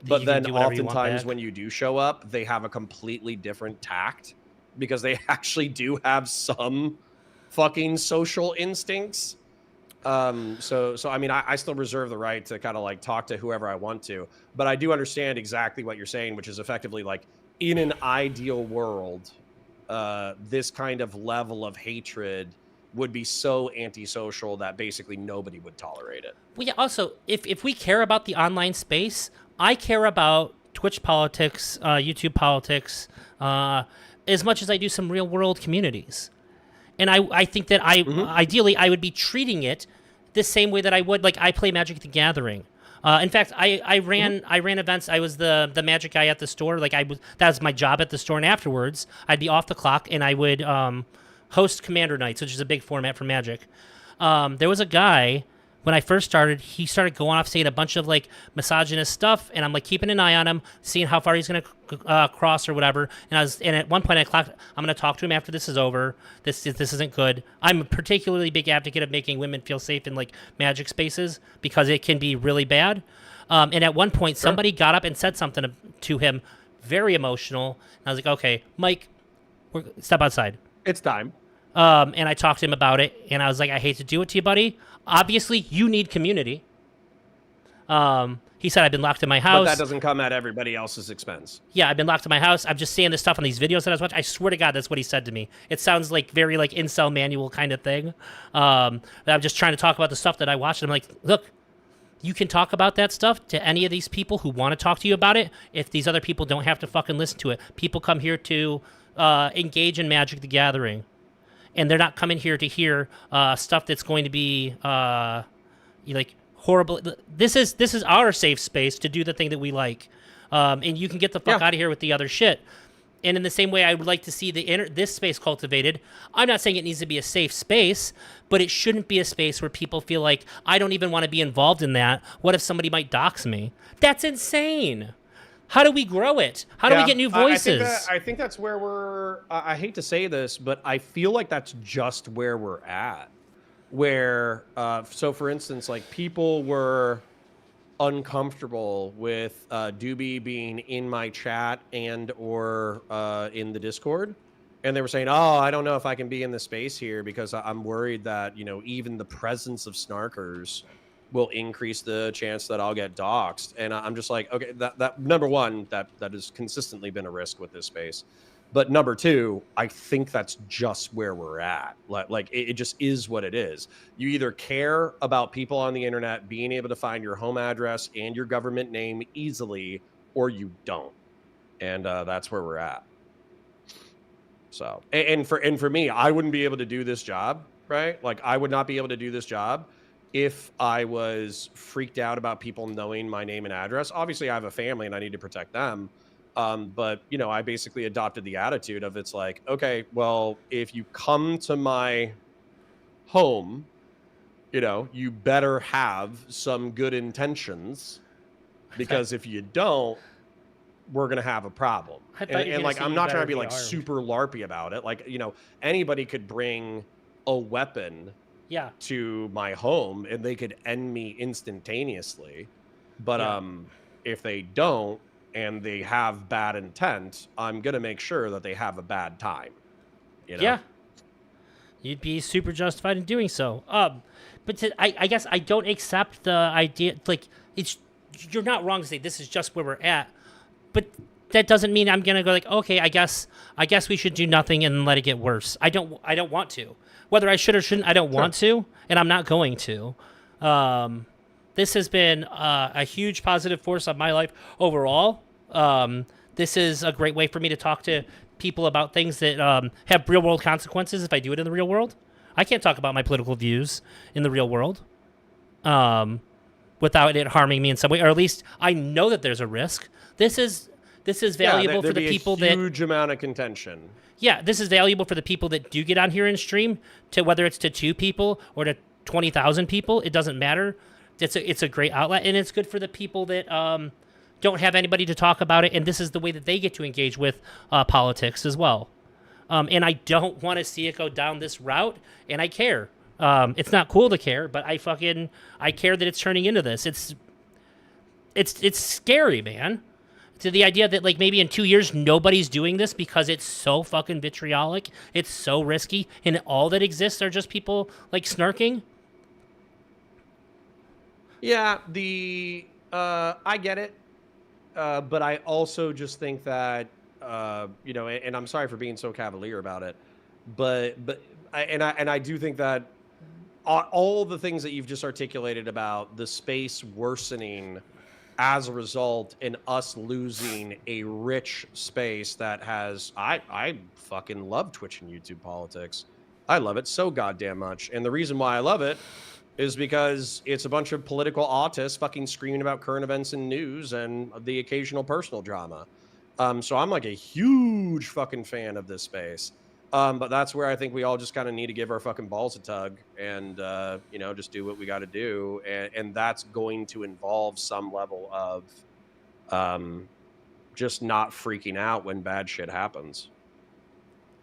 that But you can then do whatever you want oftentimes back. when you do show up, they have a completely different tact because they actually do have some fucking social instincts. So I mean I still reserve the right to kind of like talk to whoever I want to, but I do understand exactly what you're saying, which is effectively like in an ideal world, this kind of level of hatred would be so antisocial that basically nobody would tolerate it. Well, yeah. Also, if we care about the online space, I care about Twitch politics, YouTube politics, as much as I do some real world communities. And I think that Hmm. ideally I would be treating it the same way that I would like I play Magic the Gathering. In fact, Hmm. I ran events. I was the magic guy at the store. Like that was my job at the store. And afterwards, I'd be off the clock and I would host Commander Nights, which is a big format for Magic. There was a guy when I first started. He started going off saying a bunch of like misogynist stuff, and I'm like keeping an eye on him, seeing how far he's gonna cross or whatever. And at one point I clocked. I'm gonna talk to him after this is over. This isn't good. I'm a particularly big advocate of making women feel safe in like Magic spaces because it can be really bad. And at one point, Sure. somebody got up and said something to him, very emotional. And I was like, okay, Mike, step outside. It's time. And I talked to him about it, and I was like, I hate to do it to you, buddy. Obviously, you need community. He said, I've been locked in my But that house. doesn't come at everybody else's expense. Yeah, I've been locked in my house. I'm just saying this stuff on these videos that I was watching. I swear to God, that's what he said to me. It sounds like very like incel manual kind of thing. That I'm just trying to talk about the stuff that I watched. And I'm like, look, you can talk about that stuff to any of these people who want to talk to you about it if these other people don't have to fucking listen to it. People come here to engage in Magic the Gathering. And they're not coming here to hear stuff that's going to be like horrible. This is our safe space to do the thing that we like, and you can get the fuck Yeah. out of here with the other shit. And in the same way, I would like to see this space cultivated. I'm not saying it needs to be a safe space, but it shouldn't be a space where people feel like I don't even want to be involved in that. What if somebody might dox me? That's insane. How do we grow it? How do we Yeah, get new I think voices? I think that's where we're. I hate to say this, but I feel like that's just where we're at. Where, so for instance, like people were uncomfortable with Doobie being in my chat and or in the Discord, and they were saying, "Oh, I don't know if I can be in the space here because I'm worried that even the presence of snarkers will increase the chance that I'll get doxxed." And I'm just like, okay, that number one, that has consistently been a risk with this space. But number two, I think that's just where we're at. Like it just is what it is. You either care about people on the internet being able to find your home address and your government name easily, or you don't. And that's where we're at. So, and for me, I wouldn't be able to do this job, right? Like I would not be able to do this job if I was freaked out about people knowing my name and address. Obviously, I have a family and I need to protect them. But I basically adopted the attitude of it's like, okay, well, if you come to my home, you better have some good intentions because if you don't, we're gonna have a problem. I And thought you were and gonna like say I'm you not trying better to be be like armed. super larpy about it. Like, anybody could bring a weapon Yeah, to my home and they could end me instantaneously. But yeah. if they don't and they have bad intent, I'm gonna make sure that they have a bad time, you know? Yeah, you'd be super justified in doing so. I guess I don't accept the idea. Like, you're not wrong to say this is just where we're at, but that doesn't mean I'm gonna go like, okay, I guess we should do nothing and let it get worse. I don't want to. Whether I should or shouldn't, I don't Sure. want to, and I'm not going to. This has been a huge positive force on my life overall. This is a great way for me to talk to people about things that have real world consequences if I do it in the real world. I can't talk about my political views in the real world. without it harming me in some way, or at least I know that there's a risk. This is Yeah, valuable for there'd the be a people that huge amount of contention. yeah, this is valuable for the people that do get on here and stream, to whether it's to 2 people or to 20,000 people, it doesn't matter. It's a great outlet, and it's good for the people that don't have anybody to talk about it, and this is the way that they get to engage with politics as well. And I don't want to see it go down this route, and I care. It's not cool to care, but I care that it's turning into this. It's scary, man. To the idea that like maybe in 2 years nobody's doing this because it's so fucking vitriolic, it's so risky, and all that exists are just people like snarking. Yeah, I get it, but I also just think that and I'm sorry for being so cavalier about it, but I do think that all the things that you've just articulated about the space worsening as a result in us losing a rich space that has I fucking love Twitch and YouTube politics. I love it so goddamn much. And the reason why I love it is because it's a bunch of political autists fucking screaming about current events and news and the occasional personal drama. So I'm like a huge fucking fan of this space. But that's where I think we all just kind of need to give our fucking balls a tug and, just do what we got to do. And that's going to involve some level of just not freaking out when bad shit happens.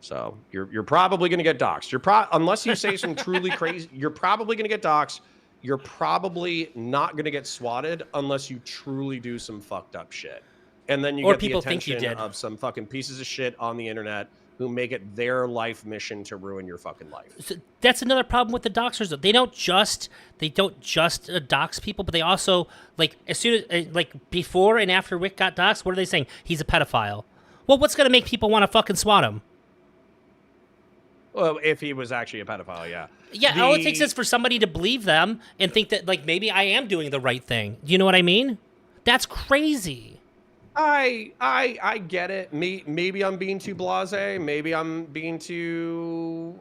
So you're probably going to get doxxed. Unless you say some truly crazy, you're probably going to get doxxed. You're probably not going to get swatted unless you truly do some fucked up shit. And then you Or get the people think you attention did. of some fucking pieces of shit on the internet who make it their life mission to ruin your fucking life. So that's another problem with the doxers, though. They don't just dox people, but they also like as soon as like before and after Wick got doxed, what are they saying? He's a pedophile. Well, what's gonna make people want to fucking swat him? Well, if he was actually a pedophile, yeah. Yeah, all it takes is for somebody to believe them and think that like maybe I am doing the right thing. Do you know what I mean? That's crazy. I get it. Maybe I'm being too blasé. Maybe I'm being too.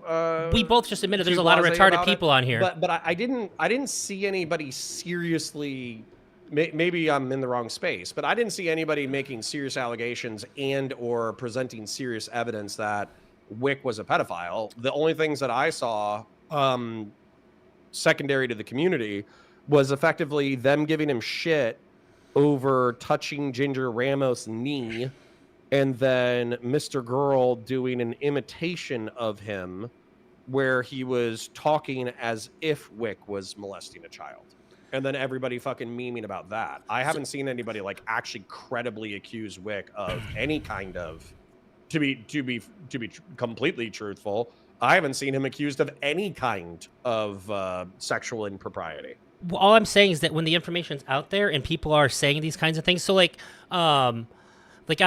We both just admitted there's a lot of retarded people on here. But I didn't see anybody seriously. Maybe I'm in the wrong space, but I didn't see anybody making serious allegations and or presenting serious evidence that Wick was a pedophile. The only things that I saw, secondary to the community, was effectively them giving him shit over touching Ginger Ramos' knee, and then Mr. Girl doing an imitation of him where he was talking as if Wick was molesting a child. And then everybody fucking memeing about that. I haven't seen anybody like actually credibly accuse Wick of any kind of, to be completely truthful, I haven't seen him accused of any kind of sexual impropriety. All I'm saying is that when the information's out there and people are saying these kinds of things, so but if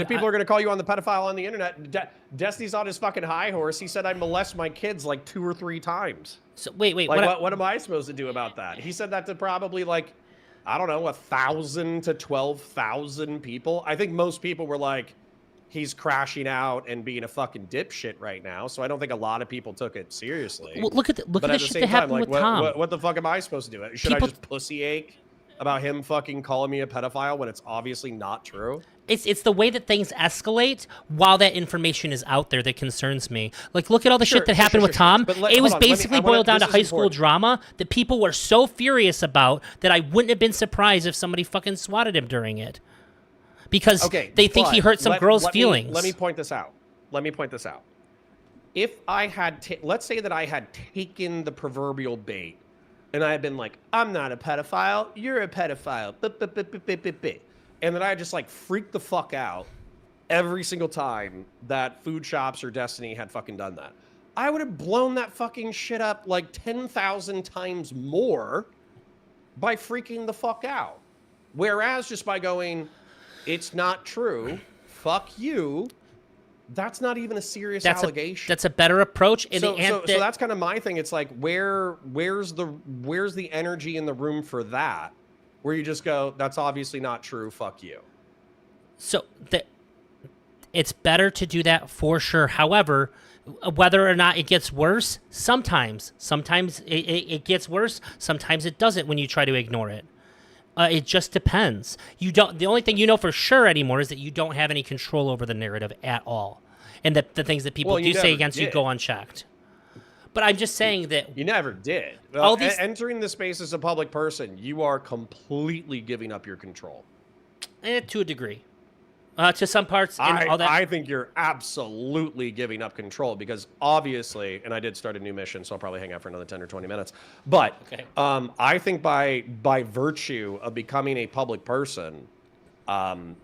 people are going to call you on the pedophile on the internet, Destiny's on his fucking high horse. He said I molest my kids like 2 or 3 times. So wait, like what am I supposed to do about that? He said that to probably like, I don't know, 1,000 to 12,000 people. I think most people were like, he's crashing out and being a fucking dipshit right now. So I don't think a lot of people took it seriously. Well, look at the shit that happened with Tom. What the fuck am I supposed to do? Should I just pussy ache about him fucking calling me a pedophile when it's obviously not true? It's the way that things escalate while that information is out there that concerns me. Like, look at all the shit that happened with Tom. It was basically boiled down to high school drama that people were so furious about that I wouldn't have been surprised if somebody fucking swatted him during it. Because they think he hurt some girl's feelings. Let me point this out. If I had, let's say that I had taken the proverbial bait and I had been like, I'm not a pedophile, you're a pedophile, and then I just like freaked the fuck out every single time that Food Shops or Destiny had fucking done that, I would have blown that fucking shit up like 10,000 times more by freaking the fuck out. Whereas just by going, it's not true, fuck you, that's not even a serious allegation. That's a better approach. So that's kind of my thing. It's like, where's the energy in the room for that? Where you just go, that's obviously not true, fuck you. So It's better to do that for sure. However, whether or not it gets worse, sometimes it gets worse. Sometimes it doesn't when you try to ignore it. It just depends. You don't. The only thing you know for sure anymore is that you don't have any control over the narrative at all, and that the things that people Well, you do say never against you did. go unchecked. But I'm just saying that You never did. all these Entering the space as a public person, you are completely giving up your control. to a degree, to some parts, and all that. I think you're absolutely giving up control because obviously, and I did start a new mission, so I'll probably hang out for another 10 or 20 minutes. But Okay. I think by virtue of becoming a public person,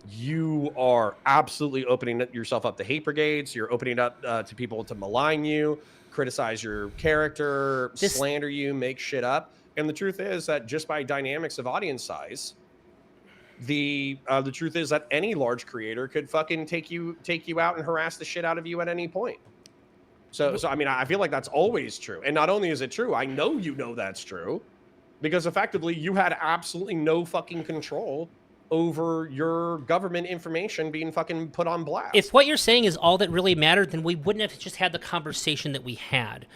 you are absolutely opening yourself up to hate brigades. You're opening up to people to malign you, criticize your character, slander you, make shit up. And the truth is that just by dynamics of audience size, the truth is that any large creator could fucking take you out and harass the shit out of you at any point. So I mean, I feel like that's always true. And not only is it true, I know you know that's true because effectively you had absolutely no fucking control over your government information being fucking put on blast. If what you're saying is all that really mattered, then we wouldn't have just had the conversation that we had.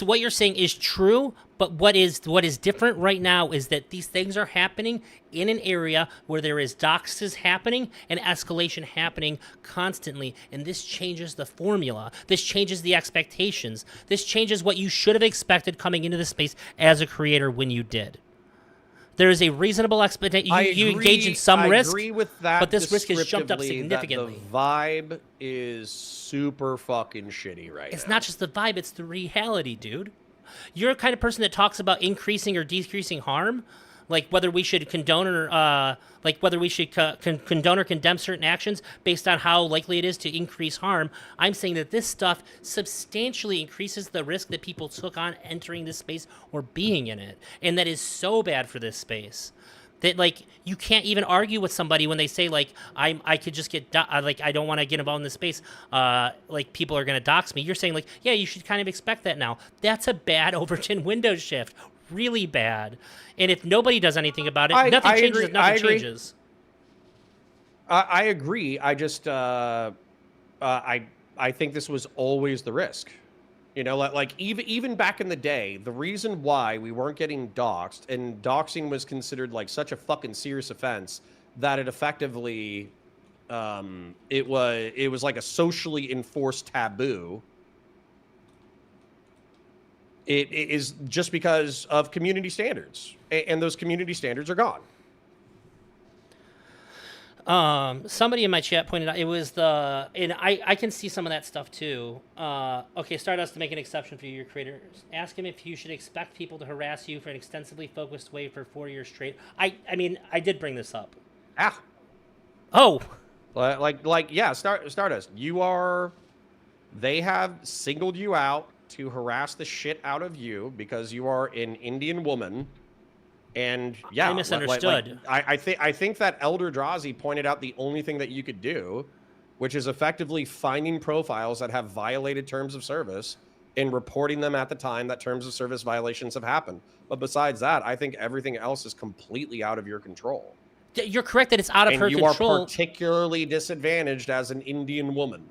What you're saying is true, but what is different right now is that these things are happening in an area where there is doxes happening and escalation happening constantly, and this changes the formula. This changes the expectations. This changes what you should have expected coming into the space as a creator when you did. There is a reasonable expectation. You engage in some risk, with that, but this risk has jumped up significantly. The vibe is super fucking shitty right now. It's not just the vibe, it's the reality, dude. You're the kind of person that talks about increasing or decreasing harm, like whether we should condone or condone or condemn certain actions based on how likely it is to increase harm. I'm saying that this stuff substantially increases the risk that people took on entering this space or being in it, and that is so bad for this space. That like you can't even argue with somebody when they say like I could just get like I don't want to get involved in this space, like people are gonna dox me. You're saying like yeah, you should kind of expect that now. That's a bad Overton window shift, really bad. And if nobody does anything about it, nothing changes. Nothing changes. I agree. I just I think this was always the risk. You know, like even back in the day, the reason why we weren't getting doxxed and doxing was considered like such a fucking serious offense that it effectively it was like a socially enforced taboo. It is just because of community standards, and those community standards are gone. Somebody in my chat pointed out it was and I can see some of that stuff too. Okay, Stardust, to make an exception for your creators. Ask him if you should expect people to harass you for an extensively focused way for 4 years straight. I mean, I did bring this up. Ah. Oh. Like yeah, Stardust, they have singled you out to harass the shit out of you because you are an Indian woman. And yeah, I misunderstood. I think that Elder Drazi pointed out the only thing that you could do, which is effectively finding profiles that have violated terms of service and reporting them at the time that terms of service violations have happened. But besides that, I think everything else is completely out of your control. You're correct that it's out of her control. And you are particularly disadvantaged as an Indian woman.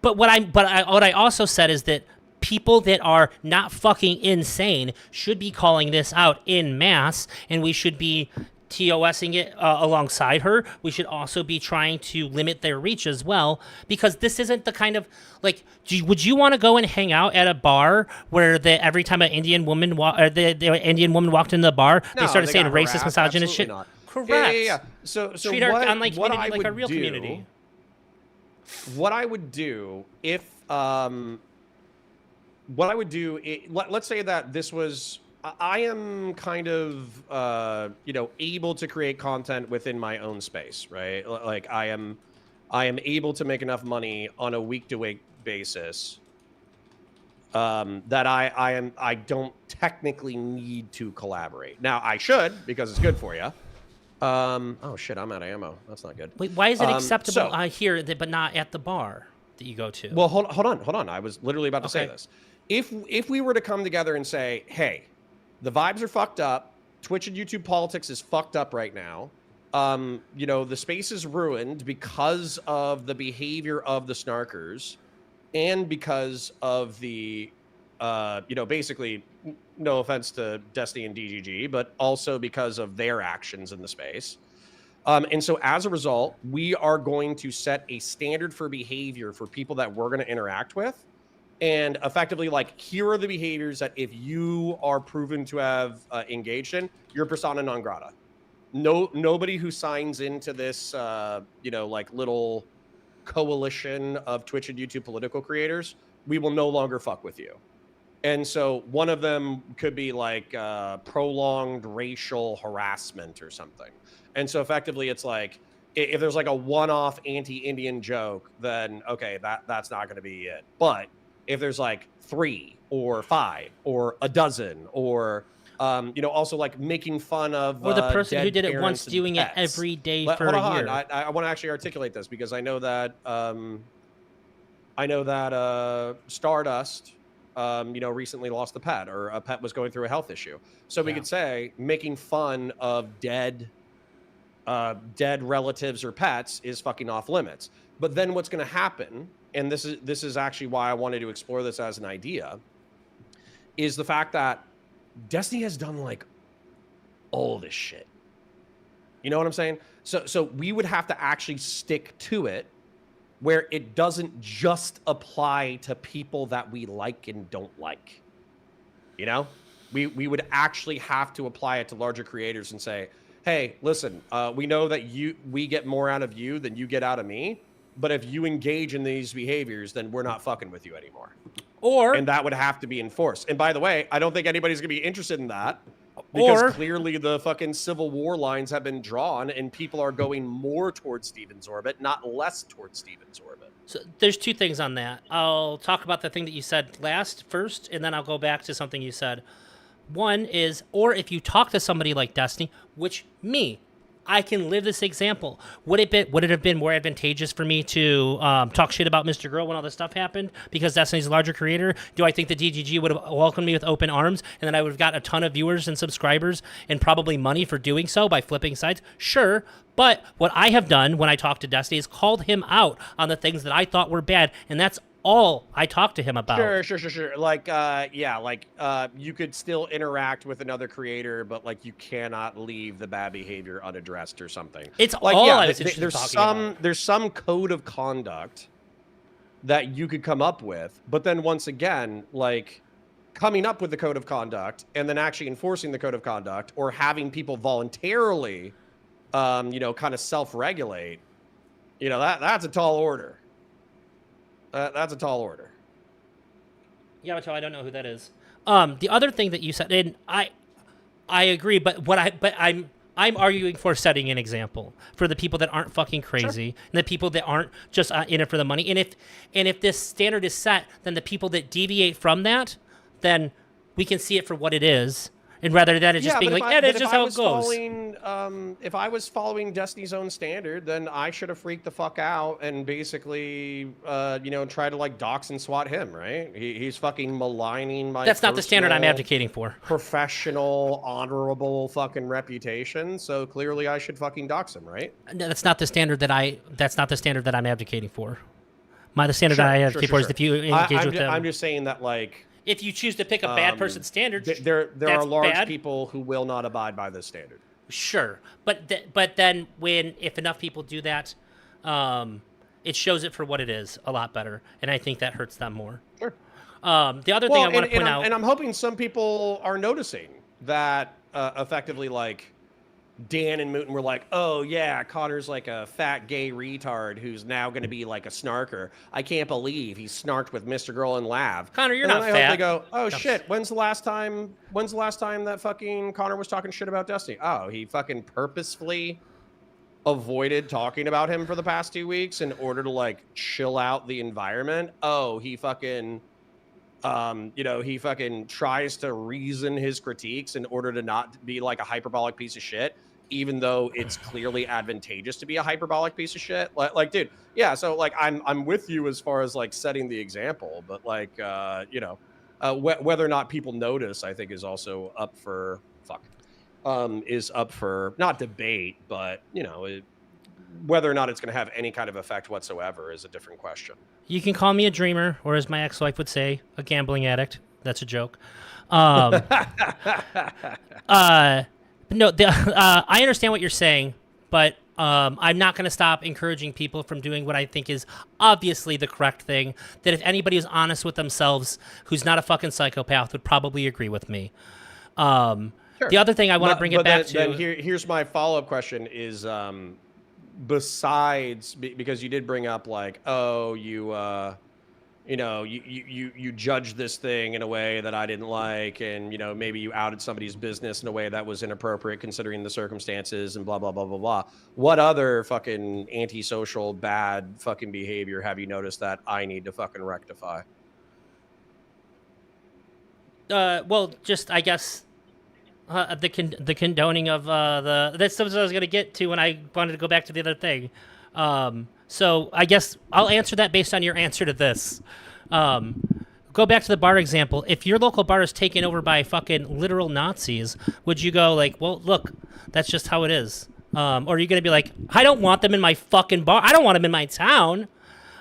But what I also said is that people that are not fucking insane should be calling this out in mass, and we should be TOSing it alongside her. We should also be trying to limit their reach as well, because this isn't the kind of, like, would you want to go and hang out at a bar where every time an Indian woman the Indian woman walked into the bar, they started saying racist, misogynist shit? Not. Correct. Yeah. So treat our online community like our real community. What I would do if let's say that this was, I am kind of, able to create content within my own space, right? Like I am able to make enough money on a week-to-week basis that I don't technically need to collaborate. Now I should, because it's good for you. Oh shit, I'm out of ammo. That's not good. Wait, why is it acceptable here but not at the bar that you go to? Well, hold on. I was literally about to say this. If we were to come together and say, hey, the vibes are fucked up, Twitch and YouTube politics is fucked up right now, the space is ruined because of the behavior of the snarkers and because of the basically no offense to Destiny and DGG, but also because of their actions in the space. And so as a result, we are going to set a standard for behavior for people that we're going to interact with. And effectively, like, here are the behaviors that if you are proven to have engaged in, you're persona non grata. Nobody who signs into this, like little coalition of Twitch and YouTube political creators, we will no longer fuck with you. And so one of them could be like prolonged racial harassment or something. And so effectively, it's like if there's like a one-off anti-Indian joke, then okay, that's not going to be it. But if there's like 3 or 5 or a dozen or also like making fun of Or the person who dead did it once parents and doing it pets. every day But for hold a on, year. I want to actually articulate this because I know that Stardust, recently lost a pet, or a pet was going through a health issue. So we Yeah. could say making fun of dead relatives or pets is fucking off limits. But then what's going to happen, and this is actually why I wanted to explore this as an idea, is the fact that Destiny has done like all this shit. You know what I'm saying? So we would have to actually stick to it where it doesn't just apply to people that we like and don't like. You know, we would actually have to apply it to larger creators and say, hey, listen, we know that we get more out of you than you get out of me, but if you engage in these behaviors, then we're not fucking with you anymore. Or And that would have to be enforced. And by the way, I don't think anybody's gonna be interested in that, because clearly the fucking Civil War lines have been drawn and people are going more towards Steven's orbit, not less towards Steven's orbit. so there's 2 things on that. I'll talk about the thing that you said first, and then I'll go back to something you said. One is, or if you talk to somebody like Destiny, which I can live this example. Would it have been more advantageous for me to talk shit about Mr. Girl when all this stuff happened because Destiny's a larger creator? Do I think the DGG would have welcomed me with open arms and then I would have got a ton of viewers and subscribers and probably money for doing so by flipping sides? Sure. But what I have done when I talk to Destiny is called him out on the things that I thought were bad, and that's all I talked to him about. Sure. Like, you could still interact with another creator, but like you cannot leave the bad behavior unaddressed or something. It's like, all yeah, I was interested in talking about. There's some code of conduct that you could come up with, but then once again, like coming up with the code of conduct and then actually enforcing the code of conduct or having people voluntarily, kind of self-regulate, that's a tall order. That's a tall order. Yamato, I don't know who that is. The other thing that you said, and I agree, but I'm arguing for setting an example for the people that aren't fucking crazy, Sure. and the people that aren't just in it for the money. And if this standard is set, then the people that deviate from that, then we can see it for what it is. And rather than it just being like, that's just how it goes. If I was following Destiny's own standard, then I should have freaked the fuck out and basically, try to like dox and swat him, right? He's fucking maligning my. That's not the standard I'm advocating for. Professional, honorable fucking reputation. So clearly, I should fucking dox him, right? No, that's not the standard that I'm advocating for. The standard that I advocate for is if you engage with them. I'm just saying that, like, if you choose to pick a bad person standard, there are large bad. people who will not abide by this standard. Sure, but then if enough people do that, it shows it for what it is a lot better, and I think that hurts them more. Sure. The other thing I want to point out, and I'm hoping some people are noticing that effectively, like, Dan and Mooten were like, oh yeah, Connor's like a fat gay retard who's now going to be like a snarker. I can't believe he snarked with Mr. Girl in Lav. Connor, you're and not then fat. I hope they go, oh shit, when's the last time that fucking Connor was talking shit about Destiny? Oh, he fucking purposefully avoided talking about him for the past 2 weeks in order to like chill out the environment. Oh, he fucking he fucking tries to reason his critiques in order to not be like a hyperbolic piece of shit, even though it's clearly advantageous to be a hyperbolic piece of shit. Like, dude, yeah. So like, I'm with you as far as like setting the example, but like, whether or not people notice, I think is also up for fuck. is up for not debate, but whether or not it's going to have any kind of effect whatsoever is a different question. You can call me a dreamer, or as my ex-wife would say, a gambling addict. That's a joke. Um, no, I understand what you're saying, but I'm not going to stop encouraging people from doing what I think is obviously the correct thing. That if anybody is honest with themselves, who's not a fucking psychopath, would probably agree with me. Sure. The other thing I want to bring it back to. Then here's my follow-up question is, besides, because you did bring up like, oh, you judged this thing in a way that I didn't like, and maybe you outed somebody's business in a way that was inappropriate considering the circumstances, and blah blah blah blah blah. What other fucking antisocial bad fucking behavior have you noticed that I need to fucking rectify? Well, just I guess the condoning of that's what I was gonna get to when I wanted to go back to the other thing. So I guess I'll answer that based on your answer to this. Go back to the bar example. If your local bar is taken over by fucking literal Nazis, would you go like, well, look, that's just how it is? Or are you gonna be like, I don't want them in my fucking bar. I don't want them in my town.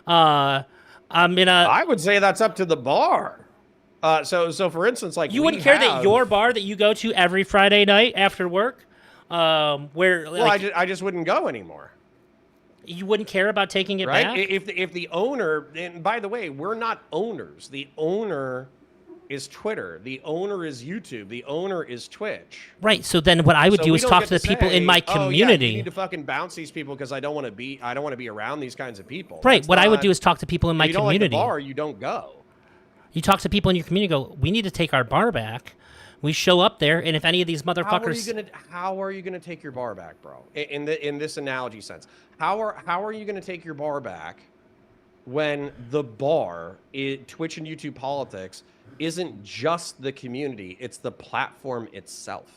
I would say that's up to the bar. So for instance, like, you wouldn't care that your bar that you go to every Friday night after work, where I just wouldn't go anymore. You wouldn't care about taking it right? back? If the owner, and by the way, we're not owners. The owner is Twitter. The owner is YouTube. The owner is Twitch. Right. So then what I would do is talk to the people in my community. Oh, yeah, you need to fucking bounce these people because I don't want to be around these kinds of people. Right. What I would do is talk to people in my community. Like the bar, you don't go. You talk to people in your community. Go, we need to take our bar back. We show up there, and if any of these motherfuckers, how are you gonna take your bar back, bro? In this analogy sense, how are you gonna take your bar back when the bar, Twitch and YouTube politics, isn't just the community; it's the platform itself.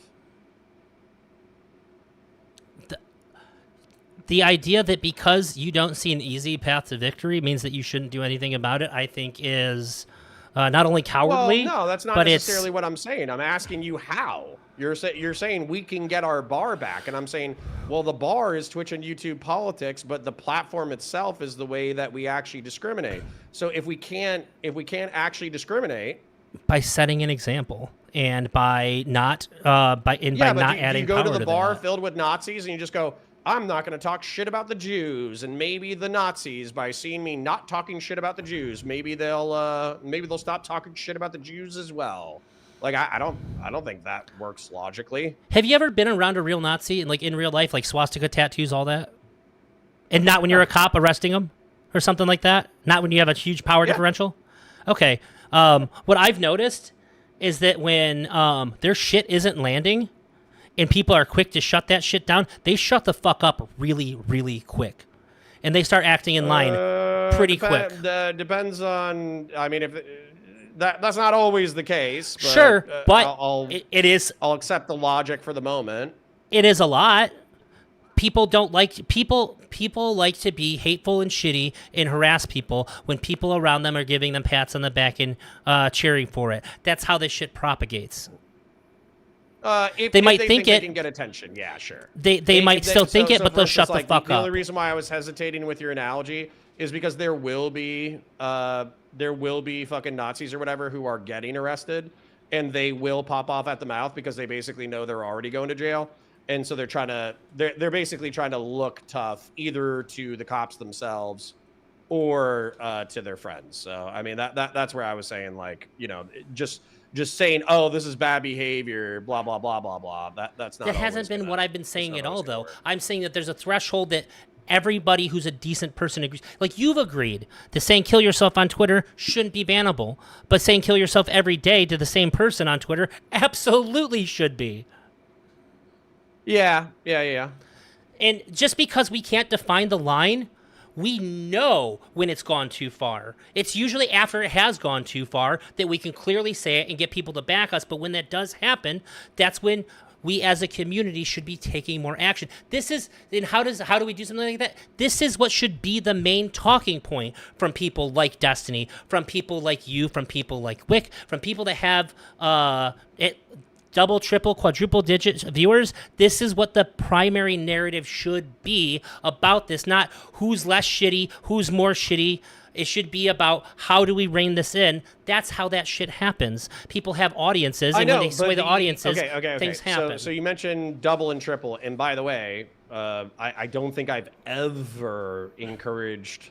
The idea that because you don't see an easy path to victory means that you shouldn't do anything about it, I think is. Not only cowardly, well, no, that's not necessarily what I'm saying. I'm asking you how. You're saying we can get our bar back, and I'm saying, well, the bar is Twitch and YouTube politics, but the platform itself is the way that we actually discriminate. So if we can't actually discriminate by setting an example and by not not adding you go power to the bar that. filled with Nazis and you just go, I'm not going to talk shit about the Jews, and maybe the Nazis, by seeing me not talking shit about the Jews, maybe they'll stop talking shit about the Jews as well. Like I don't think that works logically. Have you ever been around a real Nazi and like in real life, like swastika tattoos, all that, and not when you're a cop arresting them or something like that? Not when you have a huge power differential. Okay. What I've noticed is that when their shit isn't landing. And people are quick to shut that shit down, they shut the fuck up really, really quick. And they start acting in line pretty quick. Depends on, I mean, if that's not always the case. But, sure, but it is. I'll accept the logic for the moment. It is a lot. People don't like, people like to be hateful and shitty and harass people when people around them are giving them pats on the back and cheering for it. That's how this shit propagates. If they think they can get attention, yeah, sure. They might still think it, but they'll shut the fuck up. The only reason why I was hesitating with your analogy is because there will be fucking Nazis or whatever who are getting arrested, and they will pop off at the mouth because they basically know they're already going to jail, and so they're basically trying to look tough either to the cops themselves or to their friends. So I mean that's where I was saying, like, just saying, oh, this is bad behavior, blah, blah, blah, blah, blah. That's not. That hasn't been what I've been saying at all, though. I'm saying that there's a threshold that everybody who's a decent person agrees. Like, you've agreed that saying kill yourself on Twitter shouldn't be bannable, but saying kill yourself every day to the same person on Twitter absolutely should be. Yeah. And just because we can't define the line, we know when it's gone too far. It's usually after it has gone too far that we can clearly say it and get people to back us. But when that does happen, that's when we as a community should be taking more action. How do we do something like that? This is what should be the main talking point from people like Destiny, from people like you, from people like Wick, from people that have double, triple, quadruple digit viewers, this is what the primary narrative should be about this, not who's less shitty, who's more shitty. It should be about how do we rein this in. That's how that shit happens. People have audiences, I and when know, they sway but the audiences, okay. things happen. So you mentioned double and triple, and by the way, I don't think I've ever encouraged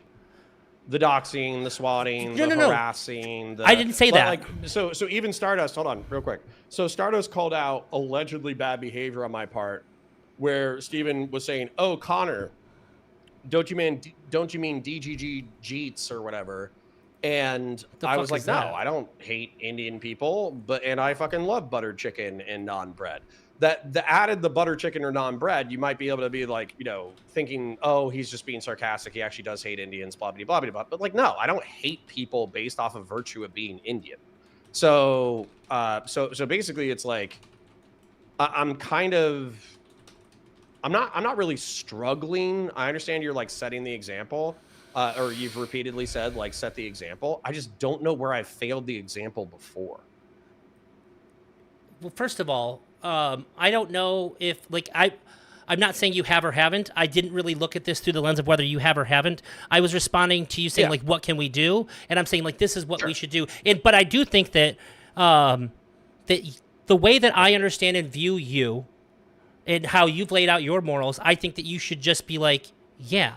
the doxing, the swatting, the No. harassing. I didn't say that. Like, so even Stardust. Hold on, real quick. So Stardust called out allegedly bad behavior on my part, where Steven was saying, "Oh, Connor, don't you mean DGG Jeets or whatever?" And I was like, "No, I don't hate Indian people, and I fucking love buttered chicken and naan bread." That the added the butter chicken or naan bread, you might be able to be like, thinking, "Oh, he's just being sarcastic. He actually does hate Indians." Blah blah blah blah blah. But like, no, I don't hate people based off of virtue of being Indian. So, so basically, it's like I'm kind of. I'm not really struggling. I understand you're like setting the example, or you've repeatedly said like set the example. I just don't know where I've failed the example before. Well, first of all, I don't know if like I'm not saying you have or haven't. I didn't really look at this through the lens of whether you have or haven't. I was responding to you saying like, what can we do? And I'm saying like, this is what we should do. But I do think that that the way that I understand and view you and how you've laid out your morals, I think that you should just be like, yeah,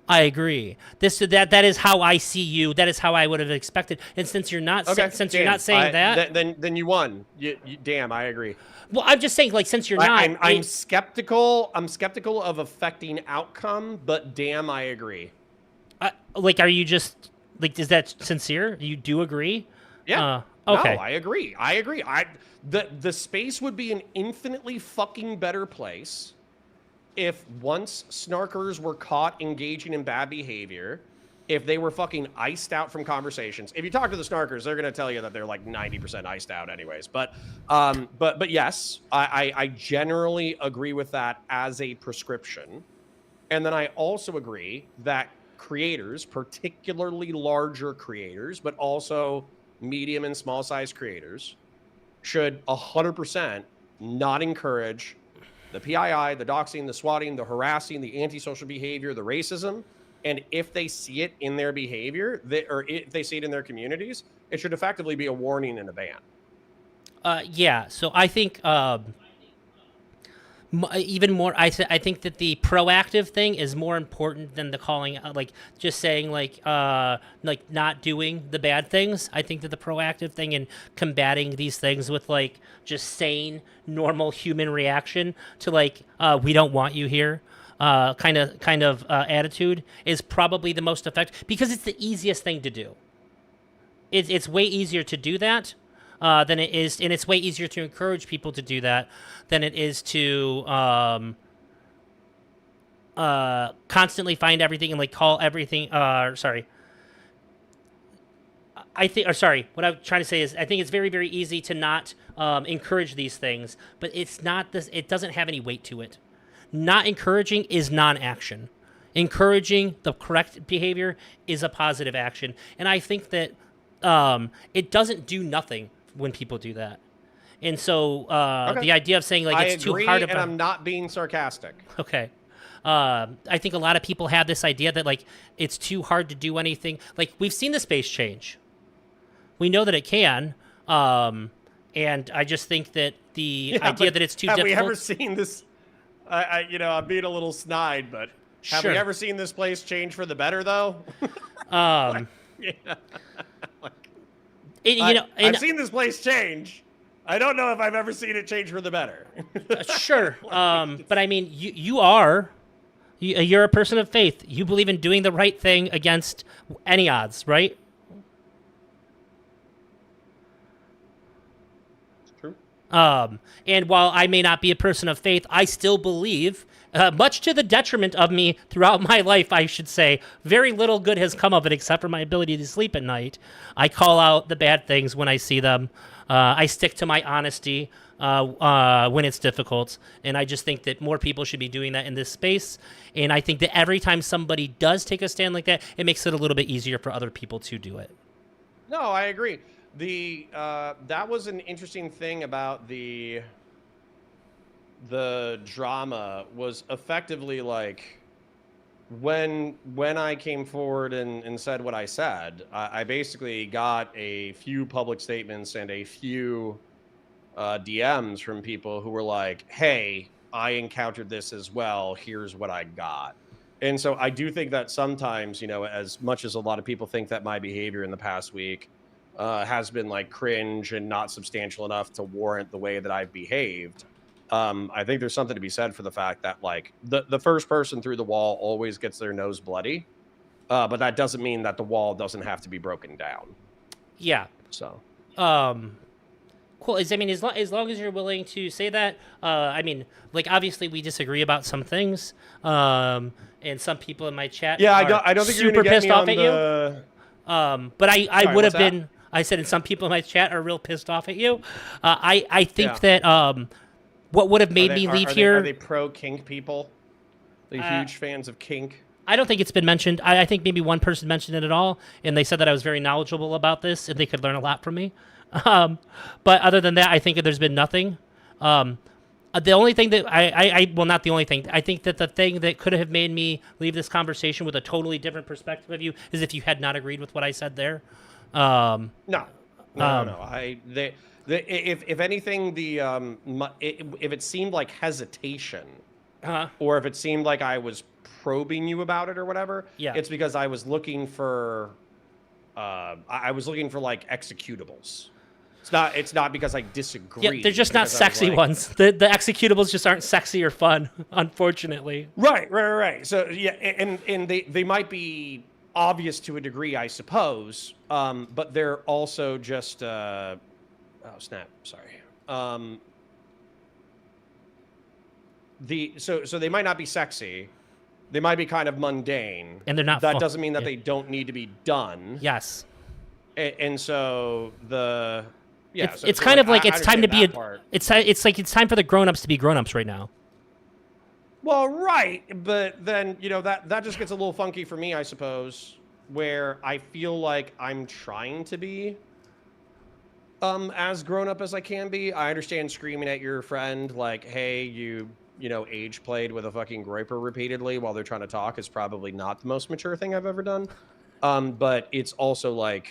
I agree. That is how I see you. That is how I would have expected. And since you're not you're not saying that, then you won. Damn, I agree. Well, I'm just saying, like, since you're not, I'm skeptical. I'm skeptical of affecting outcome, but damn, I agree. Like, are you just like, is that sincere? You do agree? Yeah. Okay. No, I agree. The space would be an infinitely fucking better place if once snarkers were caught engaging in bad behavior, if they were fucking iced out from conversations. If you talk to the snarkers, they're going to tell you that they're like 90% iced out anyways. But yes, I generally agree with that as a prescription. And then I also agree that creators, particularly larger creators, but also medium and small size creators, should 100% not encourage the PII, the doxing, the swatting, the harassing, the antisocial behavior, the racism. And if they see it in their behavior, or if they see it in their communities, it should effectively be a warning and a ban. Yeah. So I think even more, I think that the proactive thing is more important than the calling, like just saying like not doing the bad things. I think that the proactive thing and combating these things with like just sane, normal human reaction to like we don't want you here. Kind of attitude is probably the most effective because it's the easiest thing to do. It's way easier to do that than it is, and it's way easier to encourage people to do that than it is to constantly find everything and like call everything. Sorry. What I'm trying to say is I think it's very, very easy to not encourage these things, but it's not this. It doesn't have any weight to it. Not encouraging is non-action. Encouraging the correct behavior is a positive action. And I think that it doesn't do nothing when people do that. And so the idea of saying like it's too hard to... and I'm not being sarcastic. Okay. I think a lot of people have this idea that like it's too hard to do anything. Like we've seen the space change. We know that it can. And I just think that the idea that it's too difficult... Have we ever seen this... I'm being a little snide, but have we ever seen this place change for the better, though? I've seen this place change. I don't know if I've ever seen it change for the better. Sure, but I mean, you're a person of faith. You believe in doing the right thing against any odds, right? And while I may not be a person of faith, I still believe, much to the detriment of me throughout my life, I should say, very little good has come of it except for my ability to sleep at night. I call out the bad things when I see them. I stick to my honesty when it's difficult. And I just think that more people should be doing that in this space. And I think that every time somebody does take a stand like that, it makes it a little bit easier for other people to do it. No, I agree. The that was an interesting thing about the drama was effectively like when I came forward and said what I said, I basically got a few public statements and a few DMs from people who were like, "Hey, I encountered this as well. Here's what I got." And so I do think that sometimes, as much as a lot of people think that my behavior in the past week has been like cringe and not substantial enough to warrant the way that I've behaved, I think there's something to be said for the fact that like the first person through the wall always gets their nose bloody, but that doesn't mean that the wall doesn't have to be broken down. Yeah. So Um, cool. I mean, as long as you're willing to say that, I mean, like obviously we disagree about some things, and some people in my chat yeah, are I don't think you're super gonna get pissed me off on at you. the. But I Sorry, would what's have that? been. I said, and some people in my chat are real pissed off at you. I think Yeah. that what would have Are made they me are, leave are they are here. they pro kink people? Are they Uh, huge fans of kink? I don't think it's been mentioned. I think maybe one person mentioned it at all, and they said that I was very knowledgeable about this and they could learn a lot from me. Um, but other than that, I think that there's been nothing. Um, the only thing that well, not the only thing. I think that the thing that could have made me leave this conversation with a totally different perspective of you is if you had not agreed with what I said there. Um, No, um, no. If anything, if it seemed like hesitation, uh, or if it seemed like I was probing you about it or whatever, yeah, it's because I was looking for I was looking for like executables. It's not because I yeah. disagree. They're It's just not because I was sexy like, ones. The executables just aren't sexy or fun, unfortunately. right. So yeah, and they might be obvious to a degree, I suppose, but they're also just oh snap, sorry. So they might not be sexy. They might be kind of mundane. And they're not That fun. doesn't mean that Yeah. they don't need to be done. Yes. And so yeah, It's so kind like of like I it's time to understand be a. that part. It's like it's time for the grown-ups to be grown-ups right now. Well, right, but then that just gets a little funky for me, I suppose, where I feel like I'm trying to be as grown up as I can be. I understand screaming at your friend like, "Hey, age played with a fucking groiper repeatedly while they're trying to talk" is probably not the most mature thing I've ever done. But it's also like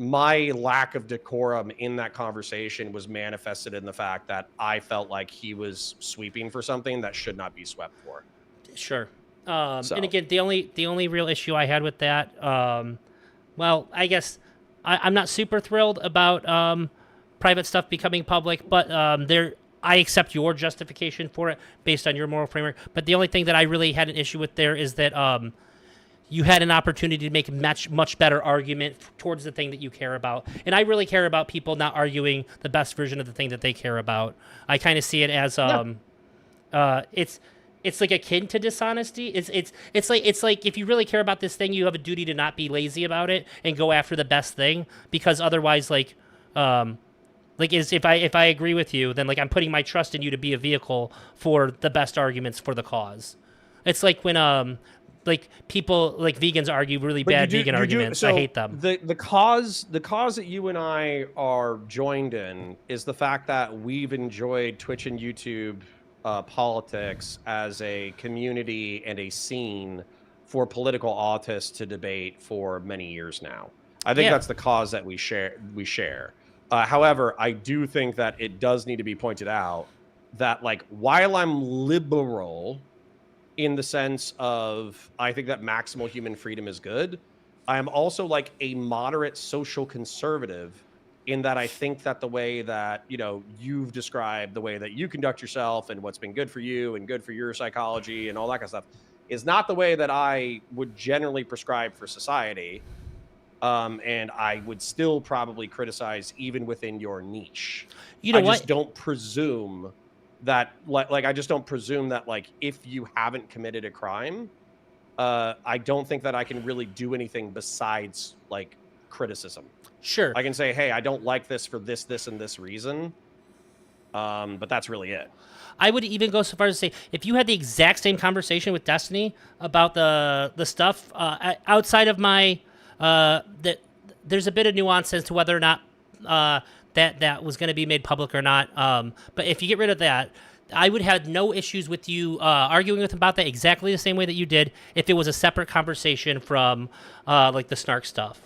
my lack of decorum in that conversation was manifested in the fact that I felt like he was sweeping for something that should not be swept for. Sure. And So, again, the only real issue I had with that, well, I guess I'm not super thrilled about private stuff becoming public, but I accept your justification for it based on your moral framework. But the only thing that I really had an issue with there is that you had an opportunity to make a much better argument towards the thing that you care about. And I really care about people not arguing the best version of the thing that they care about. I kind of see it as yeah. it's like akin to dishonesty. It's like if you really care about this thing, you have a duty to not be lazy about it and go after the best thing, because otherwise if I agree with you, then like I'm putting my trust in you to be a vehicle for the best arguments for the cause. It's like when like people like vegans argue really But bad vegan arguments. I so hate them. the cause that you and I are joined in is the fact that we've enjoyed Twitch and YouTube politics as a community and a scene for political autists to debate for many years now. I think Yeah. that's the cause that we share. However, I do think that it does need to be pointed out that like while I'm liberal in the sense of I think that maximal human freedom is good, I am also like a moderate social conservative in that I think that the way that, you've described the way that you conduct yourself and what's been good for you and good for your psychology and all that kind of stuff is not the way that I would generally prescribe for society. And I would still probably criticize even within your niche. You know I what? just don't presume that like I just don't presume that like if you haven't committed a crime, I don't think that I can really do anything besides like criticism. Sure. I can say, hey, I don't like this for this and this reason. But that's really it. I would even go so far as to say if you had the exact same conversation with Destiny about the stuff outside of my there's a bit of nuance as to whether or not that was going to be made public or not. But if you get rid of that, I would have no issues with you arguing with him about that exactly the same way that you did if it was a separate conversation from like the snark stuff.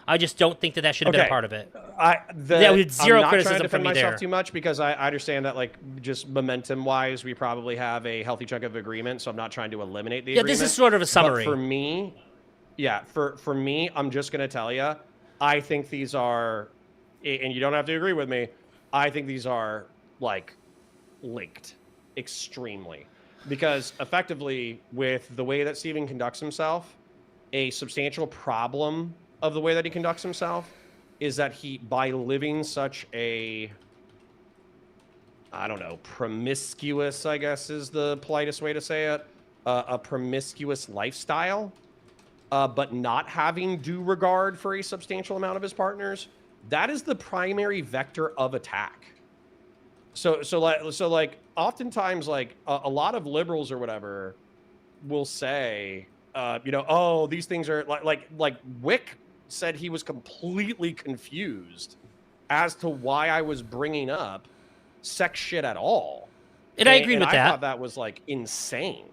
I just don't think that should have been a Okay. part of it. That was I'm zero not trying to criticism from defend me myself there. too much because I understand that, like, just momentum wise, we probably have a healthy chunk of agreement. So I'm not trying to eliminate the Yeah, agreement. this is sort of a But summary. for me, yeah, for me, I'm just gonna tell you, I think these are, and you don't have to agree with me. I think these are like linked extremely because effectively, with the way that Steven conducts himself, a substantial problem of the way that he conducts himself is that he, by living such a, I don't know, promiscuous, I guess is the politest way to say it, a promiscuous lifestyle, but not having due regard for a substantial amount of his partners, that is the primary vector of attack. So oftentimes, like a lot of liberals or whatever will say, oh, these things are like Wick said he was completely confused as to why I was bringing up sex shit at all, And I agreed and with I that. thought that was like insane.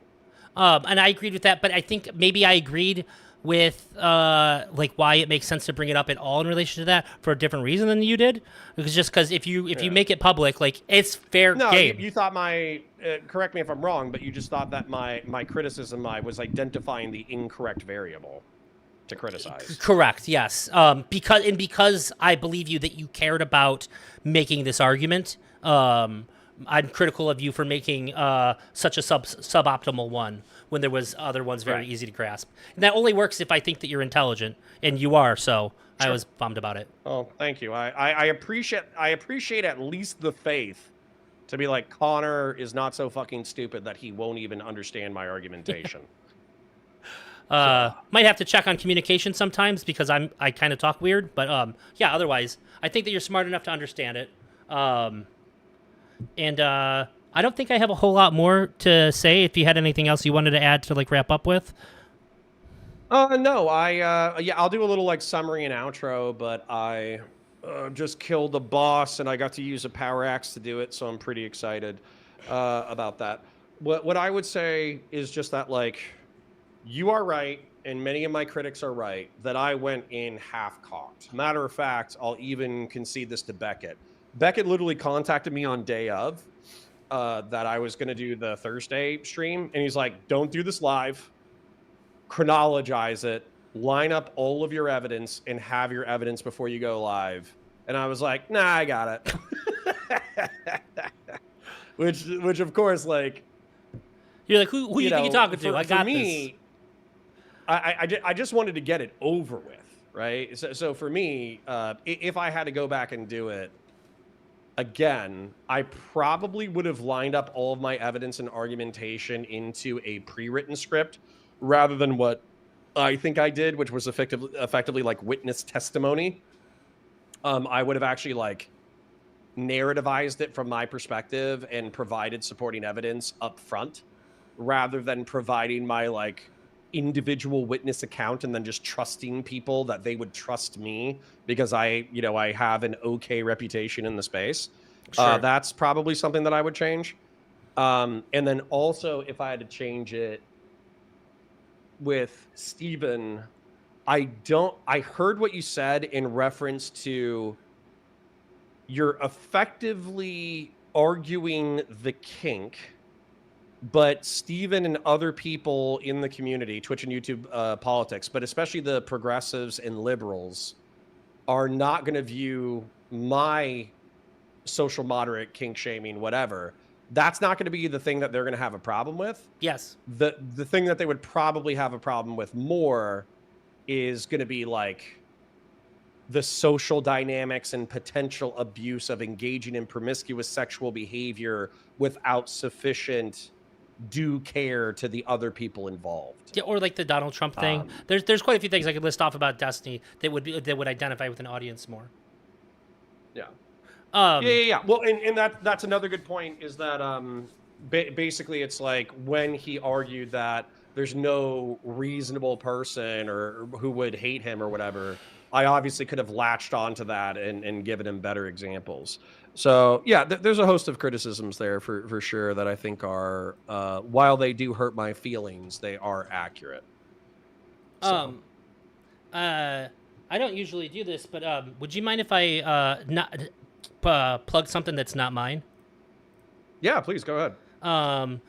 And I agreed with that, but I think maybe I agreed with like why it makes sense to bring it up at all in relation to that for a different reason than you did. Because if you Yeah. make it public, like it's fair No, game. you thought my correct me if I'm wrong, but you just thought that my criticism, I was identifying the incorrect variable to criticize. Correct. Yes. Because I believe you that you cared about making this argument. I'm critical of you for making such a suboptimal one when there was other ones very Right. easy to grasp. And that only works if I think that you're intelligent, and you are. So I Sure. was bummed about it. Oh, thank you. I appreciate at least the faith to be like, Connor is not so fucking stupid that he won't even understand my argumentation. Might have to check on communication sometimes because I kind of talk weird, but yeah. Otherwise, I think that you're smart enough to understand it. And I don't think I have a whole lot more to say. If you had anything else you wanted to add to like wrap up with. No, yeah, I'll do a little like summary and outro, but I just killed a boss and I got to use a power axe to do it, so I'm pretty excited about that. What I would say is just that, like, you are right, and many of my critics are right, that I went in half-cocked. Matter of fact, I'll even concede this to Beckett. Beckett literally contacted me on day of that I was going to do the Thursday stream, and he's like, don't do this live. Chronologize it, line up all of your evidence, and have your evidence before you go live. And I was like, nah, I got it. which of course, like, You're like, who you think you're talking to? I got for me, this. I just wanted to get it over with, right? So for me, if I had to go back and do it again, I probably would have lined up all of my evidence and argumentation into a pre-written script rather than what I think I did, which was effectively like witness testimony. I would have actually like narrativized it from my perspective and provided supporting evidence up front rather than providing my like individual witness account and then just trusting people that they would trust me because I have an okay reputation in the space. Sure. That's probably something that I would change. And then also, if I had to change it with Steven, I heard what you said in reference to you're effectively arguing the kink, but Steven and other people in the community, Twitch and YouTube politics, but especially the progressives and liberals, are not going to view my social moderate kink shaming, whatever. That's not going to be the thing that they're going to have a problem with. Yes. The thing that they would probably have a problem with more is going to be like the social dynamics and potential abuse of engaging in promiscuous sexual behavior without sufficient due care to the other people involved. Yeah, or like the Donald Trump thing. There's quite a few things I could list off about Destiny that would identify with an audience more. Yeah. Um, Yeah. Well, and that's another good point is that basically it's like when he argued that there's no reasonable person or who would hate him or whatever I obviously could have latched onto that and given him better examples. So yeah, there's a host of criticisms there for sure that I think are, while they do hurt my feelings, they are accurate. So Um, uh, I don't usually do this, but would you mind if I not plug something that's not mine? yeah, please go ahead.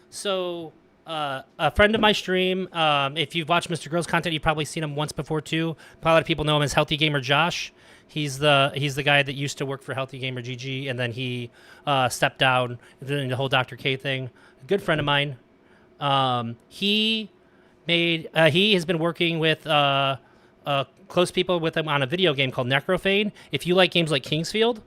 So a friend of my stream, if you've watched Mr. Grill's content, you've probably seen him once before too. Probably a lot of people know him as Healthy Gamer Josh. He's the guy that used to work for Healthy Gamer GG, and then he stepped down doing the whole Dr. K thing. A good friend of mine. He has been working with close people with him on a video game called Necrophane. If you like games like Kingsfield,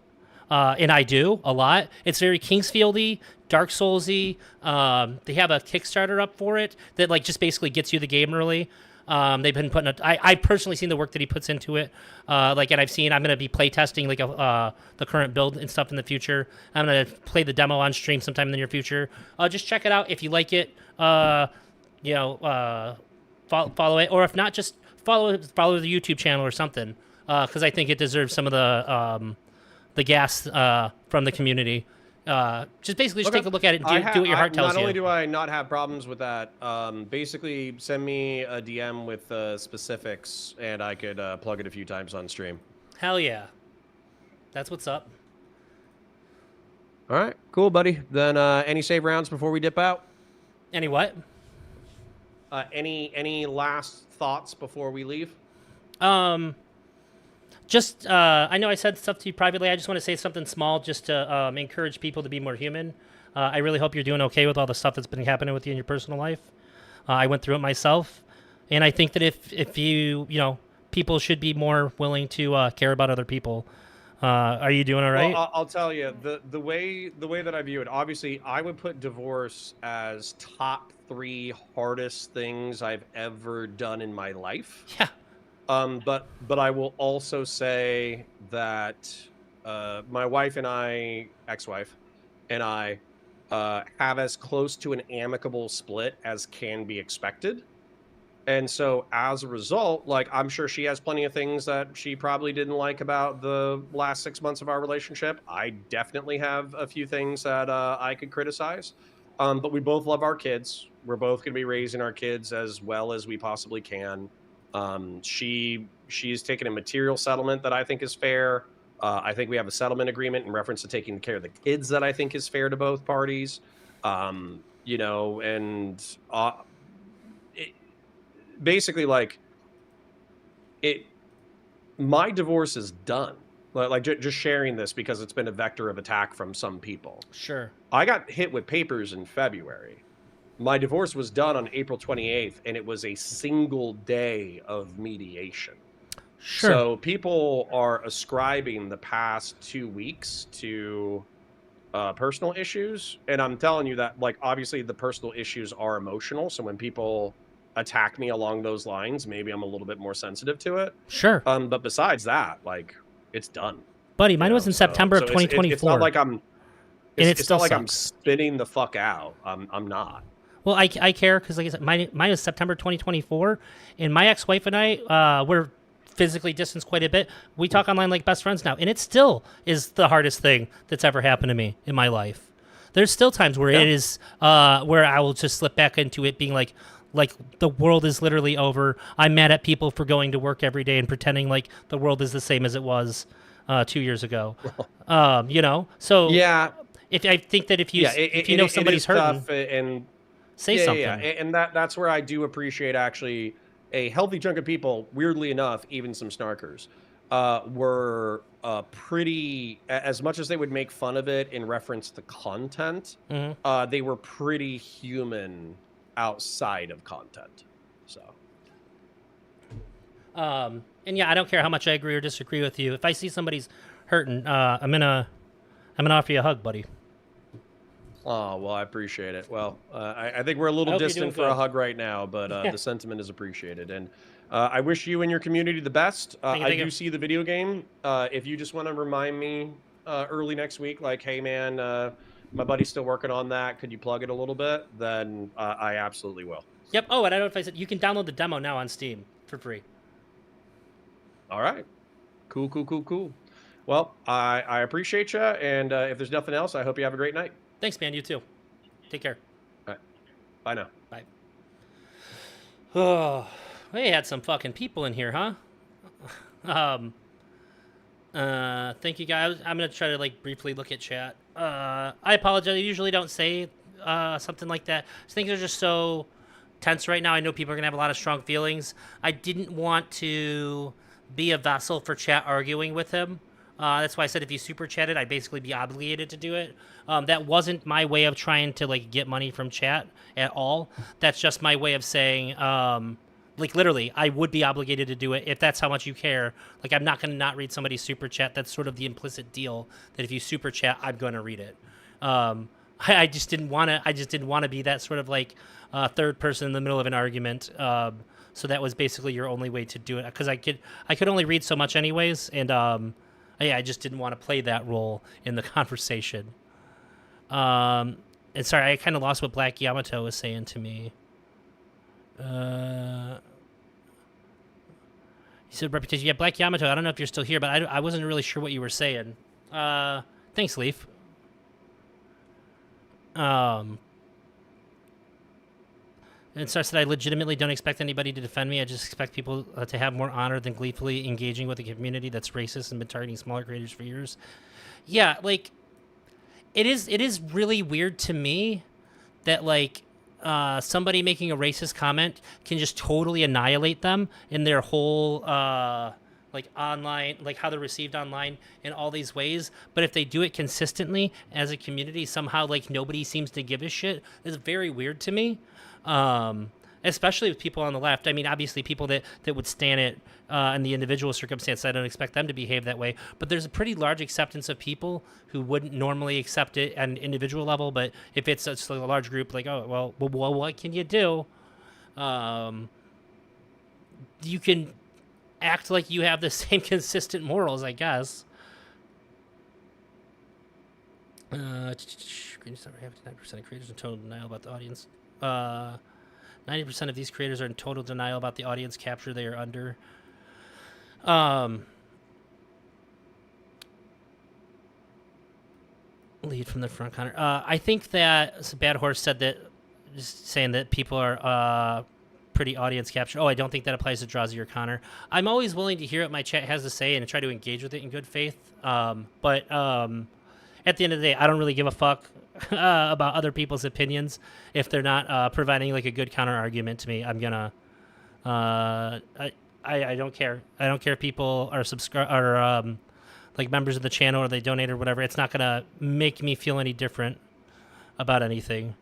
and I do a lot. It's very Kingsfieldy, Dark Soulsy. They have a Kickstarter up for it that like just basically gets you the game early. They've been putting. I personally seen the work that he puts into it. And I'm going to be play testing like the current build and stuff in the future. I'm going to play the demo on stream sometime in the near future. Just check it out if you like it. Follow it, or if not, just follow the YouTube channel or something. Because I think it deserves some of the gas from the community. Just basically just Okay. take a look at it and do what your heart tells not you. only do I not have problems with that, basically send me a DM with specifics, and I could plug it a few times on stream. Hell yeah. That's what's up. All right, cool, buddy. Then any save rounds before we dip out? Any what? Any last thoughts before we leave? Just I know I said stuff to you privately. I just want to say something small just to encourage people to be more human. I really hope you're doing okay with all the stuff that's been happening with you in your personal life. I went through it myself, and I think that if people should be more willing to care about other people. Are you doing all right? Well, I'll tell you the way that I view it. Obviously, I would put divorce as top 3 hardest things I've ever done in my life. Yeah. But I will also say that my wife and I, ex-wife, and I have as close to an amicable split as can be expected. And so as a result, like I'm sure she has plenty of things that she probably didn't like about the last 6 months of our relationship. I definitely have a few things that I could criticize. But we both love our kids. We're both going to be raising our kids as well as we possibly can. She's taken a material settlement that I think is fair. I think we have a settlement agreement in reference to taking care of the kids that I think is fair to both parties. And it, basically, like it, my divorce is done. Like just sharing this because it's been a vector of attack from some people. Sure. I got hit with papers in February. My divorce was done on April 28th, and it was a single day of mediation. Sure. So people are ascribing the past 2 weeks to personal issues. And I'm telling you that, like, obviously the personal issues are emotional. So when people attack me along those lines, maybe I'm a little bit more sensitive to it. Sure. But besides that, like, it's done. Buddy, mine was in September of 2024. It's not like I'm... And it It's still not like I'm sucks. spinning the fuck out. I'm not. Well, I care because, like I said, mine is September 2024, and my ex-wife and I, we're physically distanced quite a bit. We talk online like best friends now, and it still is the hardest thing that's ever happened to me in my life. There's still times where it is, where I will just slip back into it being like the world is literally over. I'm mad at people for going to work every day and pretending like the world is the same as it was 2 years ago. So Yeah. if I think that if you know somebody's hurting, tough, and say something. Yeah, and that's where I do appreciate actually a healthy chunk of people. Weirdly enough, even some snarkers were pretty. As much as they would make fun of it in reference to content, they were pretty human outside of content. So. And yeah, I don't care how much I agree or disagree with you. If I see somebody's hurting, I'm gonna offer you a hug, buddy. Oh, well, I appreciate it. Well, I think we're a little distant for a hug right now, but the sentiment is appreciated. And I wish you and your community the best. I do see the video game. If you just want to remind me early next week, like, hey, man, my buddy's still working on that. Could you plug it a little bit? Then I absolutely will. Yep. Oh, and I don't know if I said you can download the demo now on Steam for free. All right. Cool, cool, cool, cool. Well, I appreciate you, and if there's nothing else, I hope you have a great night. Thanks, man. You too. Take care. All right, bye now. Bye. Oh, we had some fucking people in here, huh? Um, thank you guys. I'm gonna try to like briefly look at chat. I apologize. I usually don't say something like that. Things are just so tense right now. I know people are gonna have a lot of strong feelings. I didn't want to be a vessel for chat arguing with him. That's why I said if he super chatted, I'd basically be obligated to do it. That wasn't my way of trying to like get money from chat at all. That's just my way of saying, like literally, I would be obligated to do it if that's how much you care. Like I'm not going to not read somebody's super chat. That's sort of the implicit deal that if you super chat, I'm going to read it. I just didn't want to. I just didn't want to be that sort of like third person in the middle of an argument. So that was basically your only way to do it because I could only read so much anyways, and yeah, I just didn't want to play that role in the conversation. And sorry, I kind of lost what Black Yamato was saying to me. He said reputation. Yeah, Black Yamato. I don't know if you're still here, but I wasn't really sure what you were saying. Thanks, Leaf. And so I said, I legitimately don't expect anybody to defend me. I just expect people to have more honor than gleefully engaging with a community that's racist and been targeting smaller creators for years. Yeah, like it is really weird to me that like somebody making a racist comment can just totally annihilate them in their whole like online, like how they're received online in all these ways. But if they do it consistently as a community, somehow like nobody seems to give a shit. It's very weird to me. Especially with people on the left. I mean, obviously people that would stand it in the individual circumstance, I don't expect them to behave that way. But there's a pretty large acceptance of people who wouldn't normally accept it at an individual level. But if it's such like a large group, like, oh, well, what can you do? You can act like you have the same consistent morals, I guess. 99% of creators in total denial about the audience. 90% of these creators are in total denial about the audience capture they are under. Lead from the front counter. I think that Bad Horse said that, just saying that people are pretty audience capture. Oh, I don't think that applies to Drazi or Connor. I'm always willing to hear what my chat has to say and try to engage with it in good faith. But at the end of the day, I don't really give a fuck about other people's opinions if they're not providing like a good counter argument to me. I'm gonna I don't care. I don't care if people are like members of the channel or they donate or whatever. It's not gonna make me feel any different about anything.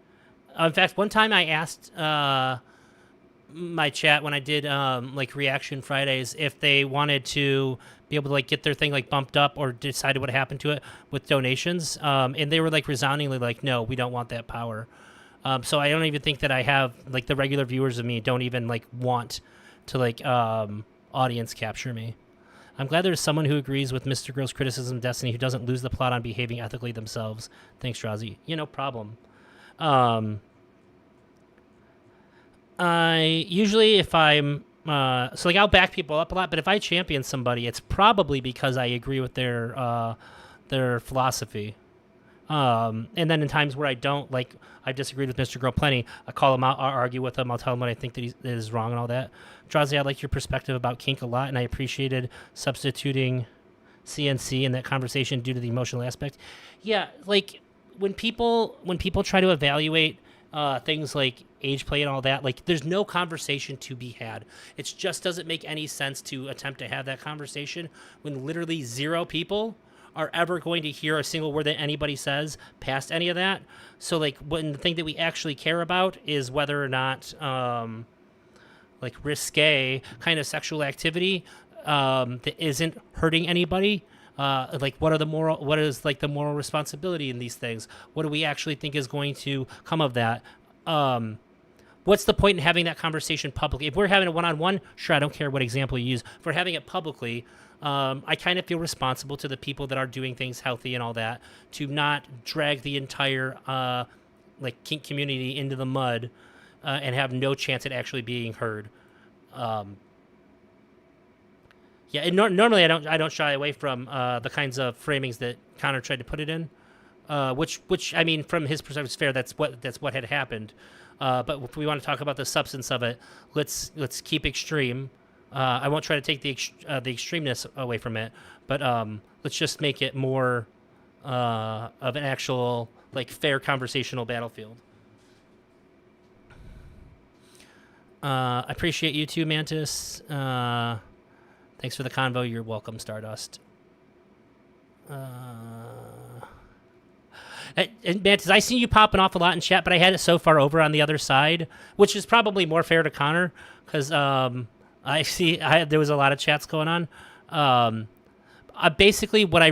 In fact, one time I asked my chat when I did like Reaction Fridays if they wanted to be able to like get their thing like bumped up or decided what happened to it with donations, and they were like resoundingly like, no, we don't want that power. So I don't even think that I have like the regular viewers of me don't even like want to like audience capture me. I'm glad there's someone who agrees with Mr. Gross criticism of Destiny who doesn't lose the plot on behaving ethically themselves. Thanks, Drazi. Yeah, no problem. I usually, if I'm so like I'll back people up a lot, but if I champion somebody, it's probably because I agree with their philosophy. And then in times where I don't, like I disagreed with Mr. Girl plenty, I call him out, I'll argue with him, I'll tell him what I think that is wrong and all that. Drazi, I like your perspective about kink a lot, and I appreciated substituting CNC in that conversation due to the emotional aspect. Yeah, like when people try to evaluate things like age play and all that, like there's no conversation to be had. It just doesn't make any sense to attempt to have that conversation when literally zero people are ever going to hear a single word that anybody says past any of that. So like when the thing that we actually care about is whether or not like risque kind of sexual activity that isn't hurting anybody. Like what is like the moral responsibility in these things? What do we actually think is going to come of that? What's the point in having that conversation publicly? If we're having a one-on-one, sure, I don't care what example you use. If we're having it publicly, I kind of feel responsible to the people that are doing things healthy and all that to not drag the entire like kink community into the mud and have no chance at actually being heard. Yeah, and normally I don't shy away from the kinds of framings that Connor tried to put it in, which I mean from his perspective is fair. That's what had happened. But if we want to talk about the substance of it, let's keep extreme. I won't try to take the extremeness away from it, but let's just make it more of an actual like fair conversational battlefield. I appreciate you too, Mantis. Thanks for the convo. You're welcome, Stardust. And Mantis, I see you popping off a lot in chat, but I had it so far over on the other side, which is probably more fair to Connor because there was a lot of chats going on. Basically, what I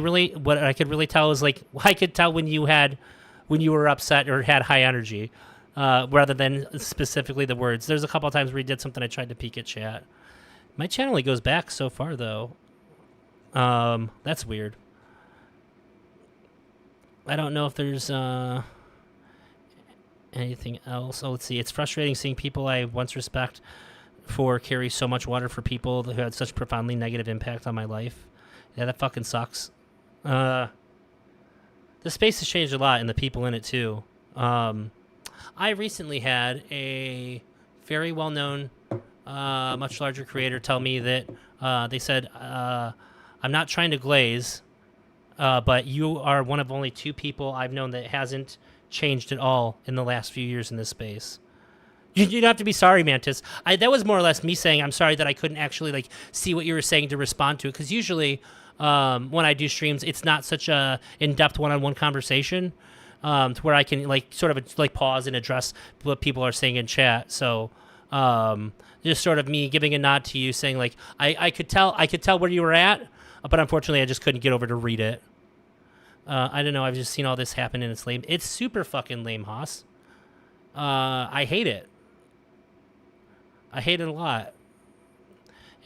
could really tell is like I could tell when you were upset or had high energy, rather than specifically the words. There's a couple of times where he did something I tried to peek at chat. My channel only goes back so far though. That's weird. I don't know if there's anything else. Oh, let's see. It's frustrating seeing people I once respect for carry so much water for people who had such profoundly negative impact on my life. Yeah, that fucking sucks. The space has changed a lot, and the people in it too. I recently had a very well-known, much larger creator tell me that they said, "I'm not trying to glaze, but you are one of only two people I've known that hasn't changed at all in the last few years in this space." You don't have to be sorry, Mantis. That was more or less me saying I'm sorry that I couldn't actually like see what you were saying to respond to it. Because usually, when I do streams, it's not such a in-depth one-on-one conversation to where I can like sort of like pause and address what people are saying in chat. So just sort of me giving a nod to you, saying like I could tell where you were at, but unfortunately I just couldn't get over to read it. I don't know. I've just seen all this happen and it's lame. It's super fucking lame, Haas. I hate it. I hate it a lot.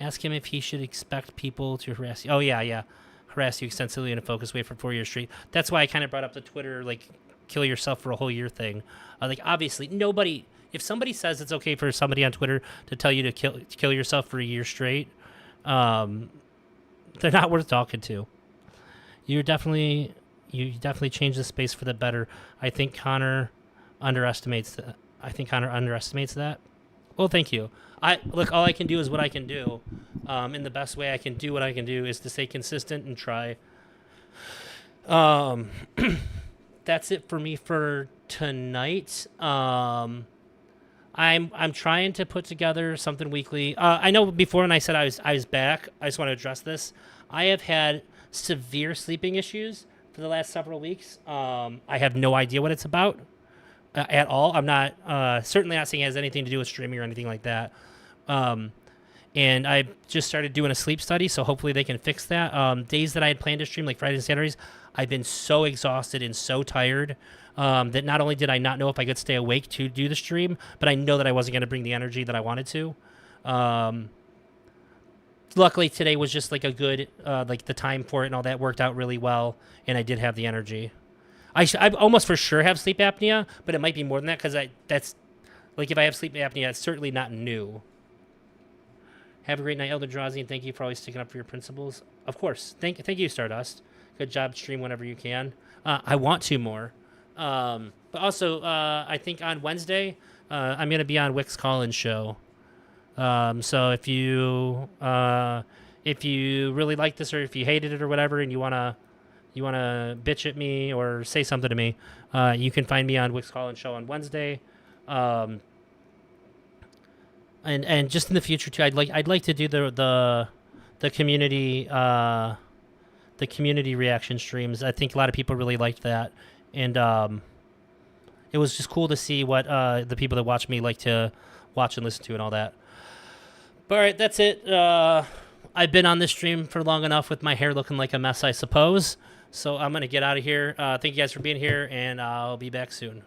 Ask him if he should expect people to harass you. Oh, yeah. Harass you extensively in a focused way for 4 years straight. That's why I kind of brought up the Twitter, like, kill yourself for a whole year thing. Like, obviously, nobody... If somebody says it's okay for somebody on Twitter to tell you to kill yourself for a year straight, they're not worth talking to. You definitely changed the space for the better. I think Connor underestimates that. Well, thank you. Look, all I can do is what I can do. And the best way I can do what I can do is to stay consistent and try. That's it for me for tonight. I'm trying to put together something weekly. I know before when I said I was back, I just want to address this. I have had severe sleeping issues for the last several weeks. I have no idea what it's about. At all. I'm not certainly not saying it has anything to do with streaming or anything like that. And I just started doing a sleep study, so hopefully they can fix that. Days that I had planned to stream, like Fridays and Saturdays, I've been so exhausted and so tired that not only did I not know if I could stay awake to do the stream, but I know that I wasn't going to bring the energy that I wanted to. Luckily, today was just like a good, like the time for it and all that worked out really well, and I did have the energy. I almost for sure have sleep apnea, but it might be more than that because that's like if I have sleep apnea, it's certainly not new. Have a great night, Elder Drazi, and thank you for always sticking up for your principles. Of course, thank you, Stardust. Good job, stream whenever you can. I want to more, but also I think on Wednesday I'm gonna be on Wick's Call-In show. So if you really like this or if you hated it or whatever, and you wanna bitch at me or say something to me, you can find me on Wick's Call-In show on Wednesday. And just in the future too, I'd like to do the community reaction streams. I think a lot of people really liked that, and it was just cool to see what the people that watch me like to watch and listen to and all that. But all right, that's it. I've been on this stream for long enough with my hair looking like a mess, I suppose. So I'm going to get out of here. Thank you guys for being here, and I'll be back soon.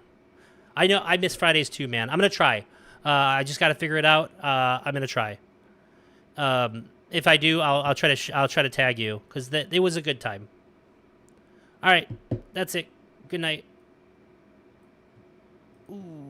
I know I miss Fridays too, man. I'm going to try. I just got to figure it out. I'm going to try. If I do, I'll try to tag you because it was a good time. All right. That's it. Good night. Ooh.